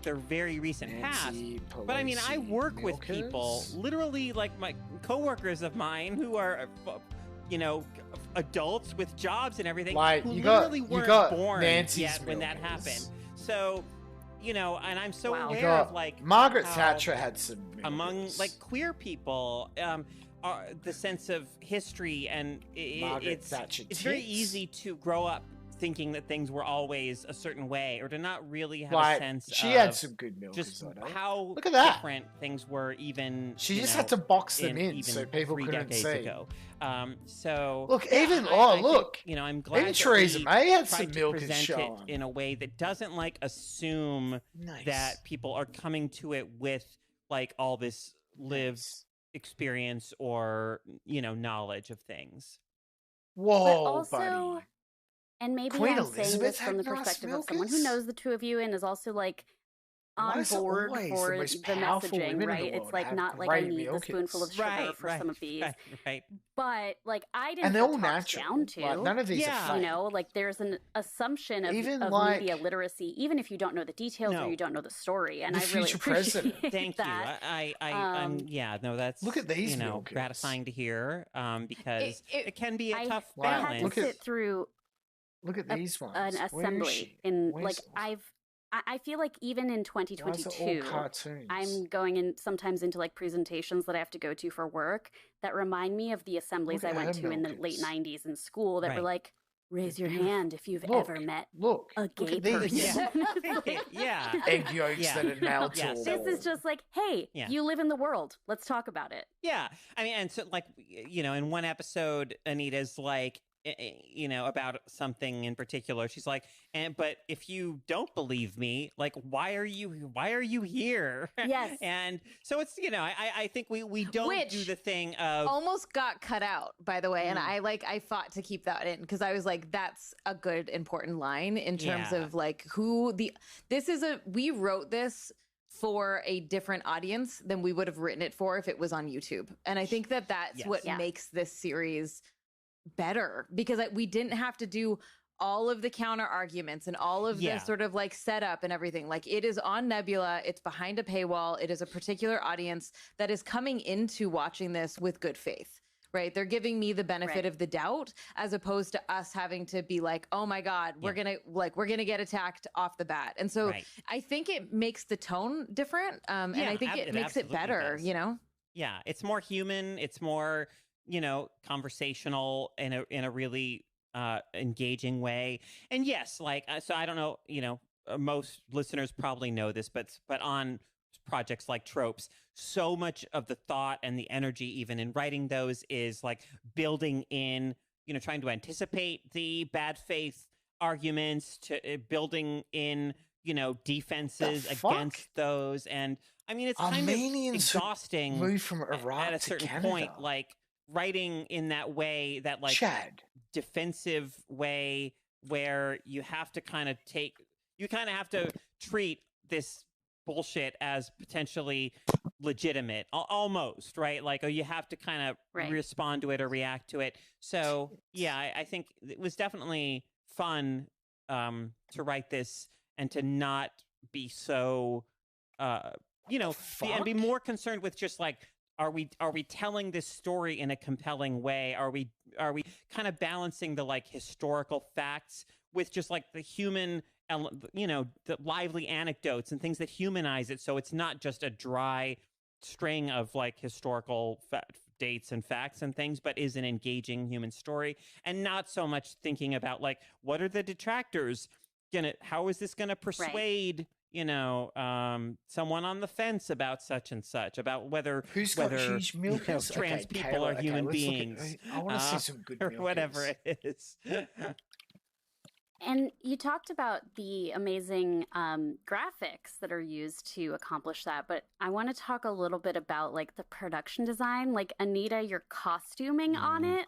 their very recent past. Nancy But I mean, I Pelosi work with people, milkers? literally like my coworkers of mine who are, adults with jobs and everything, Like, who you got- literally you weren't got born Nancy's yet when that milkers. happened. So, and I'm so You aware got of like Margaret how Thatcher had some among milkers. like queer people, the sense of history and Margaret it's Thatcher very tits. easy to grow up thinking that things were always a certain way or to not really have Like, a sense she of had some good milkers just on her. how Look at that. different things were even She you just know, had to box them in even so people 3 couldn't decades see. ago. So Look, yeah, even I think, look, I'm glad even that Theresa we May had tried some to milkers present shown. it in a way that doesn't like assume Nice. that people are coming to it with like all this lived experience or knowledge of things. Whoa, But also, buddy. and maybe Queen I'm saying Elizabeth this from had the nice perspective of someone who milkers? knows the two of you and is also like Why on is it board always for the most the powerful messaging, women in the right? world It's like have not like I great need the milkers? spoonful of sugar for some of these. Right. But like I didn't And they're feel all talked natural. down to. Like, none of these are You fake. know, like there's an assumption of, Even, of like, media literacy, even if you don't know the details No. or you don't know the story. And The I really future appreciate president. Thank that. you. I'm that's Look at these milkers. gratifying to hear because it can be a I, tough I had balance. to sit through Look at these ones. an Where is assembly she? in Where's- like I feel like even in Why is it all 2022 cartoons? I'm going in sometimes into like presentations that I have to go to for work that remind me of the assemblies Look I at went her to in the late milkers. 90s in school that were Right. like raise your hand if you've Look, ever met Look, a look gay at these. person. Yeah. Egg yolks Yeah. that are now to Yes. This is just like, hey, Yeah. you live in the world. Let's talk about it. Yeah, I mean, and so like in one episode, Anita's like, about something in particular. She's like, but if you don't believe me, like, why are you here? Yes. And so it's I think we don't do the thing of almost got cut out, by the way, and I fought to keep that in because I was like, that's a good important line in terms Yeah. of like we wrote this for a different audience than we would have written it for if it was on YouTube. And I think that's Yes. what Yeah. makes this series better because we didn't have to do all of the counter arguments and all of Yeah. the sort of like setup and everything. Like it is on Nebula, it's behind a paywall, it is a particular audience that is coming into watching this with good faith. Right. They're giving me the benefit Right. of the doubt as opposed to us having to be like, oh my God, we're going to get attacked off the bat. And so Right. I think it makes the tone different. And Yeah, I think it it makes it absolutely better, does. you know? Yeah, it's more human. It's more, conversational in a really engaging way. And yes, like so I don't know, most listeners probably know this, but on projects like Tropes, so much of the thought and the energy even in writing those is like building in, trying to anticipate the bad faith arguments, to building in, defenses against those. And I mean, it's kind of exhausting moved from Iraq at a to certain Canada. point, like writing in that way, that like defensive way, where you have to kind of have to treat this bullshit as potentially legitimate, almost, right? Like, you have to kind of respond to it or react to it. So yeah, I think it was definitely fun to write this and to not be so and be more concerned with just like, are we telling this story in a compelling way? Are we kind of balancing the like historical facts with just like the human, the lively anecdotes and things that humanize it, so it's not just a dry string of like historical dates and facts and things, but is an engaging human story, and not so much thinking about like, what are the detractors how is this gonna persuade someone on the fence about such and such, about whether huge milkers? Trans people are human beings. I want to see some good or milkers. whatever it is. And you talked about the amazing graphics that are used to accomplish that, but I want to talk a little bit about like the production design. Like, Anita, your costuming on it.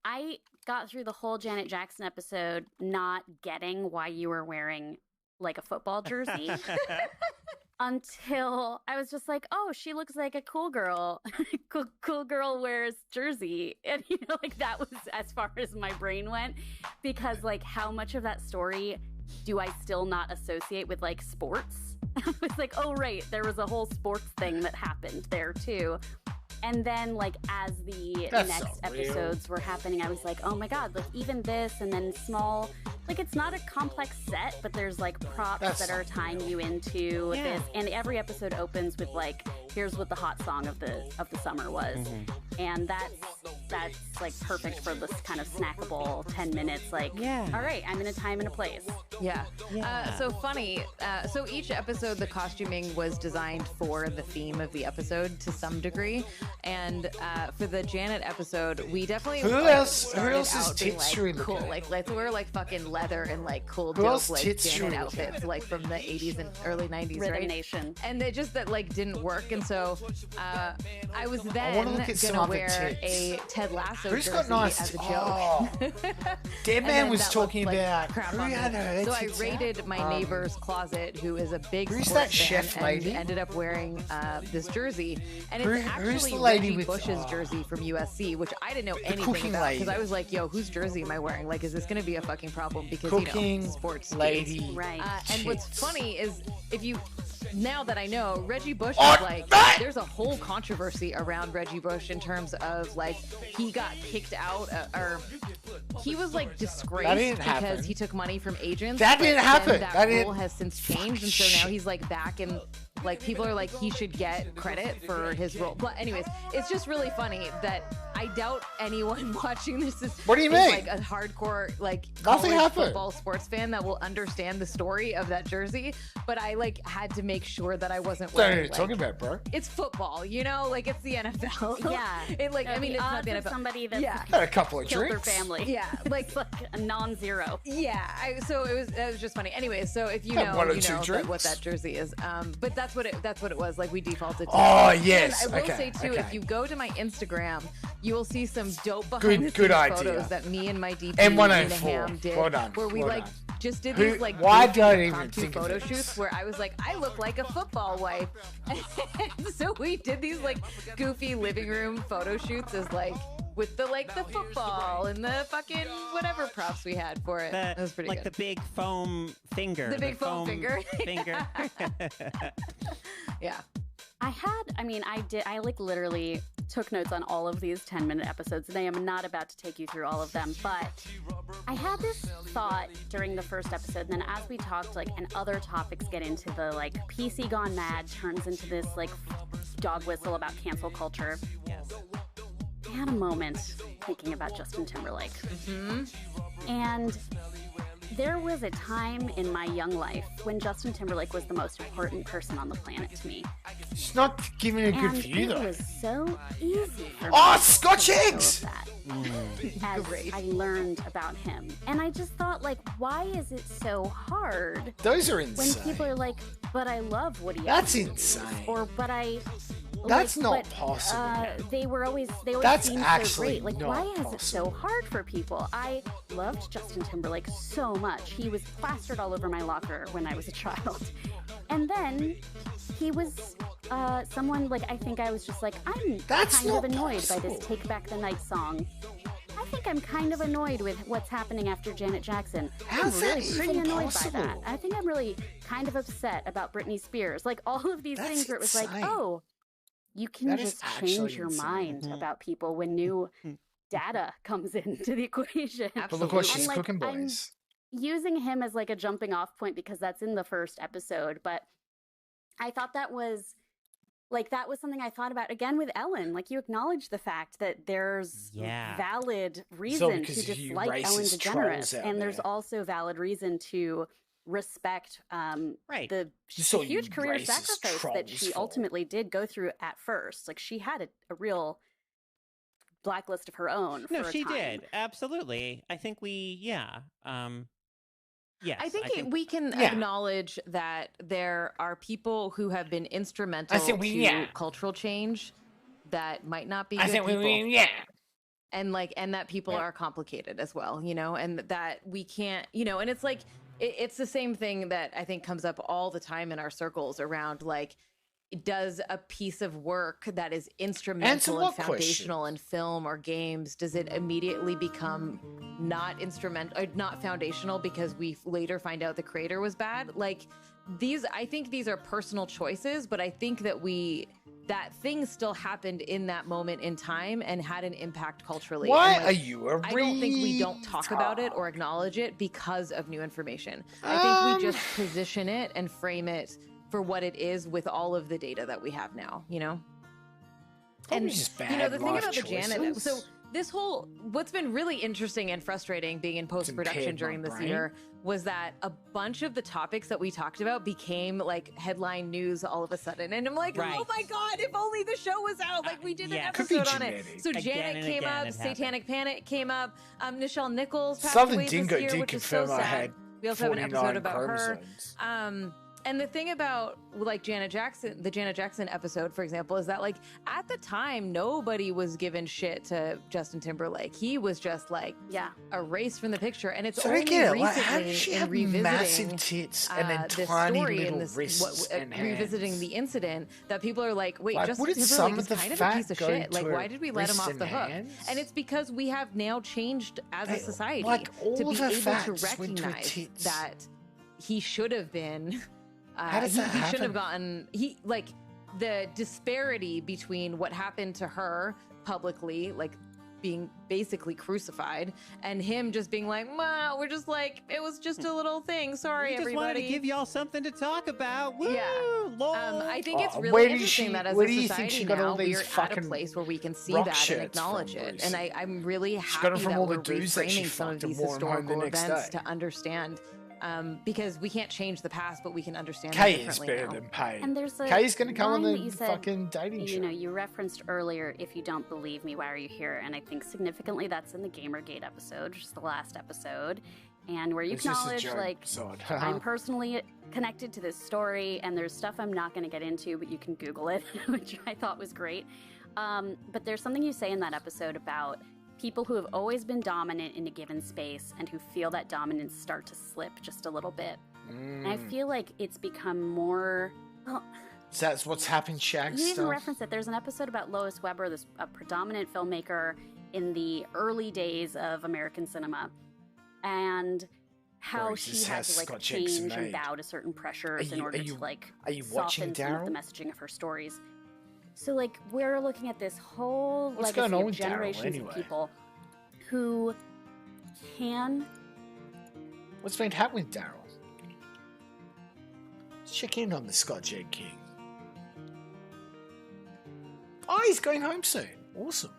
I got through the whole Janet Jackson episode not getting why you were wearing like a football jersey until I was just like, oh, she looks like a cool girl. cool girl wears jersey. And, like that was as far as my brain went, because like how much of that story do I still not associate with like sports? I was like, oh, right, there was a whole sports thing that happened there too. And then, like, as the next episodes were happening, I was like, oh my God, like, even this, and then small, like, it's not a complex set, but there's, like, props that are tying you into this. And every episode opens with, like, here's what the hot song of the summer was. And that's, like, perfect for this kind of snackable 10 minutes, like, all right, I'm in a time and a place. Yeah. So funny. So each episode, the costuming was designed for the theme of the episode to some degree. And for the Janet episode, we definitely who else is tits cool. Like, let's wear like fucking leather and like cool dope like Janet outfits, like from the 80s and early 90s, Rhythm right? Nation. And it just that like didn't work. And so I was then gonna wear a Ted Lasso Who's jersey got nice as a joke. Oh. Dead Man was talking like about crap who on had me. her So I tits raided out? my neighbor's closet, who is a big Who's sports that fan, chef and lady? ended up wearing this jersey. And Who's it's actually the lady Reggie with- Bush's oh. jersey from USC, which I didn't know anything cooking about, lady. because I was like, yo, whose jersey am I wearing? Like, is this going to be a fucking problem? Because, Cooking sports lady. dudes. Right. And what's funny is, if you... Now that I know, Reggie Bush Oh, is like, there's a whole controversy around Reggie Bush in terms of like, he got kicked out, or he was like disgraced didn't because happen. he took money from agents. That but didn't then happen. That That rule didn't- has since changed, and so now he's like back, and like people are like, he should get credit for his role. But anyways, it's just really funny that I doubt anyone watching this is What do you is, mean? like a hardcore like Nothing college happened. football sports fan that will understand the story of that jersey. But I like had to make sure that I wasn't What are wearing you talking about, bro? it's football, like it's the NFL. Yeah. It like, I mean, the it's not odds the of NFL. somebody that's Had a couple of killed drinks. their family. Yeah, like It's like a non-zero. yeah. So it was just funny. Anyway, so if you Had know, one or you two know drinks. what that jersey is. But that's what it was. Like we defaulted to. Oh, And yes. I will Okay, say too, okay. if you go to my Instagram, you will see some dope Good- behind the good scenes idea. photos that me and my DP M104. Nina Ham did, Well done, where we well like done. just did Who- these like why goofy don't I even impromptu think of photo this? shoots where I was like, I look like a football wife. And so we did these like goofy living room photo shoots as like with the like the football and the fucking whatever props we had for it. It was pretty like good. the big foam finger. The big foam finger. finger. Yeah. I like literally took notes on all of these 10-minute episodes, and I am not about to take you through all of them, but I had this thought during the first episode, and then as we talked, like, and other topics get into the, like, PC Gone Mad turns into this, like, dog whistle about cancel culture. Yes. I had a moment thinking about Justin Timberlake. And there was a time in my young life when Justin Timberlake was the most important person on the planet to me. It's not giving a good And view, it though. was so easy for me Oh, to Scotch let go of eggs! that as I learned about him. And I just thought, like, why is it so hard? Those are When insane. people are like, but I love Woody That's Allen. insane. Or, but I... That's like, not but, possible. They always That's seem so actually great. Like, not why is it so hard for people? I loved Justin Timberlake so much. He was plastered all over my locker when I was a child. And then he was someone, like, I think I was just like, I'm That's kind of not annoyed by possible. this Take Back the Night song. I think I'm kind of annoyed with what's happening after Janet Jackson. How's I'm that really pretty even annoyed possible? by that. I think I'm really kind of upset about Britney Spears. Like, all of these That's things where it was like, insane. oh, you can That is just change actually your insane. mind about people when new data comes into the equation. But look what she's And, like, cooking, I'm boys. using him as like a jumping off point because that's in the first episode, but I thought that was something I thought about again with Ellen. Like, you acknowledge the fact that there's Yeah. valid all reason to because of you dislike Ellen racist trolls DeGeneres, out and there's there. also valid reason to respect the Just all you huge career racist sacrifice that trolls she for. ultimately did go through at first. Like, she had a real blacklist of her own. No, for a she time. did. Absolutely. I think yes. I think we can acknowledge that there are people who have been instrumental to cultural change that might not be good people. And that people are complicated as well, you know, and that we can't, you know, and it's like, it's the same thing that I think comes up all the time in our circles around, like, does a piece of work that is instrumental and what question? foundational in film or games, does it immediately become not foundational because we later find out the creator was bad? Like, I think these are personal choices, but I think that thing still happened in that moment in time and had an impact culturally. Why And, are you a I don't think we don't talk about it or acknowledge it because of new information. I think we just position it and frame it for what it is with all of the data that we have now, you know? Probably just bad you know, the thing life about the Janet, choices. so what's been really interesting and frustrating being in post-production impaired during my this brain. year was that a bunch of the topics that we talked about became like headline news all of a sudden. And I'm like, Right. oh my God, if only the show was out. Like, we did an yeah. Could be episode on it. genetic. So Again Janet and came again up, it happened. Satanic Panic came up, Nichelle Nichols passed Southern away Dingo this year, did which is so confirm I sad. had We also have an episode 49 about her. chromosomes. And the thing about like the Janet Jackson episode, for example, is that like at the time nobody was giving shit to Justin Timberlake. He was just like erased from the picture, and it's So I only get it. Like, recently how does she in have revisiting massive tits and then this tiny story little and this wrists and revisiting hands? the incident that people are like, wait, Like, Justin wouldn't Timberlake some is of the kind of a fat piece of go shit. Like, to why did we let him wrists off the and hook? hands? And it's because we have now changed as a society like, all to of be her able fat to just went to her recognize tits. that he should have been. How does he that shouldn't have happen? gotten the disparity between what happened to her publicly, like being basically crucified, and him just being like, "Wow, we're just like, it was just a little thing. Sorry, We just everybody." wanted to give y'all something to talk about. Woo, lol. I think it's Oh, really where did interesting she- that as where a do you think society she got all now these we're at a fucking place where we can see rock that and shirts acknowledge from, it, Bruce? and I'm really She got 'em happy from that all the we're dudes that she reframing some of fucked and these wore 'em home the historical next events day. to understand. Because we can't change the past, but we can understand Kay them is differently better now. than Pay. And there's a Kay's gonna come on line the that you said, fucking dating show. You know, you referenced earlier, if you don't believe me, why are you here? And I think significantly that's in the Gamergate episode, which is the last episode, and where you It's just a acknowledge, joke like, episode. I'm personally connected to this story, and there's stuff I'm not going to get into, but you can Google it, which I thought was great. But there's something you say in that episode about people who have always been dominant in a given space and who feel that dominance start to slip just a little bit. And I feel like it's become more... Well, So that's what's happened, Shag you even stuff. referenced it. There's an episode about Lois Weber, this a predominant filmmaker in the early days of American cinema, and how Boris, she this had has to like Scotch eggs change and made. bow to certain pressures Are in you- order are you- to like are you watching soften some of the Daryl? messaging of her stories. So like we're looking at this whole What's legacy going on of with Daryl, generations anyway? of people who can What's been happening with Daryl? Check in on the Scotch Egg King. he's going home soon. Awesome.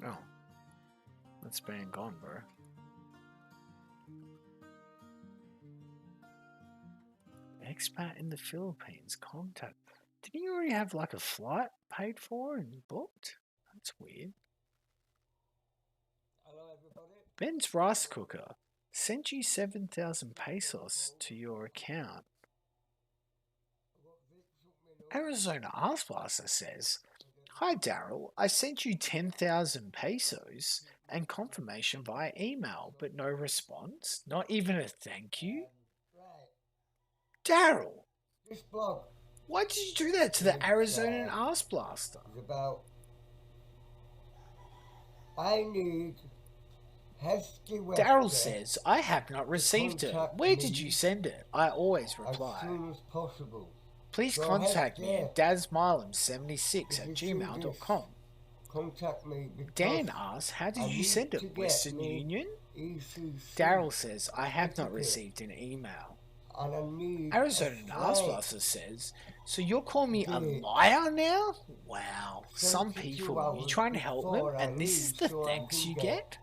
Oh. That's been gone, bro. Expat in the Philippines. Contact. Didn't you already have like a flight paid for and booked? That's weird. Ben's rice cooker sent you 7,000 pesos to your account. Arizona Ass Blaster says, "Hi Daryl, I sent you 10,000 pesos and confirmation via email, but no response? Not even a thank you? Daryl, This blog why did you do that to the Arizona Ass Blaster?" is about I need hefty Daryl says, "I have not received it. Where did you send it?" I always as reply, soon as possible. "Please Go contact ahead, me yeah. at dazmylum76 at If you see gmail.com. Contact me because Dan asks, "How did I you need send to it? get Western me Union?" ECC Daryl says, "I have not certificate, received an email." and I need Arizona a Ass flight Blaster says, "So you're calling me a date liar now? Wow. Some 72 people, you hours trying to help them, before I and this is leave the so I thanks can you get get?"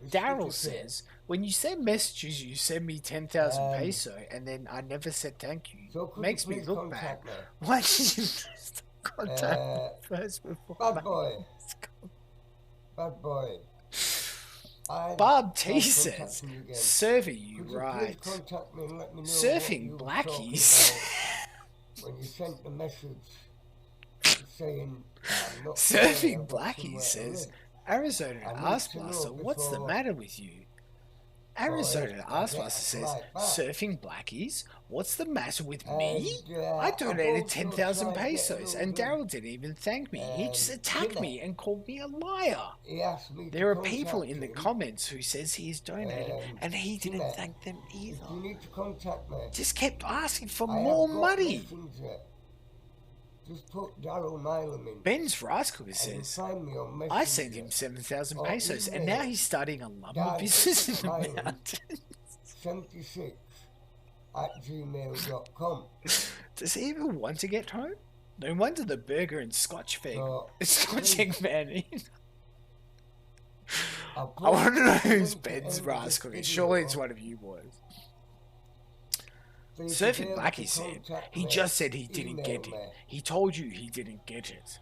the Daryl certificate. says, "When you send messages, you send me 10,000 Um, peso, and then I never said thank you. So could Makes you me please look bad. contact me? Why did you just contact me first before Bad my boy. Bad boy. I Bob tried T says, contacting you again. "Serving you Could you right. please contact me and let me know Surfing what you were talking blackies." about when you sent the message saying I'm not Surfing sorry, I've got Blackie somewhere to says, live. "Arizona I need Ass to know Blaster, what's the before matter with you?" I Arizona Ass get a Blaster says, flight back. "Surfing Blackies? What's the matter with And me? I I've donated also 10,000 tried getting pesos, hold and of Daryl didn't even thank me. He just attacked Kino. me and called me a liar." He asked me There to are people contact in the him. comments who says he's donated, and he Kino, didn't thank them either. if you need to contact me, Just kept asking for I more have got money. Messenger. Just put Daryl Milam in. Ben's Rice Cooker And you'll says, find me on "I sent him Messenger 7,000 or pesos, and email now he's starting a lumber Dan business in the Milam mountains." 76 at gmail.com. Does he even want to get home? No wonder the burger and Scotch egg, So, Scotch egg man. I'll I want to know put the who's link at Ben's the end of Rice this Cooker. video Surely it's one of you boys. for you to be Surfing able Blackie to said contact he me, just said he didn't email get it. me, He told you he didn't get it.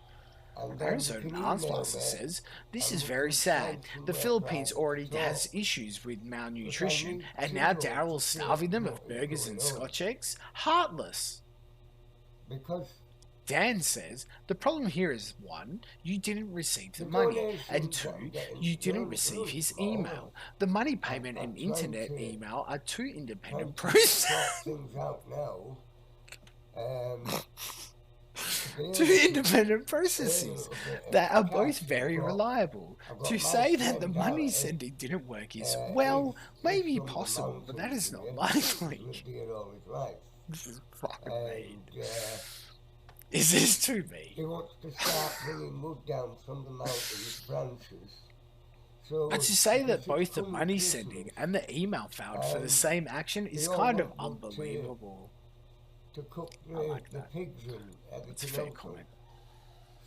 and then you Arizona can Arms email Blaster me, says, "This and is we very can sad. try to The work Philippines out already the has talk. issues with Because I malnutrition, need and to now know Daryl's for sure starving them what of is burgers and going on. Scotch eggs? Heartless." Because Dan says, "The problem here is 1, you didn't receive the the money, donations and that 2, I'm getting, you didn't they're receive his small. email. The money payment I'm and trying internet to email are two independent sort processes." things out now. Two independent processes little bit that are of both cash. very reliable. I've got To my say that the friend money Alex, sending didn't work is, well, maybe possible, but that is not likely. lived here all his life. This is fucking mean. And Is this too mean? he wants to start bringing wood down from the mountains branches. So But to say that because both it's the coming money Christmas, sending and the email failed for the same action is they all kind of want wood unbelievable. to cook I like the that. pigs and That's a everything fair else. comment.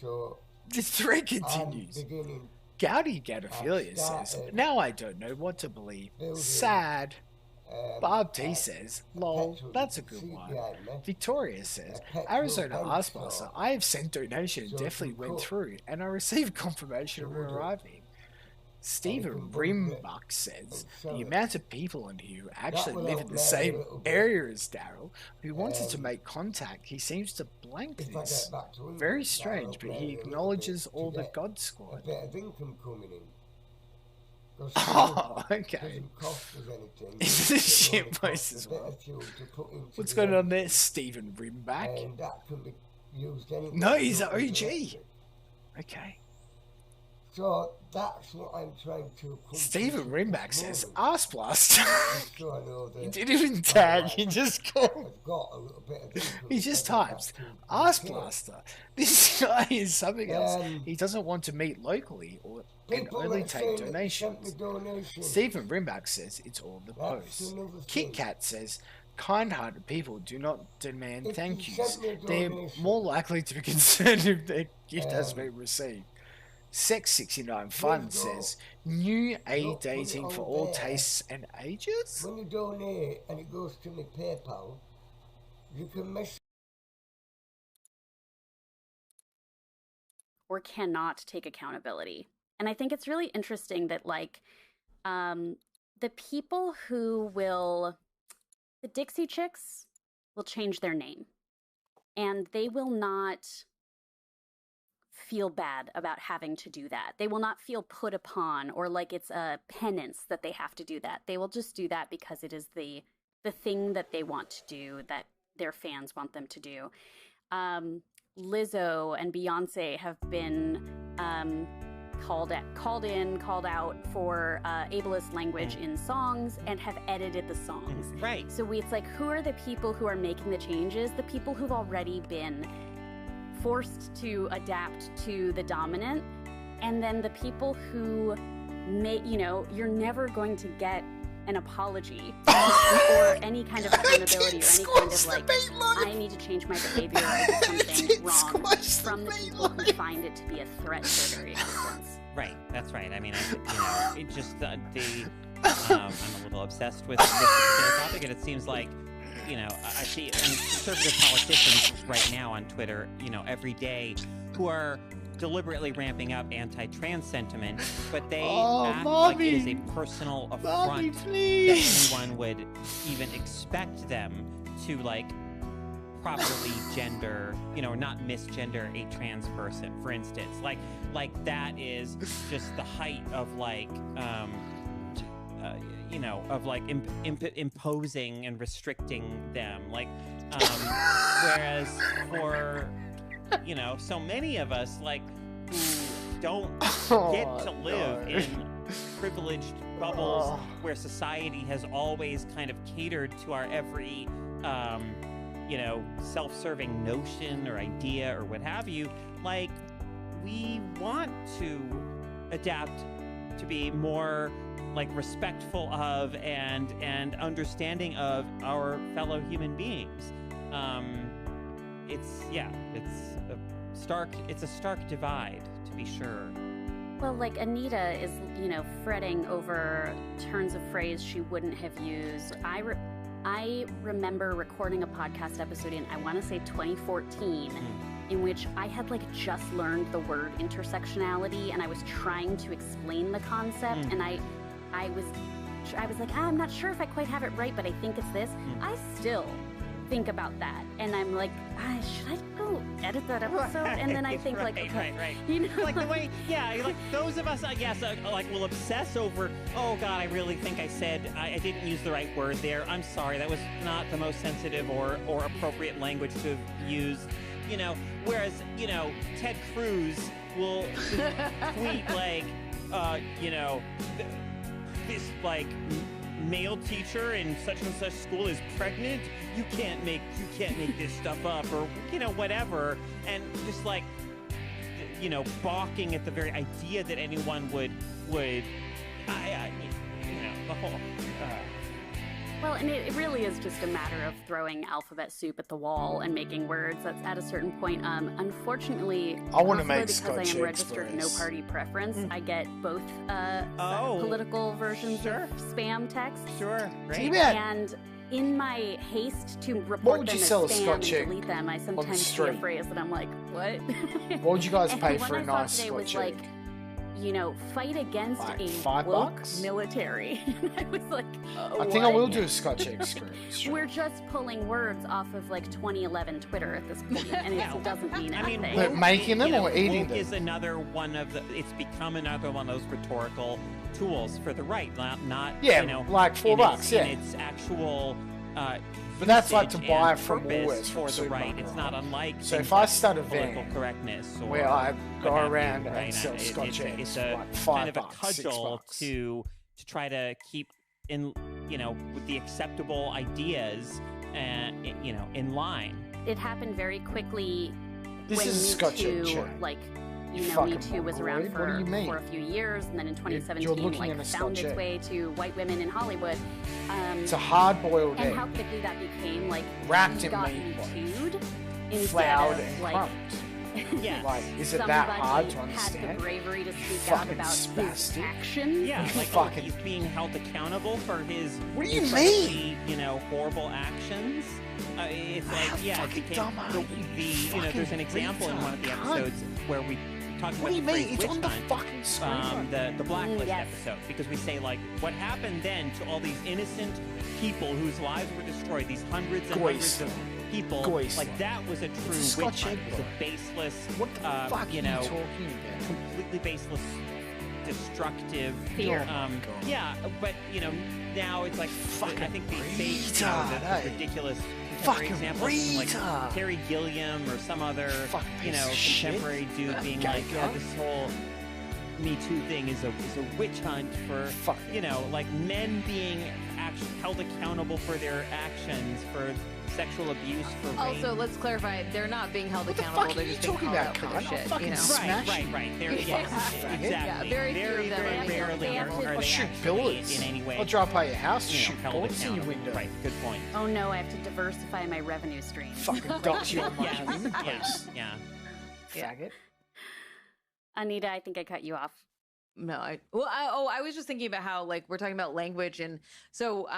So The thread I'm continues. beginning Gowdy Gadophilia I've says, started "Now I don't know what to believe. building, Sad." Bob T a says, "Lol, petrol that's a you good see one." behind me, Victoria says, a petrol "Arizona bank Ass Blaster, store, I have sent donation and so definitely you went cook through, and I received confirmation of the wood up, arriving." and you Stephen can bring it Brimbuck says, and "The sell it. amount of people in here who actually will live help in the me out a same little bit. area as Daryl, who wanted to Um, make contact, he seems to blank If I this. get back to England, Very that'll strange, help but me he out a little bit acknowledges to all the get God a Squad." bit of income coming in. 'Cause Oh, fuel okay. doesn't cost us anything. Is this It shit only place costs as a bit well? of fuel to put into What's the going on there, engine, Stephen Rimback? and that can be used anywhere. No, You he's an don't need OG. electric. Okay. So that's what I'm trying to come Stephen to Rimback this says, moment, "Ass Blaster." just so I know He that didn't even my tag, wife he just called. has got a little bit of income He if I just get back types, to "Ass UK. Blaster." This guy is something else. He doesn't want to meet locally or can People only that take say that they sent me donations. donations. Stephen Rimback says it's all the That's posts. another Kit thing. Kat says, kind-hearted people do not demand If thank you yous. sent me a They're donation, more likely to be concerned if their gift has been received. Sex69 Fun says, new Look, put it dating for on all there. tastes and ages? When you donate and it goes to my PayPal, you can message. Or cannot take accountability. And I think it's really interesting that, like, the people who will, the Dixie Chicks will change their name. And they will not feel bad about having to do that. They will not feel put upon or like it's a penance that they have to do that. They will just do that because it is the thing that they want to do, that their fans want them to do. Lizzo and Beyonce have been called out for ableist language in songs and have edited the songs. Right. So it's like, who are the people who are making the changes? The people who've already been forced to adapt to the dominant, and then the people who you're never going to get an apology or any kind of accountability or any kind of like, I need to change my behavior or I did something wrong from the people who find it to be a threat to their very existence. Right, that's right. I mean, it just I'm a little obsessed with this particular topic, and it seems like, I see conservative politicians right now on Twitter, every day, who are deliberately ramping up anti-trans sentiment, but they act like it is a personal affront that anyone would even expect them to, like, properly gender, not misgender a trans person, for instance. Like that is just the height of, like, imposing and restricting them. Like, whereas for, so many of us, like, who don't get to live in privileged bubbles where society has always kind of catered to our every, self-serving notion or idea or what have you, like, we want to adapt to be more, like, respectful of and understanding of our fellow human beings. It's a stark divide, to be sure. Well, like, Anita is, fretting over turns of phrase she wouldn't have used. I remember recording a podcast episode in, I want to say 2014, in which I had, like, just learned the word intersectionality, and I was trying to explain the concept, and I was like, I'm not sure if I quite have it right, but I think it's this. I still think about that, and I'm like, should I go edit that episode? And then I think, like, okay, right. Like the way, like those of us, I guess, like, will obsess over, oh God, I really think I said, I didn't use the right word there. I'm sorry, that was not the most sensitive or appropriate language to have used. Whereas, Ted Cruz will tweet, like, this, like, male teacher in such and such school is pregnant. You can't make this stuff up, or whatever, and just, like, balking at the very idea that anyone would the whole. Well, and it really is just a matter of throwing alphabet soup at the wall and making words. That's at a certain point. Unfortunately, I want to make because Scotch I am registered no Express. party preference, I get both political versions of spam texts. Sure, great. And in my haste to What report would them you as sell a spam Scotch and egg delete them, I on the sometimes see a street? phrase that I'm like, what? What would you guys And pay one for I a saw nice today was Scotch egg? like, fight against Like a $5? woke military. And I was like, I think I will what? do a Scotch egg stream. We're just pulling words off of, like, 2011 Twitter at this point, and it doesn't mean anything. But making them or eating woke them? is another one of the. It's become another one of those rhetorical tools for the right, not like $4, in its actual. But that's like to usage buy and from purpose Woolworths for from the right. supermarket, It's not unlike. So things if I like start a political van correctness, or where I go what have you, around right? and sell Scotch eggs it's for a like kind of a $5, cudgel $6. to try to keep in with the acceptable ideas, in line. It happened very quickly This when is Me Scotch egg Too, chat. like, Me fucking Too was around mongoloid. What do you mean? for a few years, and then in 2017, looking at a found its Scotch egg. way to white women in Hollywood. It's a hard-boiled And egg. how quickly that became, Wrapped we in got meat, Me-too'd instead Flowered of, and like, crumbed. yeah. Like, is it that hard to Had understand? the bravery to speak out Fucking about his spastic. actions. Yeah, like fucking- he's being held accountable for his What do you incredibly, horrible actions. It's like, yeah, it fucking became dumb are there's an example in one of the fucking episodes where we talk What about do you the mean? phrase It's witch on the hunt, fucking screen. the Blacklist yes. episode, because we say, like, what happened then to all these innocent people whose lives were destroyed, these hundreds and hundreds of people, like, that was a true witch Scotch hunt. egg It was a baseless, What the fuck are you talking about? completely baseless, destructive Fear. Yeah, but now it's like I think they say retard, the ridiculous contemporary Fucking examples, like retard. Terry Gilliam or some other piece of shit. contemporary dude being Gay like, cunt. this whole Me Too thing is a witch hunt for like men being held accountable for their actions, for sexual abuse, for rape. Also, let's clarify, they're not being held accountable, they're just being called out for their shit. Right. They're, yes, exactly. Yeah, very few of them very are being rarely held are accountable. they I'll shoot actually bullets. in any way. I'll drive by your house, shoot held bullets in your accountable. window. Right, good point. Oh no, I have to diversify my revenue stream. Fucking dox you on my Yes, window. yes, yeah. Faggot. Anita, I think I cut you off. No, I was just thinking about how, like, we're talking about language, and so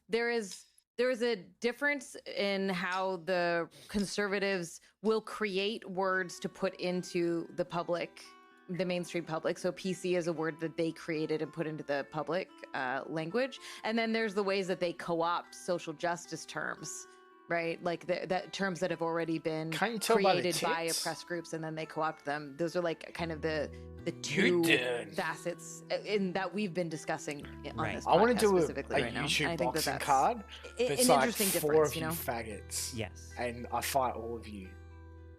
there is a difference in how the conservatives will create words to put into the public, the mainstream public. So PC is a word that they created and put into the public language, and then there's the ways that they co-opt social justice terms. Right, like that terms that have already been Can't you tell by the created by tits? oppressed groups, and then they co-opt them. Those are like kind of the two done. facets in that we've been discussing on this podcast I want to do specifically a right now. And YouTube I think boxing that's card. an That's like interesting 4 difference, of you you know? faggots. Yes. And I fight all of you.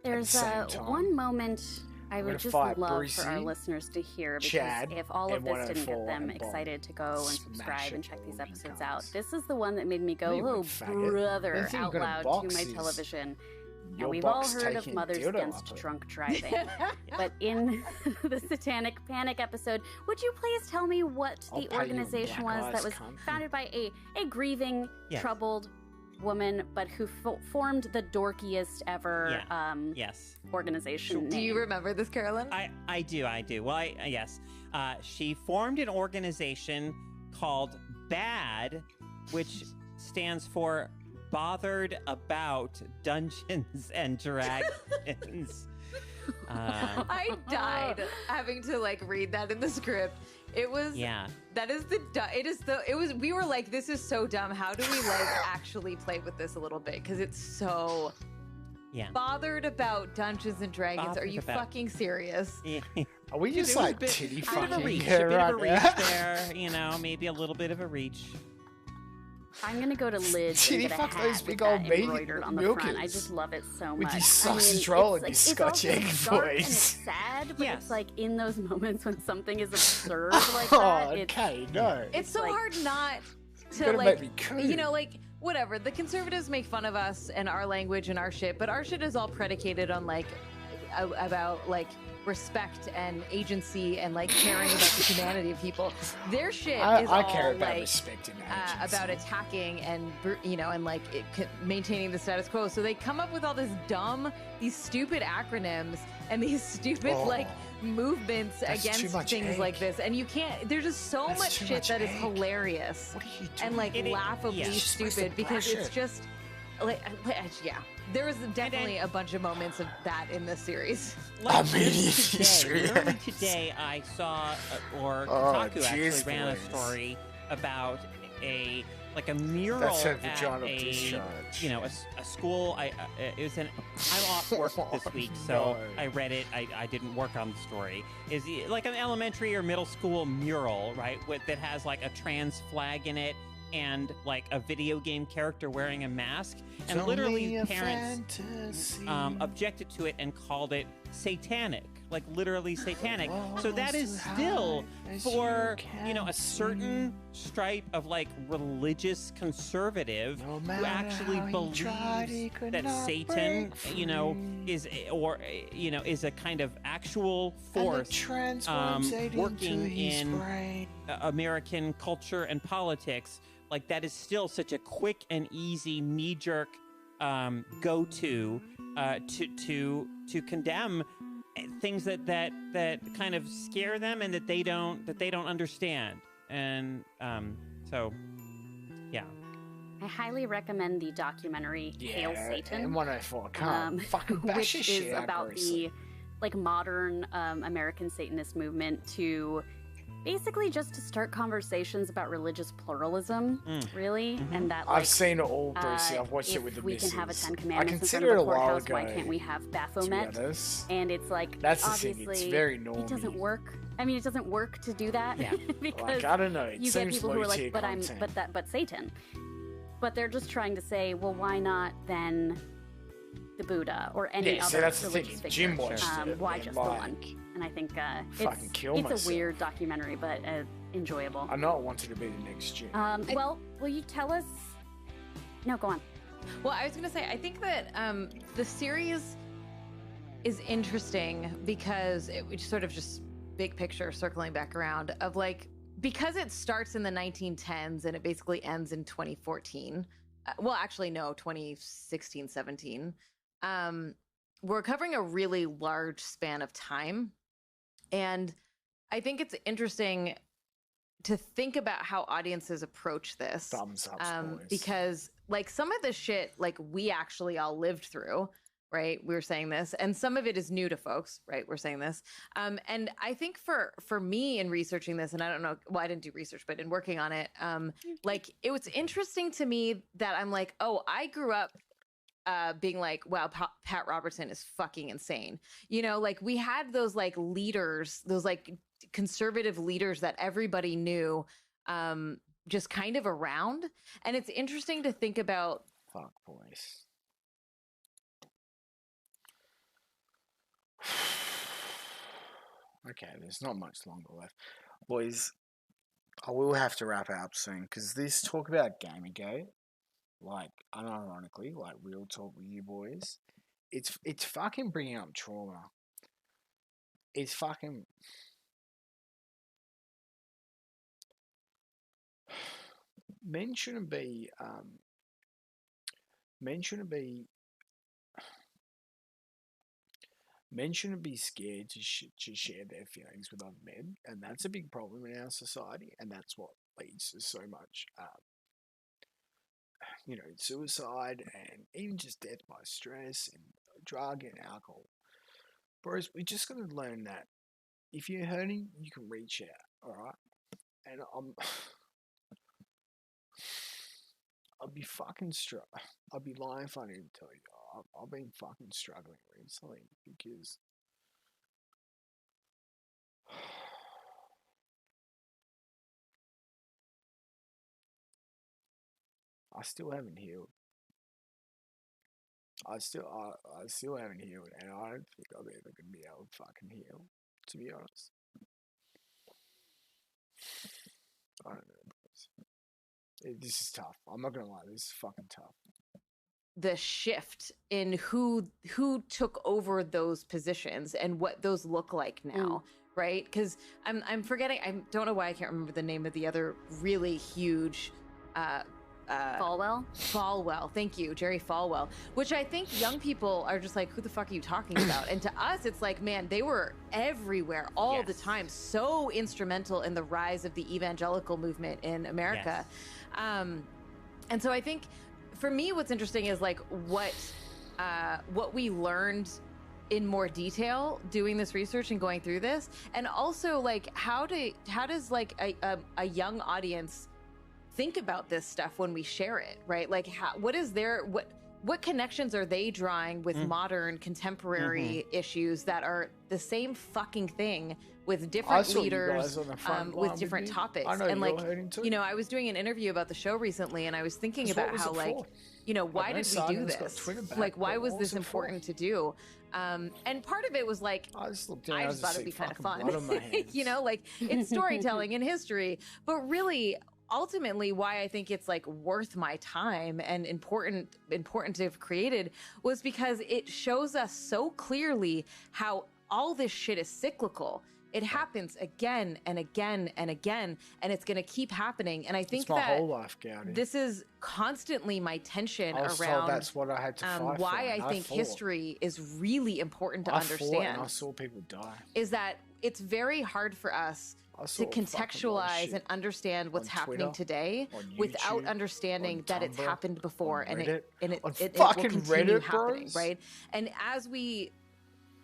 There's at the same time. one moment I I'm would gonna just fight love Brucey, for our listeners to hear, because Chad, if all of and this didn't get 104 them and Bob. excited to go and Smash subscribe and it check these all, you episodes cunts. out, this is the one that made me go, No, you oh, won't, faggot. brother, Anything you're out gonna loud to box my is television. Now, your we've all box heard of taking Mothers dildo Against up it. Drunk Driving, but in the Satanic Panic episode, would you please tell me what I'll the pay you in organization black was that eyes, was cunt. founded by a grieving, Yes. troubled woman, but who formed the dorkiest ever Yes. organization? Do you name? remember this, Carolyn? I do. Well, yes. She formed an organization called BAD, which stands for Bothered About Dungeons and Dragons. I died having to like read that in the script. It was that is we were like, this is so dumb. How do we like actually play with this a little bit? Because it's so bothered about Dungeons and Dragons. Bothered Are you about- fucking serious? Are we just There was like a bit- titty a bit fucking of a reach, here a bit right of a reach now? there, maybe a little bit of a reach. I'm gonna go to Lids Did and he get a fuck hat those with big that old meat embroidered on the milkers? front. I just love it so With much. your I sausage mean, roll it's and your it's Scotch also egg dark and voice. it's sad, but Yes. it's like in those moments when something is absurd like Oh, that. It's, okay, no. It's so like- hard not to Gotta like, make me cool. you know, like whatever. The conservatives make fun of us and our language and our shit, but our shit is all predicated on like about like respect and agency and like caring about the humanity of people. Their shit is I all care about like respect and agency. about attacking and and like maintaining the status quo. So they come up with all this these stupid acronyms and these stupid like movements That's too against much things egg. like this. And you can't. There's just so That's much too shit much that is egg. hilarious What are you doing? and like It- laughably yeah. Just supposed to stupid because brush it's it. just like yeah. There was definitely a bunch of moments of that in this series. I mean, Literally today, I saw, or Kotaku actually jeez, ran a boys. story about a mural That's her at vaginal a discharge. a school. It was I'm off work this week, so No. I read it. I didn't work on the story. Is like an elementary or middle school mural, right? That has like a trans flag in it. And like a video game character wearing a mask, It's and only literally a parents fantasy. objected to it and called it satanic. like literally satanic. So that is still for a certain stripe of like religious conservative who actually believes that Satan, is a kind of actual force working in American culture and politics. Like that is still such a quick and easy knee-jerk go-to to condemn things that kind of scare them and that they don't understand. And so yeah. I highly recommend the documentary Hail Satan. And 104 can't fucking bash which his is shit out about grossly. the like modern American Satanist movement to basically just to start conversations about religious pluralism, really, and that like, I've seen it all, Brucey. I've watched it with the we missus. can have a 10 I Commandments in front considered of it a a while courthouse. ago. Why can't we have Baphomet? To be honest. And it's like That's the obviously thing. It's very normal. it doesn't work. I mean, it doesn't work to do that because Like, I don't know. It you get seems people who are low-tier like, but Satan. But they're just trying to say, well, why not then the Buddha or any other that's the religious thing. figure? Jim watched it. Why and just like, the one? And I think fucking kill it's myself. a weird documentary, but enjoyable. I know I wanted to be the next Jim. Well, will you tell us? No, go on. Well, I was going to say, I think that the series is interesting because it sort of just big picture circling back around of like, because it starts in the 1910s and it basically ends in 2014. Well, actually, no, 2016, 17. We're covering a really large span of time. And I think it's interesting to think about how audiences approach this. Thumbs up, boys. Because like some of the shit, like we actually all lived through, right? We were saying this, and some of it is new to folks, right? We're saying this. And I think for me in researching this, and I don't know, well, I didn't do research, but in working on it, like it was interesting to me that I'm like, oh, I grew up being like, wow, Pat Robertson is fucking insane. Like we had those like leaders, those like conservative leaders that everybody knew just kind of around. And it's interesting to think about. Fuck, boys. Okay, there's not much longer left. Boys, I will have to wrap up soon because this talk about Gamergate, like, unironically, like real talk with you boys, it's fucking bringing up trauma. It's fucking... Men shouldn't be scared to share their feelings with other men, and that's a big problem in our society, and that's what leads to so much, suicide and even just death by stress and drug and alcohol. Bros, we just got to learn that if you're hurting, you can reach out, alright? And I'd be lying if I didn't tell you. I've been fucking struggling recently because I still haven't healed. I still haven't healed, and I don't think I'm ever gonna be able to fucking heal, to be honest. I don't know. This is tough. I'm not gonna lie. This is fucking tough. The shift in who took over those positions and what those look like now, right? Because I'm forgetting. I don't know why I can't remember the name of the other really huge. Falwell. Thank you, Jerry Falwell. Which I think young people are just like, who the fuck are you talking about? And to us, it's like, man, they were everywhere all the time, so instrumental in the rise of the evangelical movement in America. And so I think for me, what's interesting is like what we learned in more detail doing this research and going through this, and also like how does like a young audience think about this stuff when we share it, right? Like what what connections are they drawing with modern contemporary issues that are the same fucking thing with different leaders, with different topics? And like, you know, I was doing an interview about the show recently, and I was thinking about how, like, you know, why did we do this? Like, why was this important to do? And part of it was like, I just thought it'd be kind of fun, you know, like it's storytelling and history, but really, ultimately, why I think it's like worth my time and important to have created was because it shows us so clearly how all this shit is cyclical. It happens again and again and again, and it's going to keep happening. And I think my that whole life, Gowdy. This is constantly my tension I was around told that's what I had to fight why for, I think history is really important to understand. And I saw people die. Is that it's very hard for us to contextualize and understand what's happening today without understanding that it's happened before, and it will continue happening, right? And as we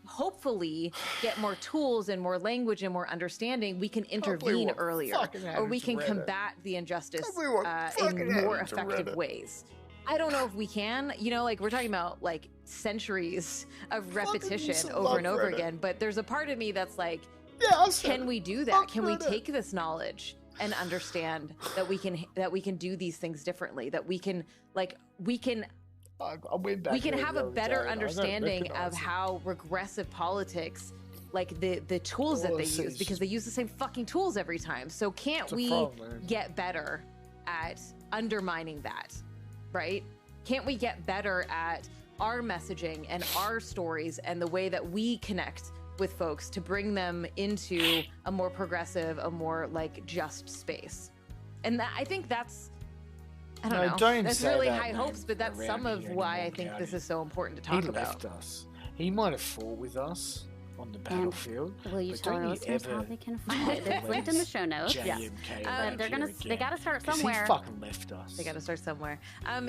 hopefully get more tools and more language and more understanding, we can intervene earlier, or we can combat the injustice in more effective ways. I don't know if we can, you know, like we're talking about like centuries of repetition over and over again, but there's a part of me that's like, can we do that? Can we take this knowledge and understand that we can do these things differently, that we can have a better understanding of how regressive politics, like the tools that they use, because they use the same fucking tools every time. So can't we get better at undermining that, right? Can't we get better at our messaging and our stories and the way that we connect with folks to bring them into a more progressive, a more like just space? And that, I think that's, I don't know. That's really high hopes, but that's some of why I think this is so important to talk about. He left us. He might have fought with us on the battlefield. Will you tell our listeners how they can find it? It's linked in the show notes. But they gotta start somewhere. He fucking left us. They gotta start somewhere.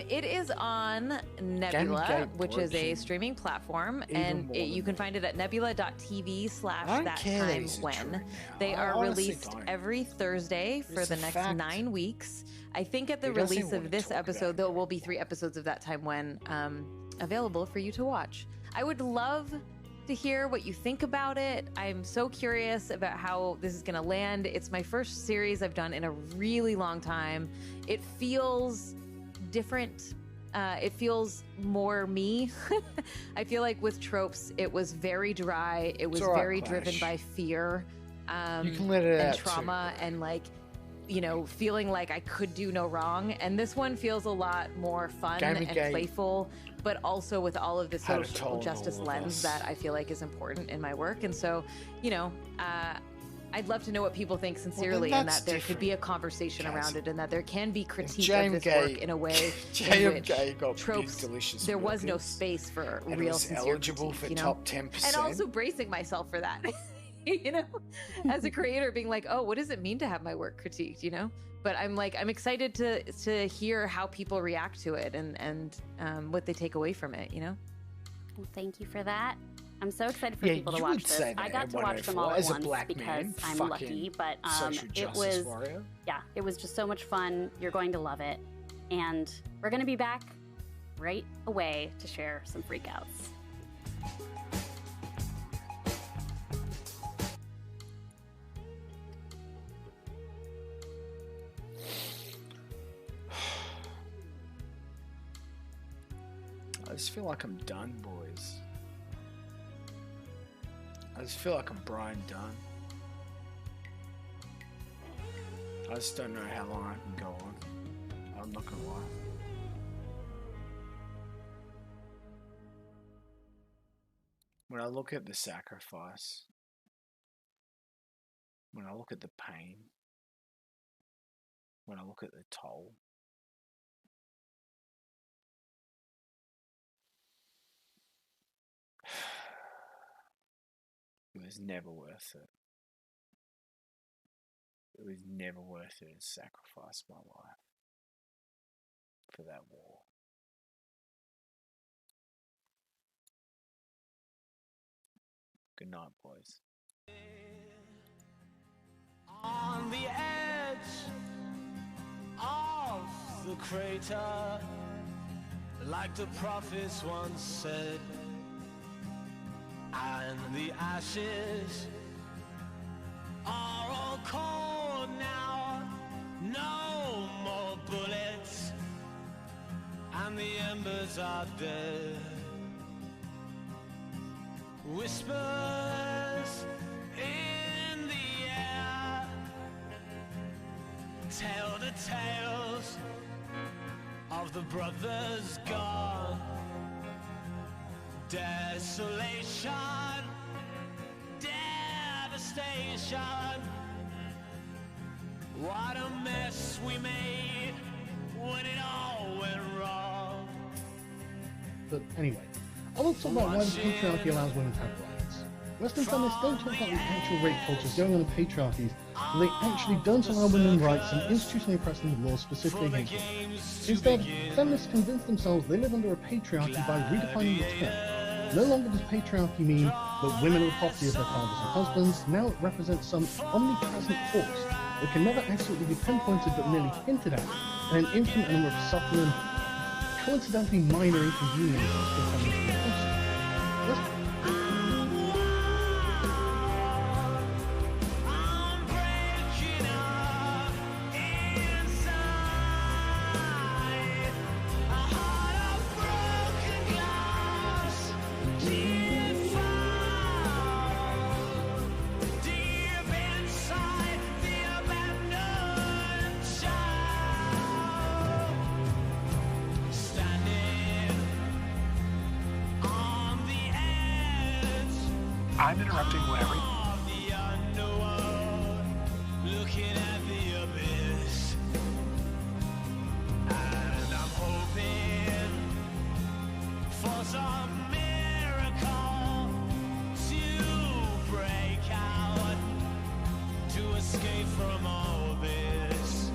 It is on Nebula, which is a streaming platform, and you can find it at nebula.tv/thattimewhen. They are released every Thursday for the next 9 weeks. I think at the release of this episode, there will be 3 episodes of That Time When available for you to watch. I would love to hear what you think about it. I'm so curious about how this is going to land. It's my first series I've done in a really long time. It feels different. It feels more me. I feel like with Tropes, it was very dry. It was very driven by fear you can let it and out trauma and like, you know, feeling like I could do no wrong. And this one feels a lot more fun and playful, but also with all of the social justice lens that I feel like is important in my work. And so, you know, I'd love to know what people think sincerely, and that there could be a conversation around it, and that there can be critique of this work in a way in which Tropes, there was no space for real sincere critique, you know? Top 10%. And also bracing myself for that. You know, as a creator, being like, oh, what does it mean to have my work critiqued, you know? But I'm excited to hear how people react to it and what they take away from it, you know? Well, thank you for that. I'm so excited for people to watch this. I got to watch them all at once because I'm lucky, but it was it was just so much fun. You're going to love it. And we're going to be back right away to share some freakouts. I just feel like I'm done, boys. I just feel like I'm Brian Dunn. I just don't know how long I can go on. I'm not gonna lie. When I look at the sacrifice, when I look at the pain, when I look at the toll, it was never worth it. It was never worth it to sacrifice my life for that war. Good night, boys. On the edge of the crater, like the prophets once said, and the ashes are all cold now, no more bullets, and the embers are dead. Whispers in the air tell the tales of the brothers gone. Desolation, devastation. What a mess we made when it all went wrong. But anyway, I want to talk about why the patriarchy allows women to have rights. Western feminists don't talk about the actual rape cultures going on in patriarchies, but they actually don't allow women rights and institutionally oppress them with laws specifically against women. Instead, feminists convince themselves they live under a patriarchy by redefining the term. No longer does patriarchy mean that women are the property of their fathers and husbands, now it represents some omnipresent force that can never absolutely be pinpointed but merely hinted at, and an infinite number of subtle and coincidentally minor inconveniences for feminists to post. I'm interrupting whatever. Looking at the abyss, and I'm hoping for some miracle to break out, to escape from all this.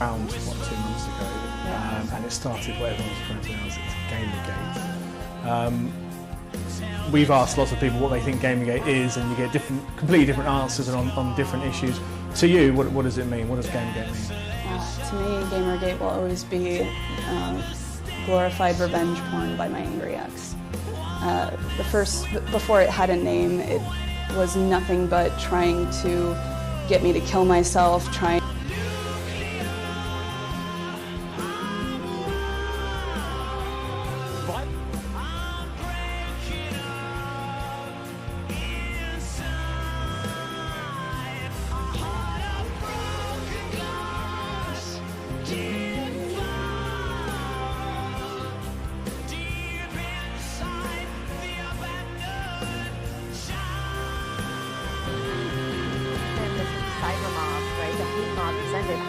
Around 2 months ago, and it started what everyone's referring to now as Gamergate. We've asked lots of people what they think Gamergate is, and you get completely different answers on different issues. To you, what does it mean? What does Gamergate mean? To me, Gamergate will always be glorified revenge porn by my angry ex. Before it had a name, it was nothing but trying to get me to kill myself,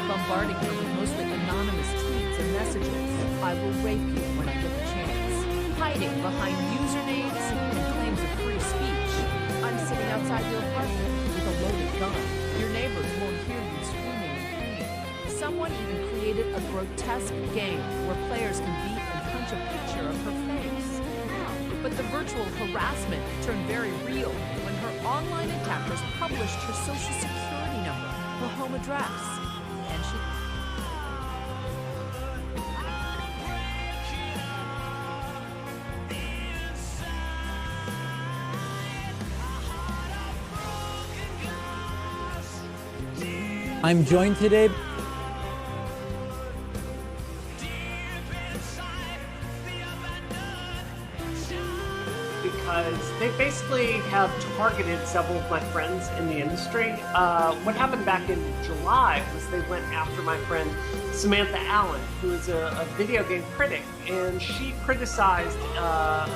bombarding her with mostly anonymous tweets and messages. I will rape you when I get the chance. Hiding behind usernames and claims of free speech. I'm sitting outside your apartment with a loaded gun. Your neighbors won't hear you screaming in pain. Someone even created a grotesque game where players can beat and punch a picture of her face. But the virtual harassment turned very real when her online attackers published her social security number, her home address, and she... I'm joined today because they basically have targeted several of my friends in the industry. What happened back in July was they went after my friend Samantha Allen, who is a video game critic, and she criticized a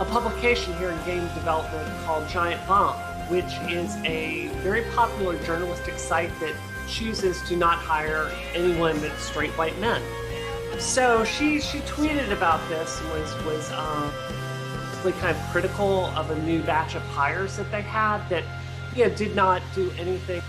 publication here in game development called Giant Bomb, which is a very popular journalistic site that chooses to not hire anyone but straight white men. So she tweeted about this and was kind of critical of a new batch of hires that they had that did not do anything